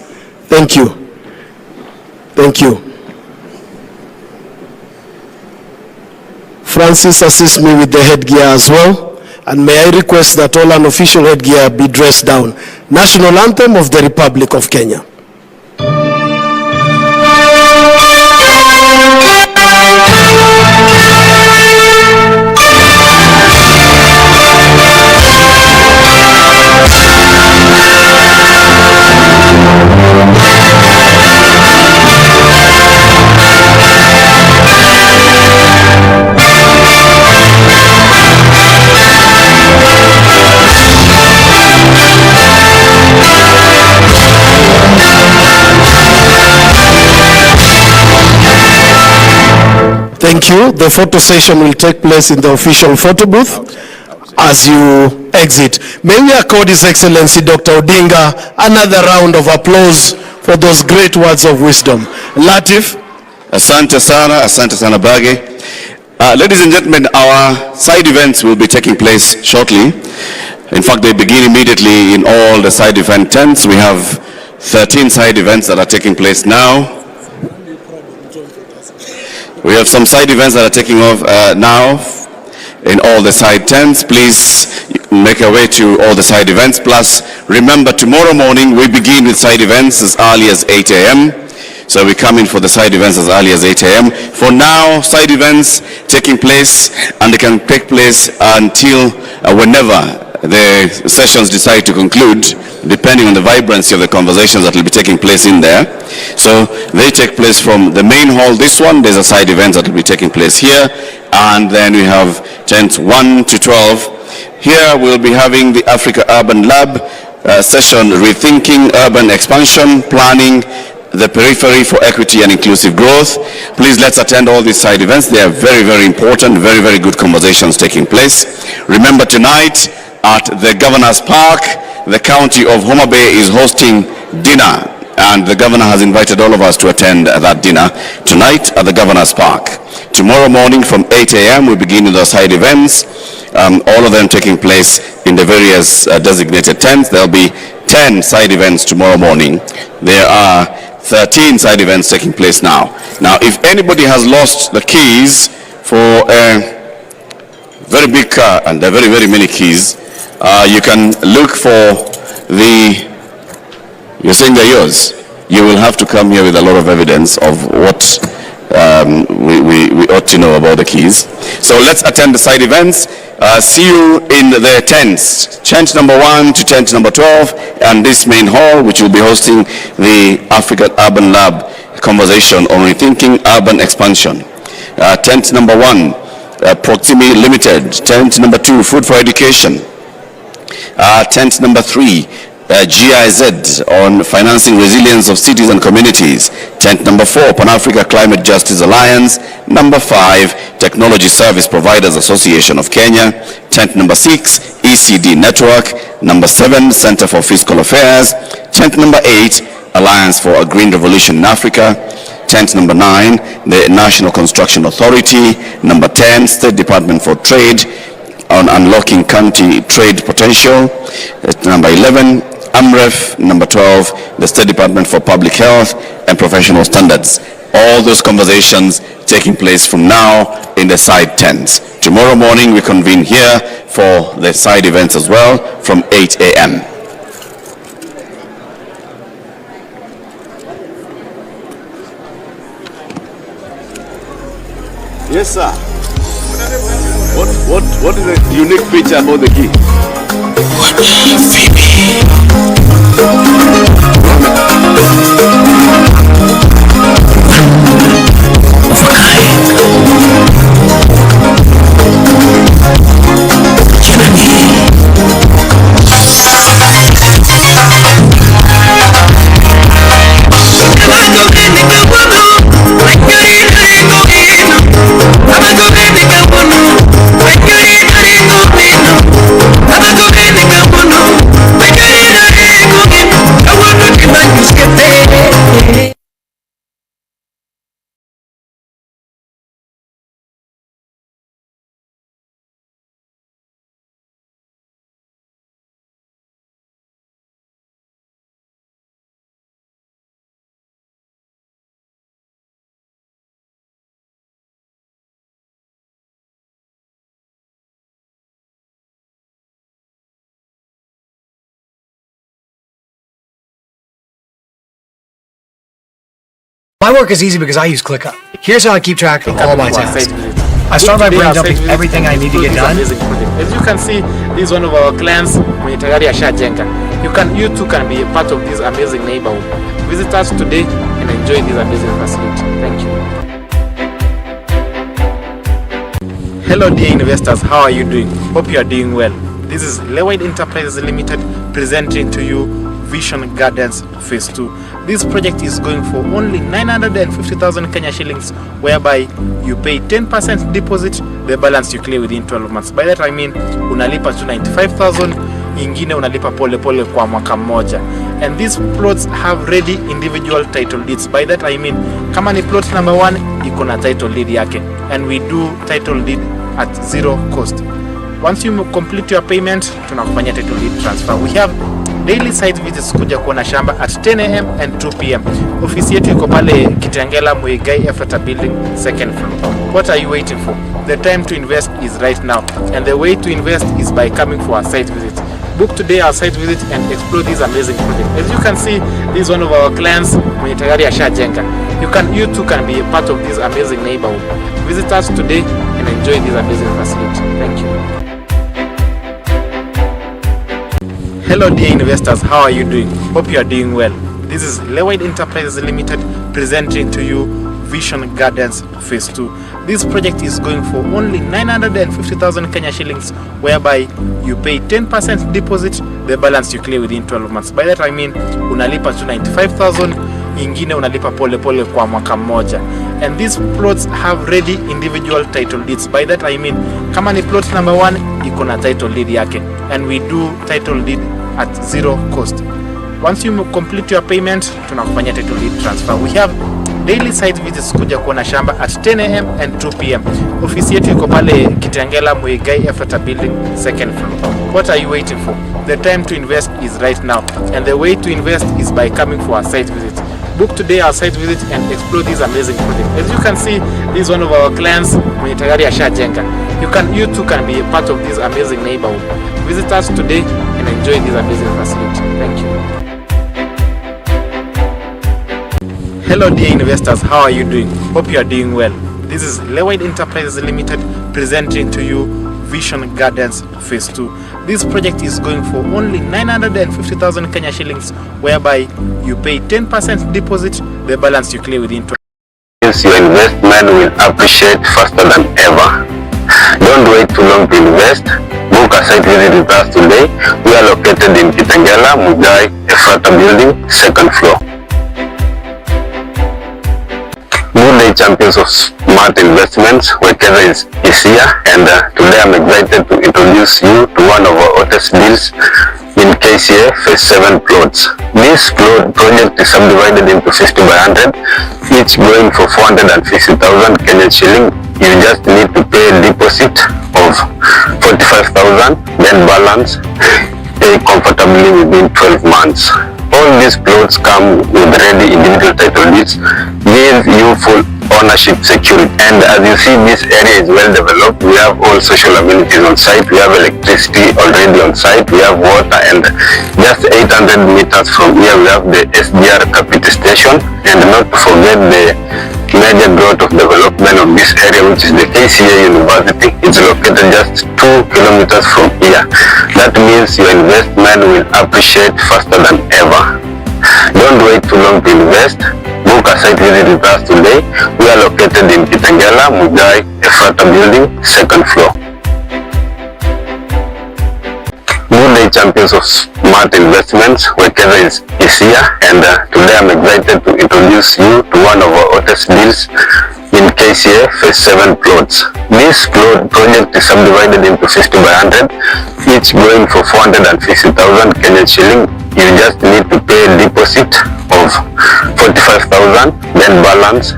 Thank you. Thank you. Francis, assist me with the headgear as well. And may I request that all unofficial headgear be dressed down. National Anthem of the Republic of Kenya. Thank you. The photo session will take place in the official photo booth as you exit. May we accord His Excellency Dr. Odinga another round of applause for those great words of wisdom. Latif. Asante sana Bage. Ladies and gentlemen, our side events will be taking place shortly. In fact, they begin immediately in all the side event tents. We have 13 side events that are taking place now. We have some side events that are taking off now in all the side tents. Please make your way to all the side events. Plus, remember, tomorrow morning we begin with side events as early as 8 a.m. So we come in for the side events as early as 8 a.m. For now, side events taking place, and they can take place until whenever the sessions decide to conclude, depending on the vibrancy of the conversations that will be taking place in there. So they take place from the main hall. This one, there's a side event that will be taking place here, and then we have tents 1 to 12. Here we'll be having the Africa Urban Lab session, Rethinking Urban Expansion, Planning the Periphery for Equity and Inclusive Growth. Please, let's attend all these side events. They are very, very important, very, very good conversations taking place. Remember, tonight at the Governor's Park, the county of Homa Bay is hosting dinner, and the governor has invited all of us to attend that dinner tonight at the Governor's Park. Tomorrow morning from 8 a.m. we begin with the side events, all of them taking place in the various designated tents. There will be 10 side events tomorrow morning. There are 13 side events taking place now. Now, if anybody has lost the keys for a very big car, and there are very, very many keys, you can look for the, you're saying they're yours. You will have to come here with a lot of evidence of what we ought to know about the keys. So let's attend the side events. See you in the tents, tent number 1 to tent number 12, and this main hall, which will be hosting the Africa Urban Lab conversation on rethinking urban expansion. Tent number 1, Proximity Limited. Tent number 2, Food for Education. Tent number 3, GIZ on financing resilience of cities and communities. Tent number 4, Pan-Africa Climate Justice Alliance. Number 5, Technology Service Providers Association of Kenya. Tent number 6, ECD Network. Number 7, Center for Fiscal Affairs. Tent number 8, Alliance for a Green Revolution in Africa. Tent number 9, the National Construction Authority. Number 10, State Department for Trade on unlocking county trade potential. Number 11, AMREF. Number 12, the State Department for Public Health and Professional Standards. All those conversations taking place from now in the side tents. Tomorrow morning we convene here for the side events as well from 8 a.m. Yes, sir. What is the unique feature about the key? My work is easy because I use ClickUp. Here's how I keep track of all my tasks. I start by brain dumping everything I need to get done. As you can see, this is one of our clients, mwenye tayari ashajenga. You too can be a part of this amazing neighborhood. Visit us today and enjoy this amazing facility. Thank you. Hello dear investors, how are you doing? Hope you are doing well. This is Lewide Enterprises Limited presenting to you Vision Gardens Phase 2. This project is going for only 950,000 Kenya shillings, whereby you pay 10% deposit, the balance you clear within 12 months. By that I mean unalipa to 95,000, ingine unalipa pole pole kwa mwaka mmoja. And these plots have ready individual title deeds. By that I mean kama ni plot number 1 iko na title deed yake, and we do title deed at zero cost. Once you complete your payment, tunakufanyia title deed transfer. We have daily site visits kuja kuona shamba at 10 a.m. and 2 p.m. Ofisi yetu iko pale Kitengela Muigai Efrata building, 2nd floor. What are you waiting for? The time to invest is right now, and the way to invest is by coming for our site visit. Book today our site visit and explore this amazing project. As you can see, this is one of our clients mwenye tayari ashajenga. You too can be a part of this amazing neighborhood. Visit us today and enjoy this amazing facility. Thank you. Hello dear investors, how are you doing? Hope you are doing well. This is Lewide Enterprises Limited presenting to you Vision Gardens Phase 2. This project is going for only 950,000 Kenya shillings, whereby you pay 10% deposit, the balance you clear within 12 months. By that I mean unalipa to 95,000, ingine unalipa pole pole kwa mwaka mmoja. And these plots have ready individual title deeds. By that I mean kama ni plot number 1 iko na title deed yake, and we do title deed at zero cost. Once you complete your payment, tunakufanyia title deed transfer. We have daily site visits kuja kuona shamba at 10 a.m. and 2 p.m. Ofisi yetu iko pale Kitengela Muigai Efrata building, 2nd floor. What are you waiting for? The time to invest is right now, and the way to invest is by coming for our site visit. Book today our site visit and explore this amazing project. As you can see, this is one of our clients mwenye tayari ashajenga. You too can be a part of this amazing neighborhood. Visit us today and enjoy this amazing facility. Thank you. Hello dear investors, how are you doing? Hope you are doing well. This is Lewide Enterprises Limited presenting to you Vision Gardens Phase 2. This project is going for only 950,000 Kenya shillings, whereby you pay 10% deposit, the balance you clear within 12 months. Your investment will appreciate faster than ever. Don't wait too long to invest. Book a site visit with us today, we are located in Kitengela, Mugai, Efrata building, second floor. Good day, champions of smart investments. Wekeza is here, and today I'm excited to introduce you to one of our hottest deals in KCA Phase 7 plots. This project is subdivided into 50 by 100, each going for 450,000 Kenyan shilling. You just need to pay a deposit of 45,000, then balance comfortably within 12 months. All these plots come with ready individual title deeds, give you full ownership security. And as you see, this area is well developed. We have all social amenities on site. We have electricity already on site. We have water, and just 800 meters from here we have the SGR Kapiti station. And not to forget the major growth of development of this area, which is the KCA University. It's located just 2 kilometers from here. That means your investment will appreciate faster than ever. Don't wait too long to invest. Book a site visit with us today. We are located in Kitengela, Mugai, Efrata building, second floor. Good day, champions of smart investments. Wekeza is here, and today I'm excited to introduce you to one of our hottest deals in KCA Phase 7 plots. This project is subdivided into 50 by 100, each going for 450,000 Kenyan shilling. You just need to pay a deposit of 45,000, then balance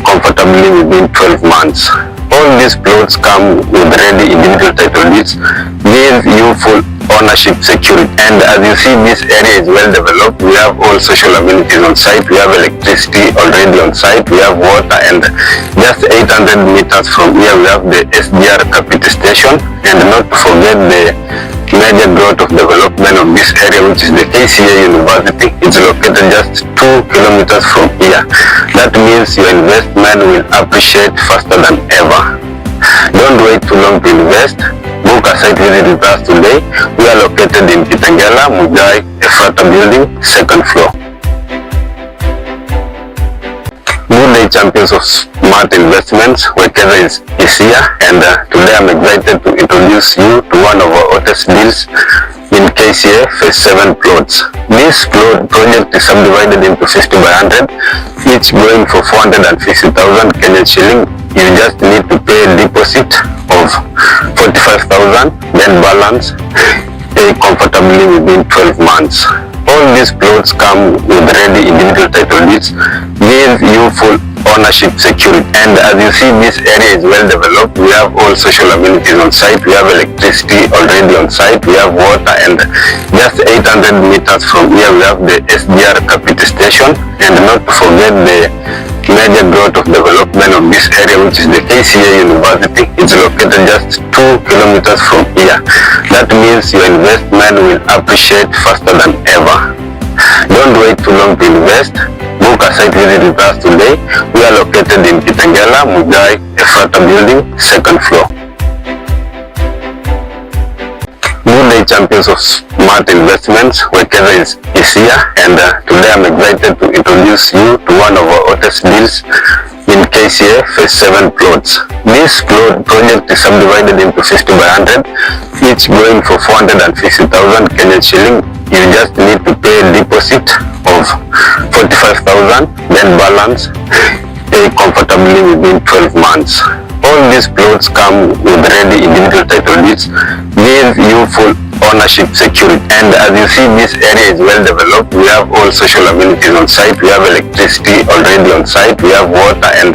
comfortably within 12 months. All these plots come with ready individual title deeds, give you full ownership security. And as you see, this area is well developed. We have all social amenities on site. We have electricity already on site. We have water, and just 800 meters from here we have the SGR Kapiti station. And not to forget the major growth of development of this area, which is the KCA University. It's located just 2 kilometers from here. That means your investment will appreciate faster than ever. Don't wait too long to invest. Book a site visit with us today. We are located in Kitengela, Mugai, Efrata building, second floor. Good day, champions of smart investments. Wekeza is here, and today I'm excited to introduce you to one of our hottest deals in KCA Phase 7 plots. This project is subdivided into 50 by 100, each going for 450,000 Kenyan shilling. You just need to pay a deposit of 45,000, then balance comfortably within 12 months. All these plots come with ready individual title deeds, give you full ownership security. And as you see, this area is well developed. We have all social amenities on site. We have electricity already on site. We have water, and just 800 meters from here we have the SGR Kapiti station. And not to forget the major growth of development of this area, which is the KCA University. It's located just 2 kilometers from here. That means your investment will appreciate faster than ever. Don't wait too long to invest. Book a site visit with us today. We are located in Kitengela, Mugai, Efrata building, second floor. Good day, champions of smart investments. Wekeza is here, and today I'm excited to introduce you to one of our hottest deals in KCA Phase 7 plots. This project is subdivided into 50 by 100, each going for 450,000 Kenyan shilling. You just need to pay a deposit of 45,000, then balance comfortably within 12 months. All these plots come with ready individual title deeds, give you full ownership security. And as you see, this area is well developed. We have all social amenities on site. We have electricity already on site. We have water, and